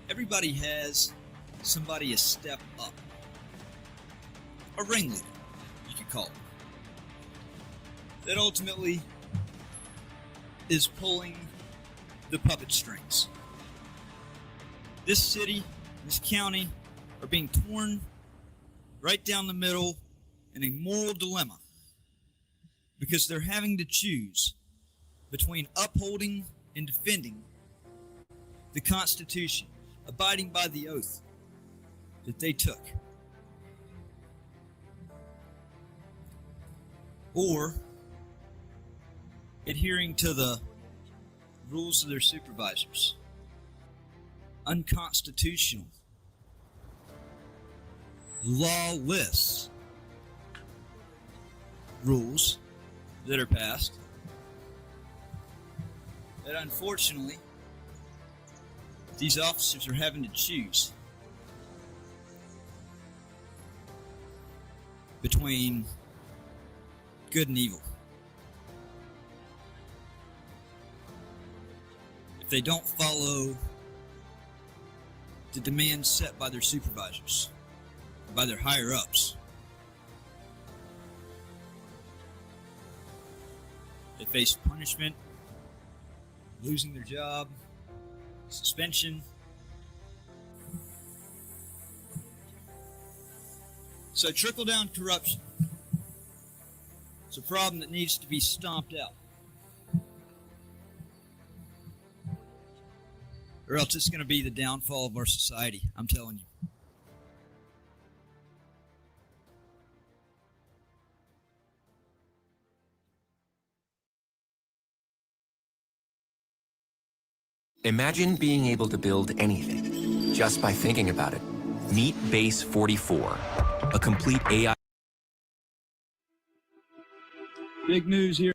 everybody has somebody a step up. A ringleader, you could call it. That ultimately is pulling the puppet strings. This city, this county are being torn right down the middle in a moral dilemma because they're having to choose between upholding and defending the Constitution, abiding by the oath that they took, or adhering to the rules of their supervisors. Unconstitutional, lawless rules that are passed that unfortunately these officers are having to choose between good and evil. If they don't follow the demands set by their supervisors, by their higher-ups, they face punishment, losing their job, suspension. So trickle-down corruption, it's a problem that needs to be stomped out, or else it's going to be the downfall of our society, I'm telling you. Imagine being able to build anything just by thinking about it. Meet Base 44, a complete AI. Big news here.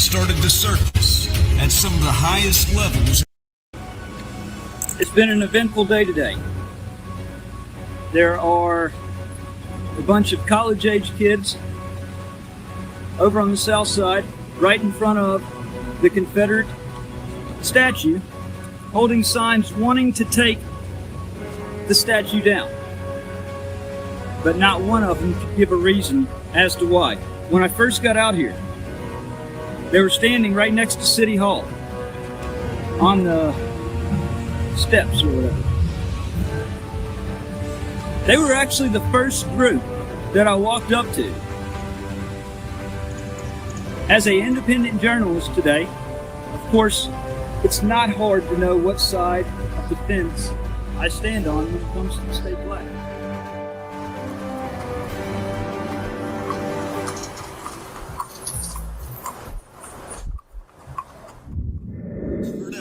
started to surface at some of the highest levels. It's been an eventful day today. There are a bunch of college-age kids over on the south side, right in front of the Confederate statue, holding signs wanting to take the statue down. But not one of them could give a reason as to why. When I first got out here, they were standing right next to City Hall on the steps or whatever. They were actually the first group that I walked up to. As an independent journalist today, of course, it's not hard to know what side of the fence I stand on when it comes to the state flag.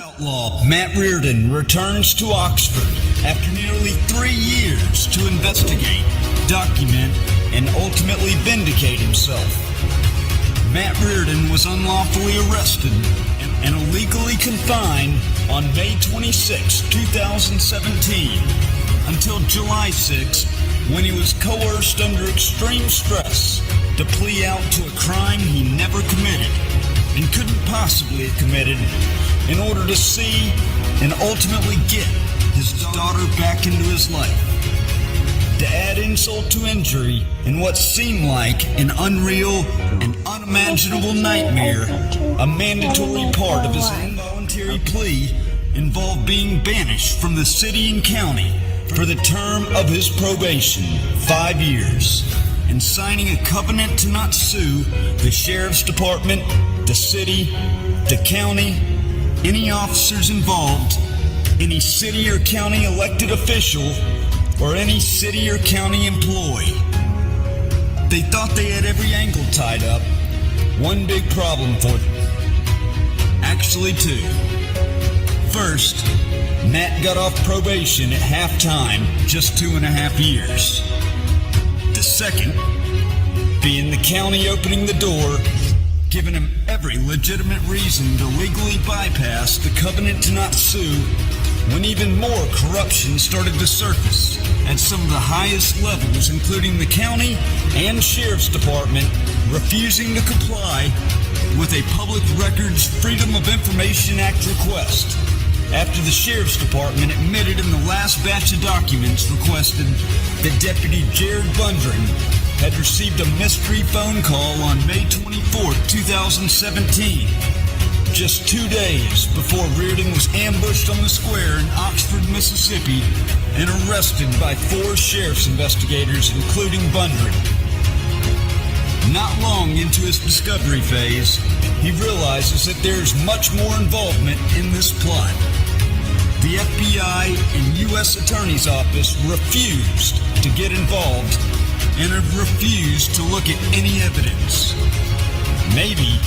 Outlaw Matt Reardon returns to Oxford after nearly 3 years to investigate, document, and ultimately vindicate himself. Matt Reardon was unlawfully arrested and illegally confined on May 26, 2017, until July 6, when he was coerced under extreme stress to plea out to a crime he never committed and couldn't possibly have committed in order to see and ultimately get his daughter back into his life. To add insult to injury, in what seemed like an unreal and unimaginable nightmare, a mandatory part of his involuntary plea involved being banished from the city and county for the term of his probation, 5 years, and signing a covenant to not sue the sheriff's department, the city, the county, any officers involved, any city or county elected official, or any city or county employee. They thought they had every angle tied up. One big problem for them. Actually, two. First, Matt got off probation at halftime, just 2.5 years. The second, being the county opening the door, giving him every legitimate reason to legally bypass the covenant to not sue, when even more corruption started to surface at some of the highest levels, including the county and sheriff's department, refusing to comply with a Public Records Freedom of Information Act request, after the sheriff's department admitted in the last batch of documents requested that Deputy Jared Bundren had received a mystery phone call on May 24, 2017, just 2 days before Reardon was ambushed on the square in Oxford, Mississippi, and arrested by 4 sheriff's investigators, including Bundren. Not long into his discovery phase, he realizes that there is much more involvement in this plot. The FBI and U.S. Attorney's Office refused to get involved and have refused to look at any evidence. Maybe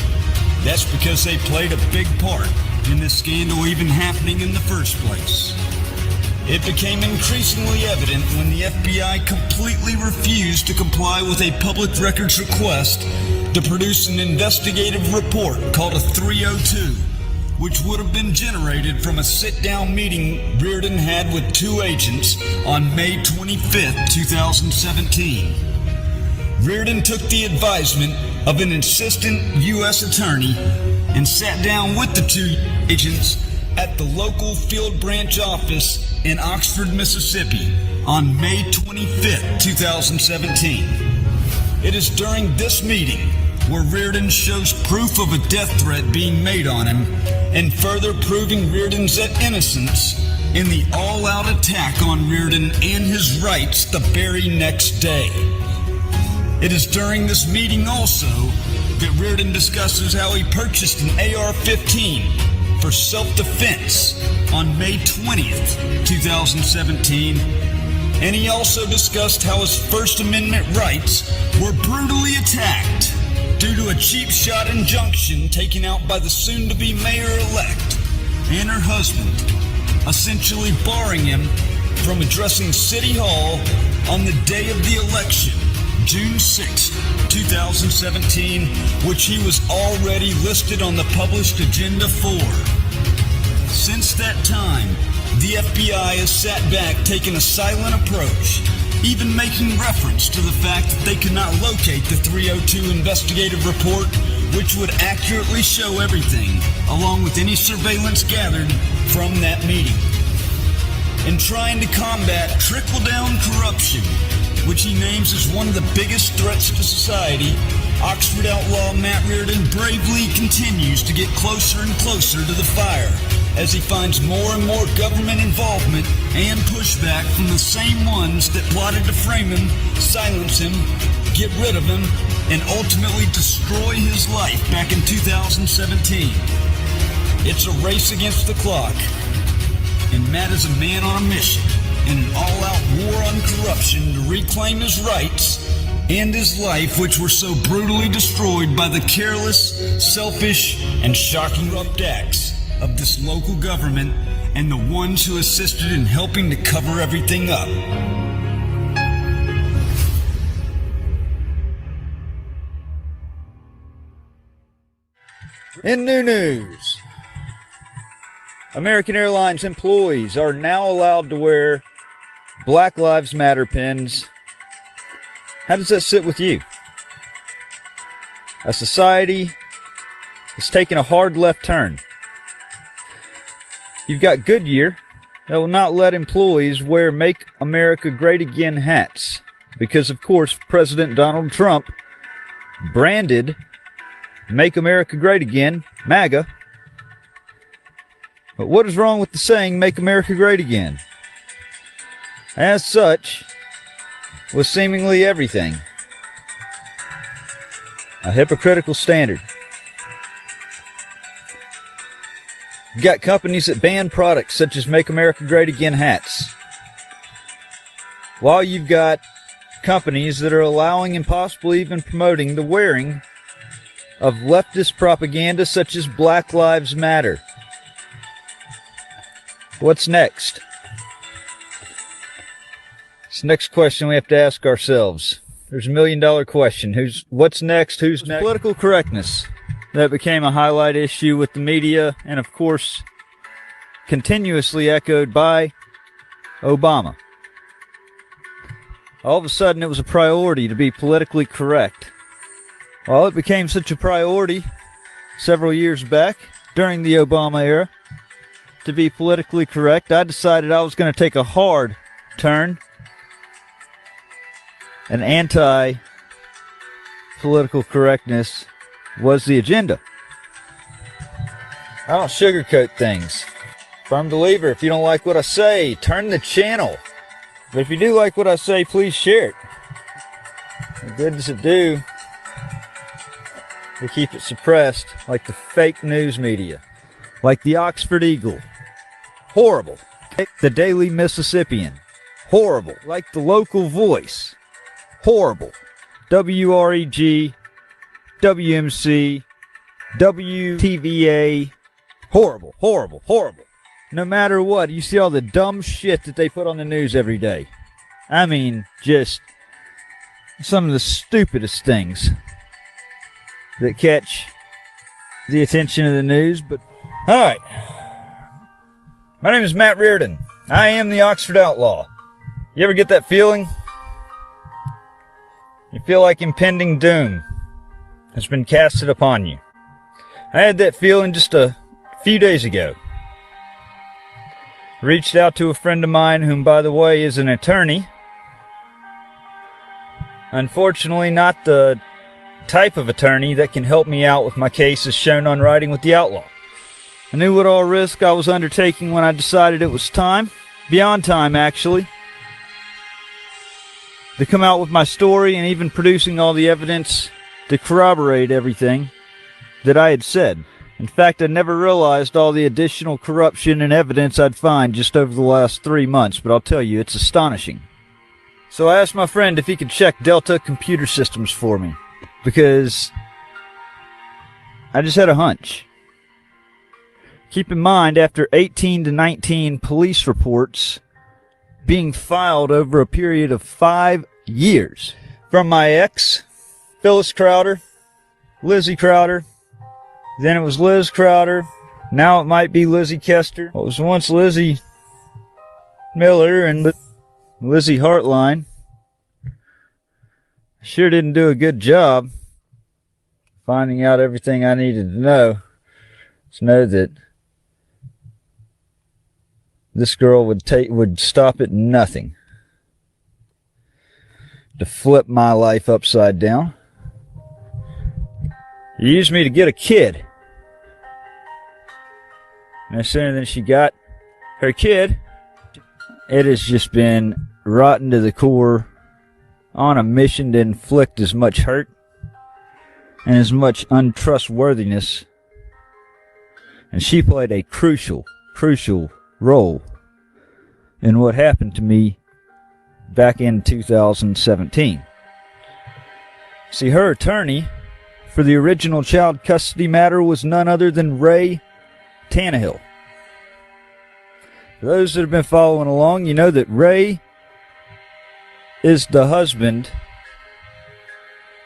that's because they played a big part in this scandal even happening in the first place. It became increasingly evident when the FBI completely refused to comply with a public records request to produce an investigative report called a 302, which would have been generated from a sit-down meeting Reardon had with 2 agents on May 25, 2017. Reardon took the advisement of an assistant U.S. attorney and sat down with the 2 agents at the local field branch office in Oxford, Mississippi on May 25, 2017. It is during this meeting where Reardon shows proof of a death threat being made on him and further proving Reardon's innocence in the all-out attack on Reardon and his rights the very next day. It is during this meeting also that Reardon discusses how he purchased an AR-15 for self-defense on May 20th, 2017, and he also discussed how his First Amendment rights were brutally attacked due to a cheap shot injunction taken out by the soon-to-be mayor-elect and her husband, essentially barring him from addressing City Hall on the day of the election June 6, 2017, which he was already listed on the published agenda for. Since that time, the FBI has sat back taking a silent approach, even making reference to the fact that they could not locate the 302 investigative report, which would accurately show everything, along with any surveillance gathered from that meeting. In trying to combat trickle-down corruption, which he names as one of the biggest threats to society, Oxford outlaw Matt Reardon bravely continues to get closer and closer to the fire as he finds more and more government involvement and pushback from the same ones that plotted to frame him, silence him, get rid of him, and ultimately destroy his life back in 2017. It's a race against the clock, and Matt is a man on a mission in an all-out war on corruption to reclaim his rights and his life, which were so brutally destroyed by the careless, selfish, and shocking corrupt acts of this local government and the ones who assisted in helping to cover everything up. In new news, American Airlines employees are now allowed to wear Black Lives Matter pins. How does that sit with you? A society is taking a hard left turn. You've got Goodyear that will not let employees wear Make America Great Again hats because, of course, President Donald Trump branded Make America Great Again, MAGA. But what is wrong with the saying, Make America Great Again? As such, with seemingly everything, a hypocritical standard. You've got companies that ban products such as Make America Great Again hats, while you've got companies that are allowing and possibly even promoting the wearing of leftist propaganda such as Black Lives Matter. What's next? It's the next question we have to ask ourselves. There's $1 million question. What's next? Who's next? Political correctness that became a highlight issue with the media and, of course, continuously echoed by Obama. All of a sudden, it was a priority to be politically correct. Well, it became such a priority several years back during the Obama era to be politically correct. I decided I was going to take a hard turn. And anti-political correctness was the agenda. I don't sugarcoat things. Firm believer, if you don't like what I say, turn the channel. But if you do like what I say, please share it. What good does it do to keep it suppressed like the fake news media, like the Oxford Eagle? Horrible. The Daily Mississippian? Horrible. Like the Local Voice? Horrible. WREG, WMC, WTVA. Horrible, horrible, horrible. No matter what, you see all the dumb shit that they put on the news every day. I mean, just some of the stupidest things that catch the attention of the news. But, alright. My name is Matt Reardon. I am the Oxford Outlaw. You ever get that feeling? You feel like impending doom has been casted upon you. I had that feeling just a few days ago. Reached out to a friend of mine, whom, by the way, is an attorney. Unfortunately, not the type of attorney that can help me out with my case as shown on Riding with the Outlaw. I knew what all risk I was undertaking when I decided it was time, beyond time actually, to come out with my story and even producing all the evidence to corroborate everything that I had said. In fact, I never realized all the additional corruption and evidence I'd find just over the last 3 months, but I'll tell you, it's astonishing. So I asked my friend if he could check Delta Computer Systems for me, because I just had a hunch. Keep in mind, after 18 to 19 police reports being filed over a period of 5 years. from my ex, Phyllis Crowder, Lizzie Crowder. Then it was Liz Crowder. Now it might be Lizzie Kester. It was once Lizzie Miller and Lizzie Hartline. Sure didn't do a good job finding out everything I needed to know. To know that this girl would stop at nothing to flip my life upside down. She used me to get a kid. No sooner than she got her kid, it has just been rotten to the core, on a mission to inflict as much hurt and as much untrustworthiness. And she played a crucial role in what happened to me back in 2017. See, her attorney for the original child custody matter was none other than Ray Tannehill. For those that have been following along, you know that Ray is the husband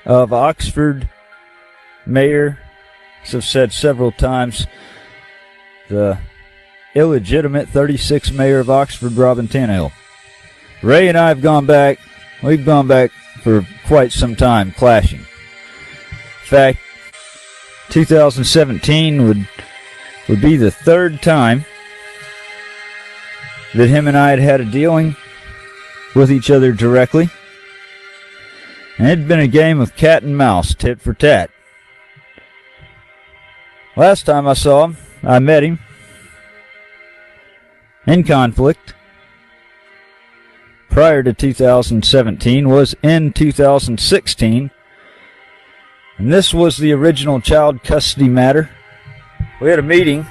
of Oxford Mayor, as I've said several times, the illegitimate 36th mayor of Oxford, Robin Tannehill. Ray and I have gone back, we've gone back for quite some time, clashing. In fact, 2017 would be the third time that him and I had a dealing with each other directly. And it had been a game of cat and mouse, tit for tat. Last time I saw him, I met him in conflict prior to 2017 was in 2016. And this was the original child custody matter. We had a meeting.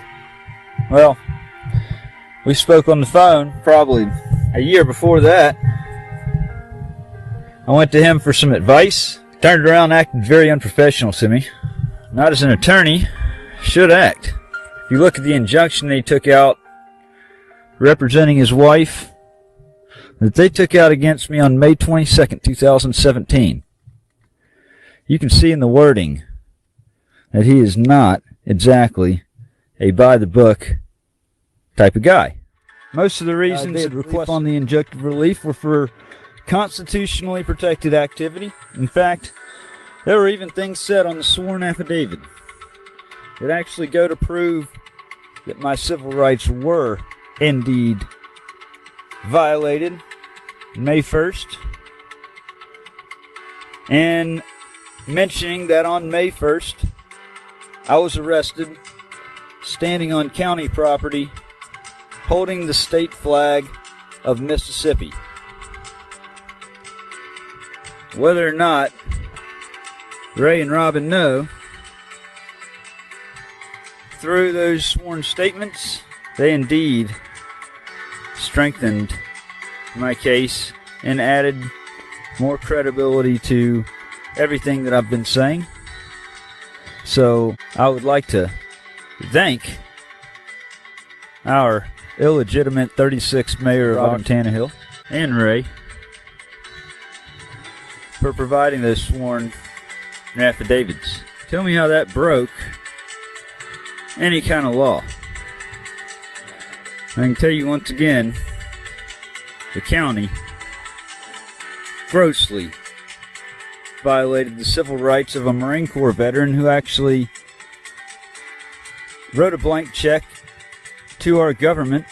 Well, we spoke on the phone probably a year before that. I went to him for some advice. Turned around, acted very unprofessional to me. Not as an attorney should act. If you look at the injunction they took out representing his wife, that they took out against me on May 22nd, 2017. You can see in the wording that he is not exactly a by-the-book type of guy. Most of the reasons that request on the injunctive relief were for constitutionally protected activity. In fact, there were even things said on the sworn affidavit that actually go to prove that my civil rights were indeed violated May 1st, and mentioning that on May 1st I was arrested standing on county property holding the state flag of Mississippi. Whether or not Ray and Robin know, through those sworn statements, they indeed strengthened my case and added more credibility to everything that I've been saying. So I would like to thank our illegitimate 36th mayor of Robin Tannehill and Ray for providing those sworn affidavits. Tell me how that broke any kind of law. I can tell you once again, the county grossly violated the civil rights of a Marine Corps veteran who actually wrote a blank check to our government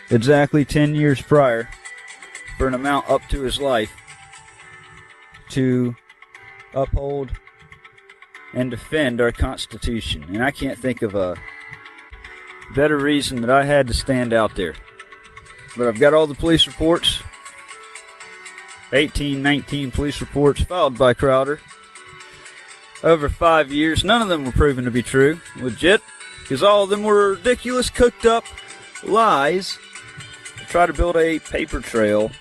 exactly 10 years prior for an amount up to his life to uphold and defend our Constitution. And I can't think of a better reason that I had to stand out there. But I've got all the police reports, 19 police reports filed by Crowder over 5 years. None of them were proven to be true, legit, because all of them were ridiculous, cooked up lies to try to build a paper trail.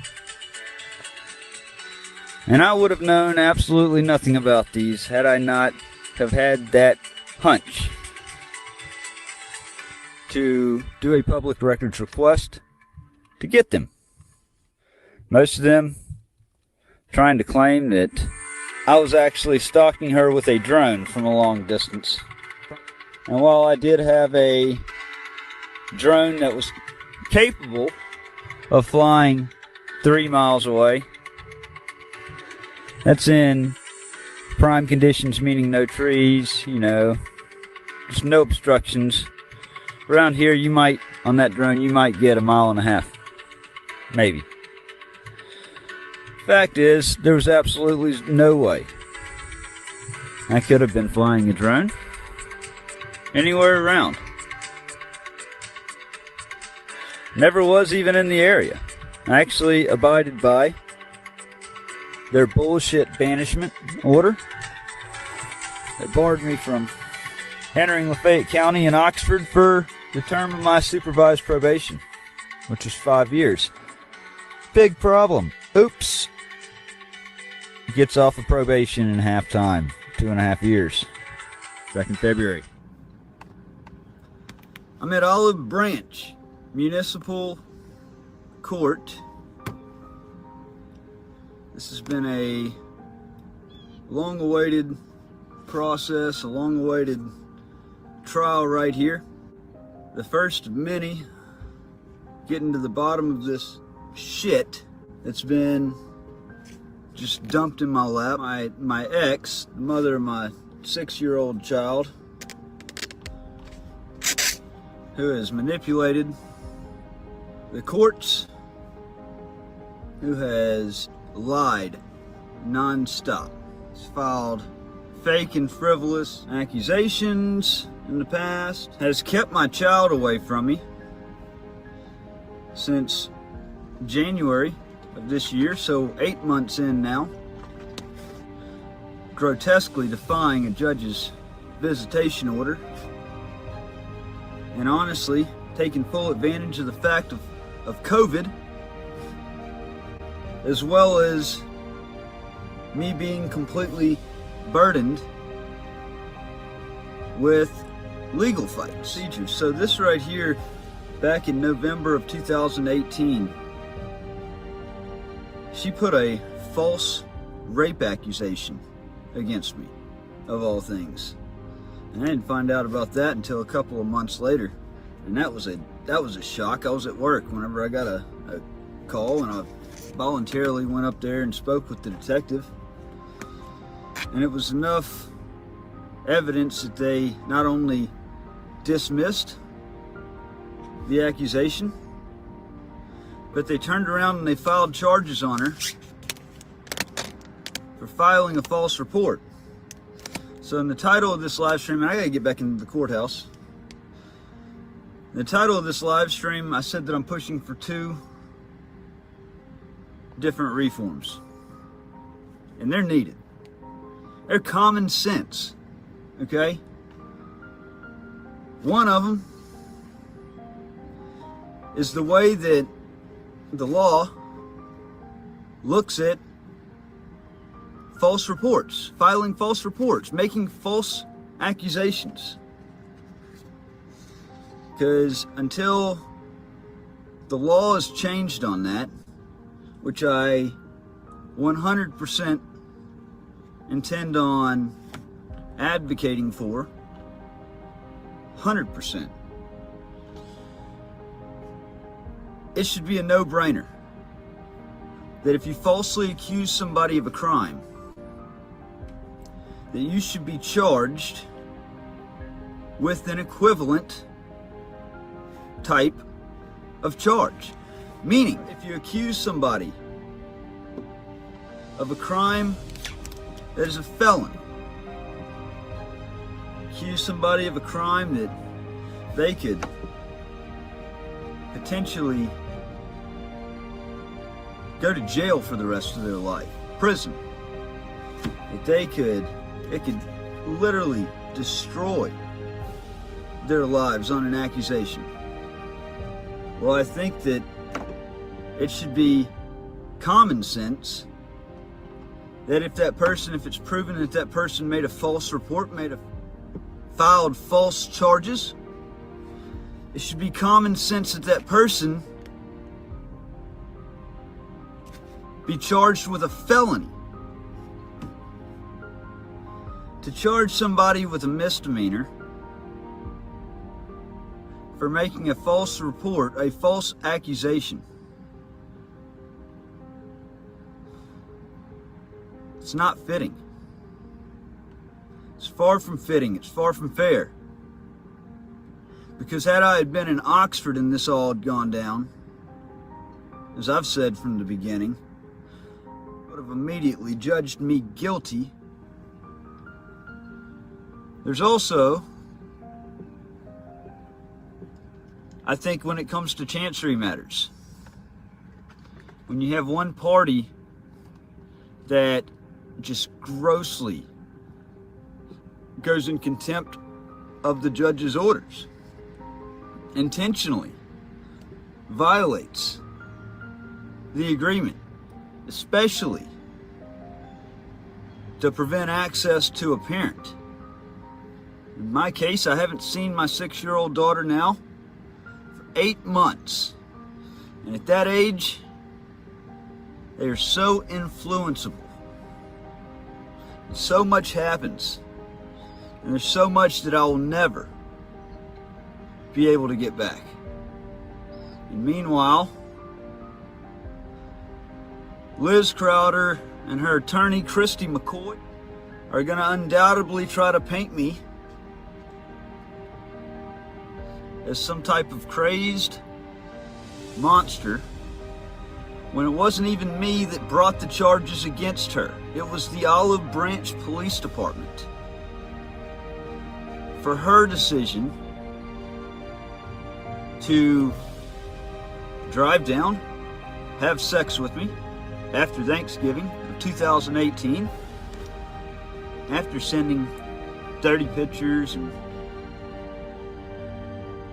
And I would have known absolutely nothing about these had I not have had that hunch to do a public records request to get them. Most of them trying to claim that I was actually stalking her with a drone from a long distance. And while I did have a drone that was capable of flying 3 miles away, that's in prime conditions, meaning no trees, just no obstructions. Around here, you might, on that drone, you might get 1.5 miles, maybe. Fact is, there was absolutely no way I could have been flying a drone anywhere around. Never was even in the area. I actually abided by their bullshit banishment order that barred me from entering Lafayette County and Oxford for the term of my supervised probation, which was 5 years. Big problem. Oops. Gets off of probation in half time, 2.5 years, back in February. I'm at Olive Branch Municipal Court. This has been a long-awaited process, a long-awaited trial right here. The first of many, getting to the bottom of this shit that's been just dumped in my lap. My ex, the mother of my 6-year-old child, who has manipulated the courts, who has lied non-stop. He's filed fake and frivolous accusations in the past, has kept my child away from me since January of this year, so 8 months in now, grotesquely defying a judge's visitation order, and honestly taking full advantage of the fact of COVID, as well as me being completely burdened with legal fight procedures. So this right here, back in November of 2018, she put a false rape accusation against me, of all things. And I didn't find out about that until a couple of months later. And that was a shock. I was at work whenever I got a call, and I voluntarily went up there and spoke with the detective. And it was enough evidence that they not only dismissed the accusation, but they turned around and they filed charges on her for filing a false report. So in the title of this live stream, and I gotta get back into the courthouse. In the title of this live stream, I said that I'm pushing for 2 different reforms. And they're needed. They're common sense, okay? One of them is the way that the law looks at false reports, filing false reports, making false accusations. Because until the law is changed on that, which I 100% intend on advocating for, 100%, it should be a no-brainer that if you falsely accuse somebody of a crime, that you should be charged with an equivalent type of charge. Meaning, if you accuse somebody of a crime that is a felony, accuse somebody of a crime that they could potentially go to jail for the rest of their life, prison, that it could literally destroy their lives on an accusation. Well, I think that it should be common sense that if it's proven that that person made a false report, filed false charges, it should be common sense that that person be charged with a felony. To charge somebody with a misdemeanor for making a false report, a false accusation, it's not fitting. It's far from fitting. It's far from fair. Because had I had been in Oxford and this all had gone down, as I've said from the beginning, would have immediately judged me guilty. There's also, I think, when it comes to chancery matters, when you have one party that just grossly goes in contempt of the judge's orders, intentionally violates the agreement, especially to prevent access to a parent. In my case, I haven't seen my 6-year-old daughter now for 8 months. And at that age, they are so influenceable. So much happens. And there's so much that I will never be able to get back. And meanwhile, Liz Crowder and her attorney, Christy McCoy, are going to undoubtedly try to paint me as some type of crazed monster when it wasn't even me that brought the charges against her. It was the Olive Branch Police Department. For her decision to drive down, have sex with me after Thanksgiving of 2018, after sending dirty pictures and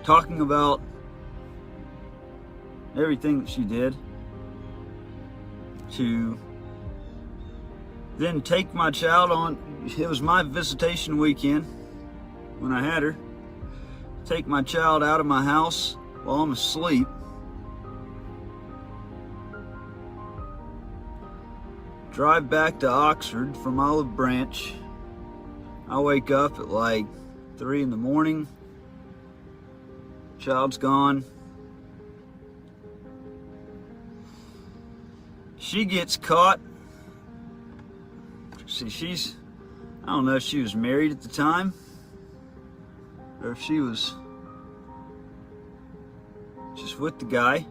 talking about everything that she did, to then take my child on, it was my visitation weekend when I had her, take my child out of my house while I'm asleep, drive back to Oxford from Olive Branch. I wake up at like 3 in the morning, child's gone. She gets caught. See, I don't know if she was married at the time or if she was just with the guy.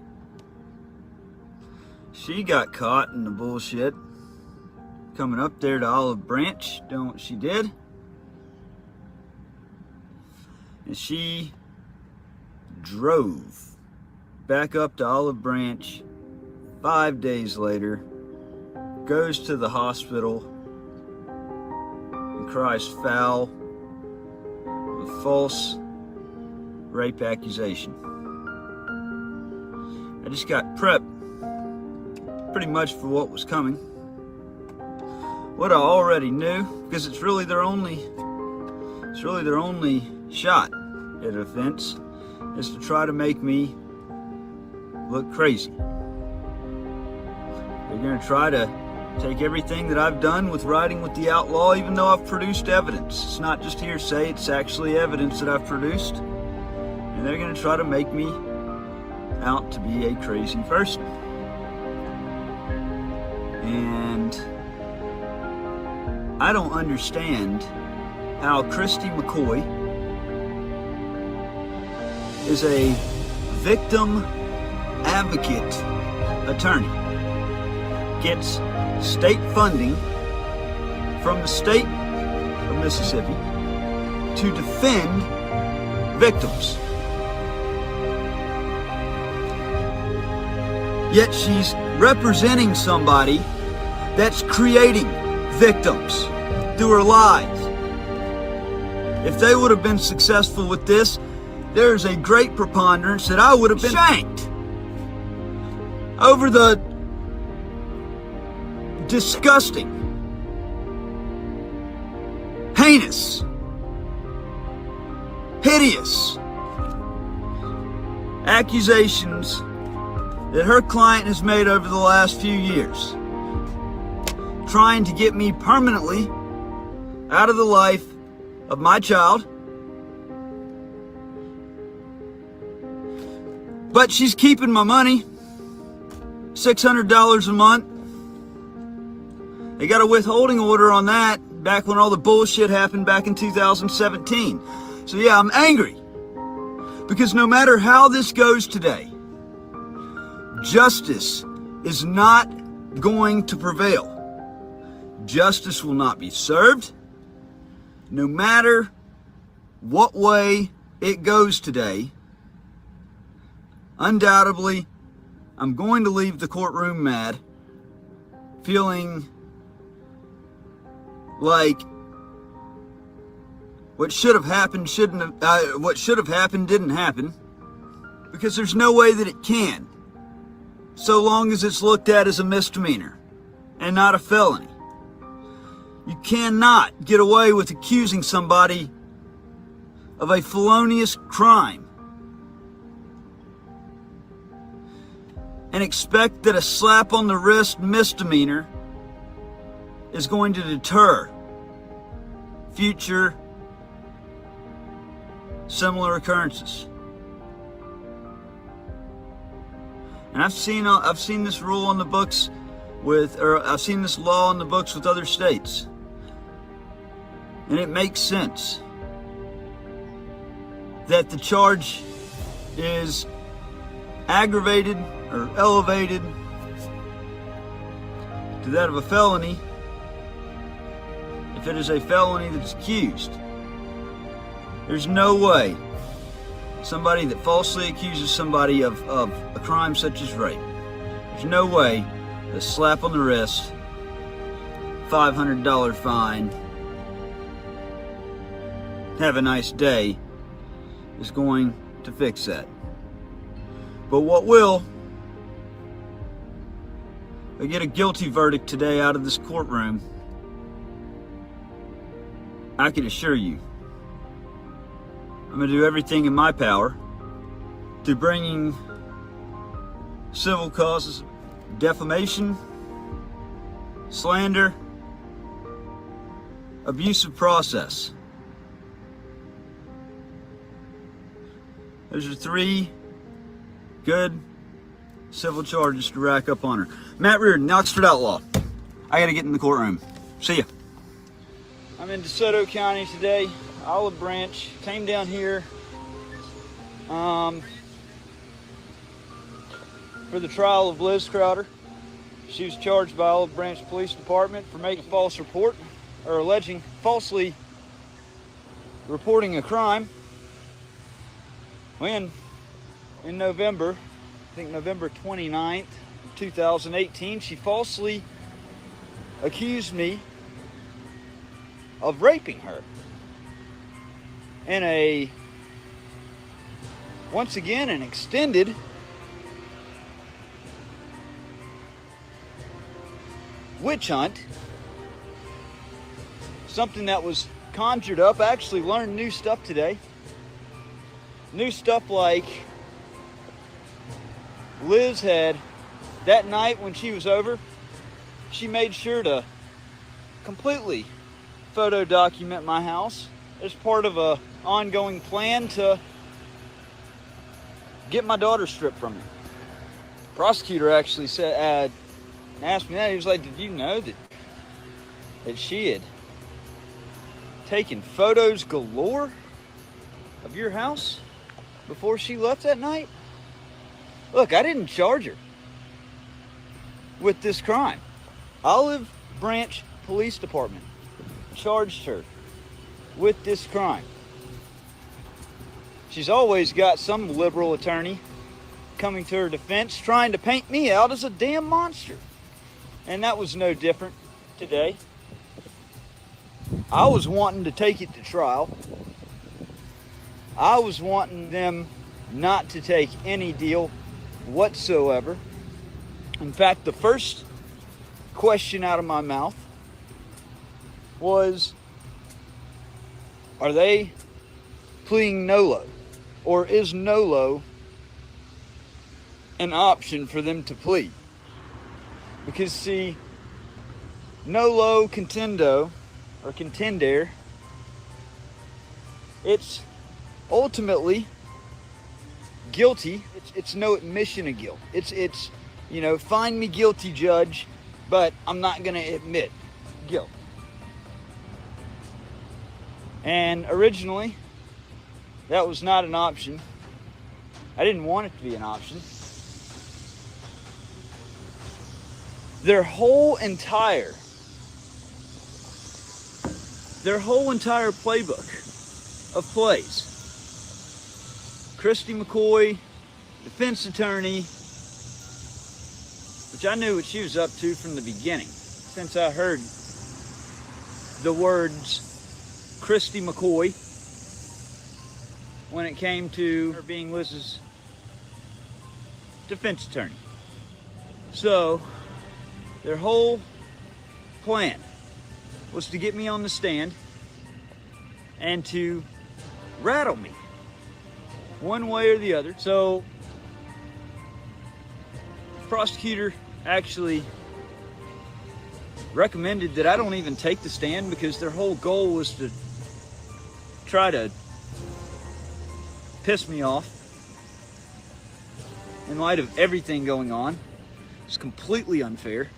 She got caught in the bullshit coming up there to Olive Branch, doing what she did. And she drove back up to Olive Branch 5 days later, goes to the hospital and cries foul with false rape accusation. I just got prepped pretty much for what was coming. What I already knew, because it's really their only shot at offense, is to try to make me look crazy. They're going to try to take everything that I've done with riding with the outlaw, even though I've produced evidence. It's not just hearsay, it's actually evidence that I've produced. And they're going to try to make me out to be a crazy person. And I don't understand how Christy McCoy is a victim advocate attorney, gets state funding from the state of Mississippi to defend victims. Yet she's representing somebody that's creating victims through her lies. If they would have been successful with this, there's a great preponderance that I would have been shanked over the disgusting, heinous, hideous accusations that her client has made over the last few years. trying to get me permanently out of the life of my child. But she's keeping my money, $600 a month. They got a withholding order on that back when all the bullshit happened back in 2017. So yeah, I'm angry. Because no matter how this goes today, justice is not going to prevail. Justice will not be served. No matter what way it goes today, undoubtedly, I'm going to leave the courtroom mad, feeling like what should have happened what should have happened didn't happen, because there's no way that it can, so long as it's looked at as a misdemeanor and not a felony. You cannot get away with accusing somebody of a felonious crime and expect that a slap on the wrist misdemeanor is going to deter future similar occurrences. And I've seen this rule on the books I've seen this law on the books with other states, and it makes sense that the charge is aggravated or elevated to that of a felony if it is a felony that's accused. There's no way somebody that falsely accuses somebody of a crime such as rape, there's no way a slap on the wrist, $500 fine, have a nice day is going to fix that. But what will? I get a guilty verdict today out of this courtroom, I can assure you, I'm going to do everything in my power to bringing civil causes, defamation, slander, abusive process. Those are 3 good civil charges to rack up on her. Matt Reardon, Oxford Outlaw. I gotta get in the courtroom. See ya. I'm in DeSoto County today, Olive Branch. Came down here for the trial of Liz Crowder. She was charged by Olive Branch Police Department for making a false report, or alleging falsely reporting a crime when in November, I think November 29th, 2018, she falsely accused me of raping her in once again, an extended witch hunt. Something that was conjured up. I actually learned new stuff today. New stuff like Liz had, that night when she was over, she made sure to completely photo document my house as part of a ongoing plan to get my daughter stripped from me. The prosecutor actually said, asked me that. He was like, "Did you know that she had taken photos galore of your house before she left that night?" Look, I didn't charge her with this crime. Olive Branch Police Department charged her with this crime. She's always got some liberal attorney coming to her defense, trying to paint me out as a damn monster. And that was no different today. I was wanting to take it to trial. I was wanting them not to take any deal whatsoever. In fact, the first question out of my mouth was, are they pleading NOLO? Or is NOLO an option for them to plead? Because see, nolo contendo, or contender, it's ultimately guilty. It's no admission of guilt. It's you know, find me guilty, judge, but I'm not going to admit guilt. And originally, that was not an option. I didn't want it to be an option. Their whole entire playbook of plays. Christy McCoy, defense attorney, which I knew what she was up to from the beginning, since I heard the words Christy McCoy when it came to her being Liz's defense attorney. So, their whole plan was to get me on the stand and to rattle me one way or the other. So, the prosecutor actually recommended that I don't even take the stand because their whole goal was to try to piss me off in light of everything going on. It's completely unfair.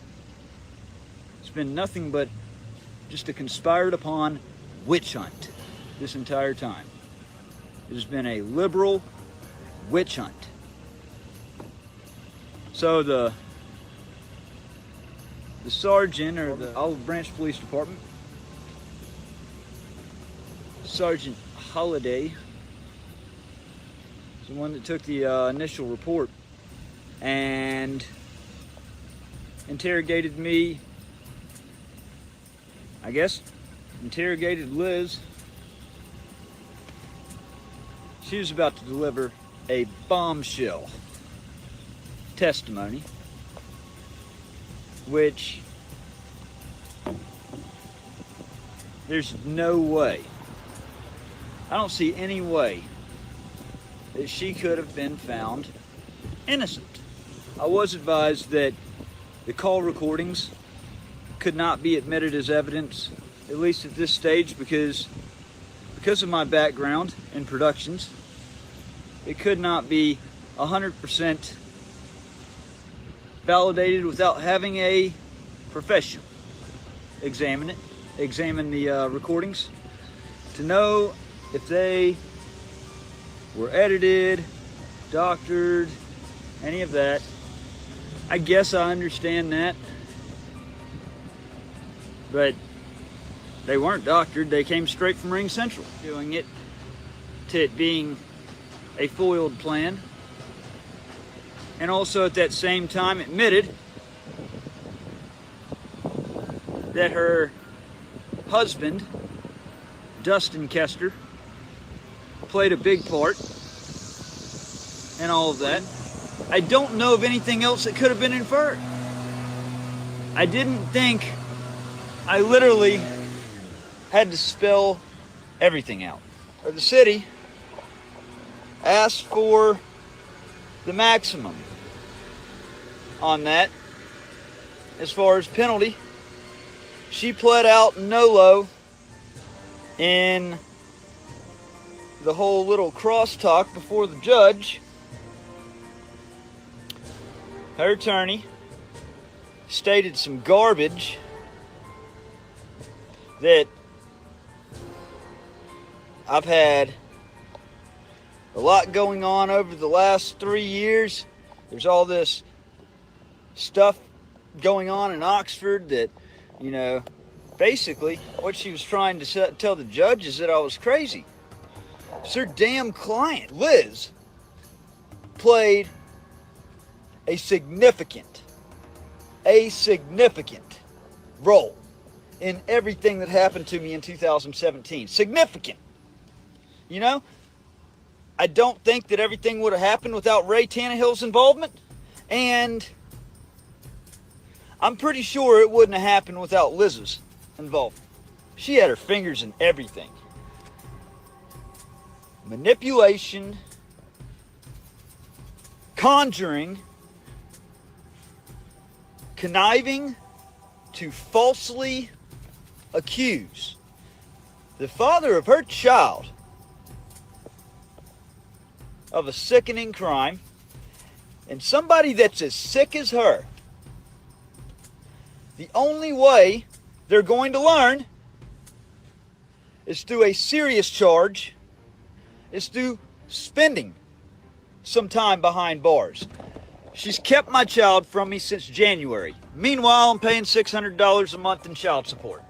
It's been nothing but just a conspired upon witch hunt this entire time. It has been a liberal witch hunt. So the sergeant, or the Olive Branch Police Department, Sergeant Holiday, is the one that took the initial report and interrogated me. I guess interrogated Liz. She was about to deliver a bombshell testimony, which there's no way, I don't see any way that she could have been found innocent. I was advised that the call recordings could not be admitted as evidence, at least at this stage, because of my background in productions. It could not be 100% validated without having a professional examine the recordings to know if they were edited, doctored, any of that. I guess I understand that, but they weren't doctored. They came straight from Ring Central, doing it to it being a foiled plan, and also at that same time admitted that her husband, Dustin Kester, played a big part in all of that. I don't know of anything else that could have been inferred. I didn't think, I literally had to spell everything out. Or the city asked for the maximum on that as far as penalty. She pled out nolo in the whole little crosstalk before the judge. Her attorney stated some garbage that I've had a lot going on over the last 3 years. There's all this stuff going on in Oxford that, you know, basically what she was trying to tell the judge is that I was crazy. It's her damn client. Liz played a significant role in everything that happened to me in 2017. Significant. You know, I don't think that everything would have happened without Ray Tannehill's involvement, and I'm pretty sure it wouldn't have happened without Liz's involvement. She had her fingers in everything. Manipulation, conjuring, conniving to falsely accuse the father of her child of a sickening crime, and somebody that's as sick as her, the only way they're going to learn is through a serious charge, is through spending some time behind bars. She's kept my child from me since January. Meanwhile, I'm paying $600 a month in child support.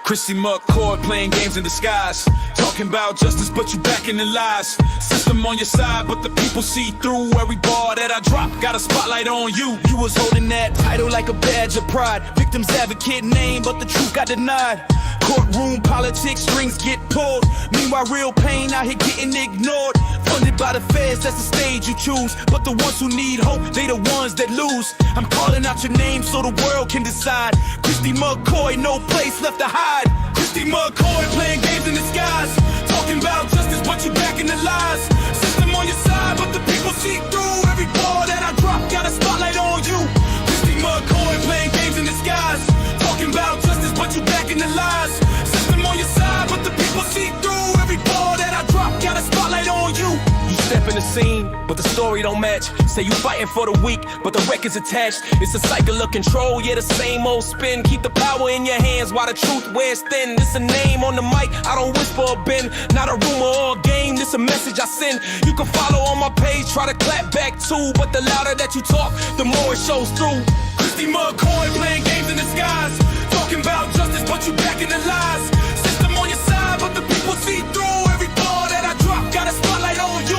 Christy McCoy playing games in disguise, talking about justice but you back in the lies. System on your side but the people see through every bar that I drop. Got a spotlight on you. You was holding that title like a badge of pride. Victim's advocate name but the truth got denied. Courtroom politics, strings get pulled. Meanwhile real pain out here getting ignored. Funded by the feds, that's the stage you choose. But the ones who need hope, they the ones that lose. I'm calling out your name so the world can decide. Christy McCoy, no place left to hide. Christy McCoy playing games in disguise, talking about justice but you back in the lies. System on your side but the people see through every ball that I drop. Got a spotlight on you. Christy McCoy playing games in disguise, talking about justice but you back in the lies. System on your side but the people see through every ball that I drop. Got a spotlight on you. You step in the scene but the story don't match. Say you fighting for the weak but the record's attached. It's a cycle of control, yeah, the same old spin. Keep the power in your hands while the truth wears thin. This a name on the mic, I don't whisper or bend. Not a rumor or a game, this a message I send. You can follow on my page, try to clap back too, but the louder that you talk, the more it shows through. Christy McCoy playing games in disguise, talking about justice but you back in the lies. System on your side but the people see through every ball that I drop. Got a spotlight on you.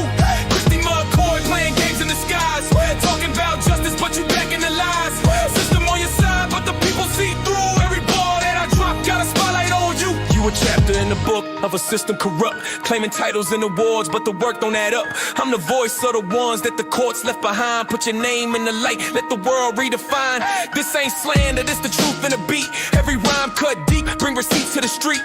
Christy McCoy playing games in disguise, talking about justice but you back in the lies. System on your side but the people see through every ball that I drop. Got a spotlight on you. You a chapter in the book of a system corrupt, claiming titles and awards but the work don't add up. I'm the voice of the ones that the courts left behind. Put your name in the light, let the world redefine. This ain't slander, this the truth in a beat. Every rhyme cut deep, bring receipts to the street.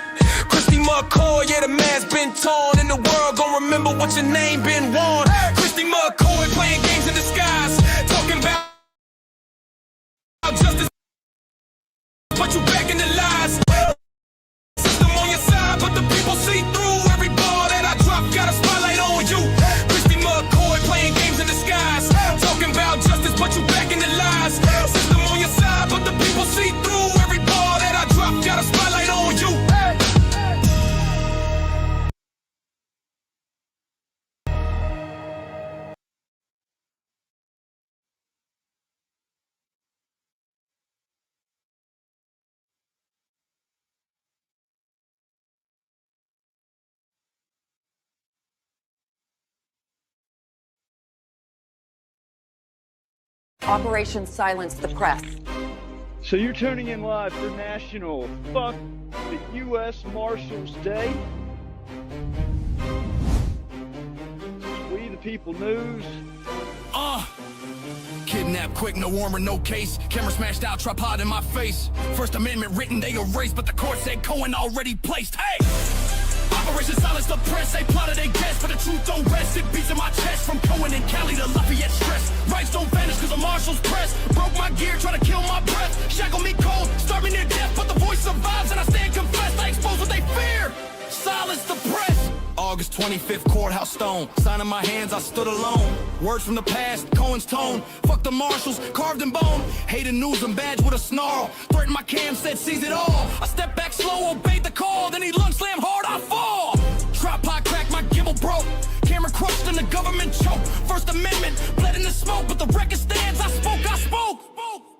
Christy McCoy, yeah, the mask been torn, and the world gon' remember what your name been worn. Christy McCoy playing games in disguise, talking about justice but you back in the lies. System on your side but the people see through every ball that I drop. Got a spotlight on you. Christy McCoy playing games in disguise, talking about justice but you back in the lies. System on your side but the people see through every ball that I drop. Got a spotlight on you. Operation Silence the Press. So you're turning in live for National Fuck the U.S. Marshals Day. We the People News. Kidnapped quick, no warrant, no case. Camera smashed out, tripod in my face. First Amendment written, they erased, but the court said Cohen already placed. Hey! Operation Silence the Press, they plotted, they guessed, but the truth don't rest. It beats in my chest, from Cohen and Cali to Lafayette stress. Rights don't vanish cause the marshals press. Broke my gear, try to kill my breath. Shackle me cold, start me near death, but the voice survives and I stand confessed. I expose what they fear. Silence the press. August 25th, courthouse stone. Sign in my hands, I stood alone. Words from the past, Cohen's tone. Fuck the marshals, carved in bone. Hated news and badge with a snarl. Threatened my cam, said seize it all. I stepped back slow, obeyed the call. Then he lung slam hard, I fall. Tripod cracked, my gimbal broke. Camera crushed and the government choked. First Amendment, bled in the smoke, but the record stands. I spoke.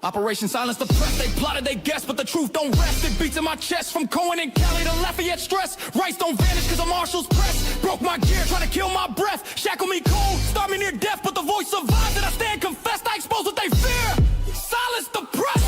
Operation Silence the Press, they plotted, they guessed, but the truth don't rest. It beats in my chest, from Cohen and Cali to Lafayette stress. Rights don't vanish cause the marshals press. Broke my gear, try to kill my breath. Shackle me cold, start me near death, but the voice survives and I stand confessed. I expose what they fear. Silence the press.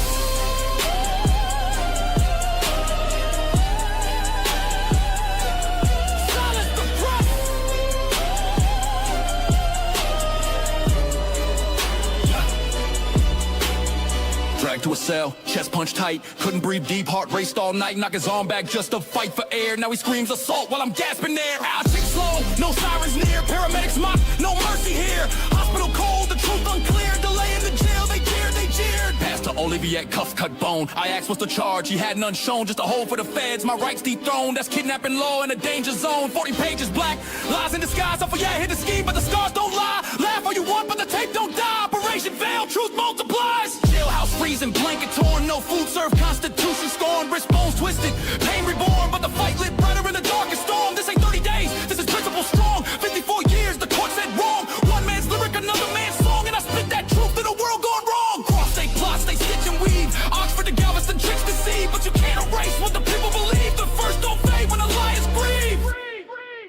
Dragged to a cell, chest punched tight, couldn't breathe deep, heart raced all night, knock his arm back just to fight for air. Now he screams assault while I'm gasping there. I take slow, no sirens near, paramedics mock, no mercy here. Hospital cold, the truth unclear, delay in the jail, they dared, they jeered. Pastor Olivier, cuff cut bone. I asked what's the charge, he had none shown, just a hole for the feds, my rights dethroned. That's kidnapping law in a danger zone. 40 pages black, lies in disguise. I for yeah, hit the scheme, but the scars don't lie. Laugh all you want, but the tape don't die. Operation failed, truth multiplies. Jailhouse freezing, blanket torn, no food served, constitution scorned, wrist bones twisted, pain reborn, but the fight lit brighter in the darkest storm. This ain't 30 days, this is principle strong. 54 years, the court said wrong. One man's lyric, another man's song, and I spit that truth in a world gone wrong. Cross state plots, they stitch and weave. Oxford to Galveston, tricks deceive, but you can't erase what the people believe. The first don't fade when the liars grieve.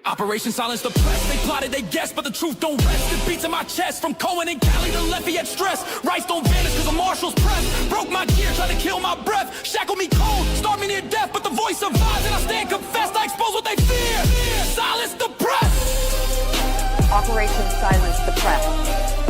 Operation Silence the Press, they plotted, they guessed, but the truth don't rest. It beats in my chest, from Cohen and Cali to Lafayette stress. Rights don't vanish cause the marshal's press. Broke my gear, tried to kill my breath. Shackled me cold, starved me near death, but the voice survives and I stand confessed. I expose what they fear. Silence the press. Operation Silence the Press.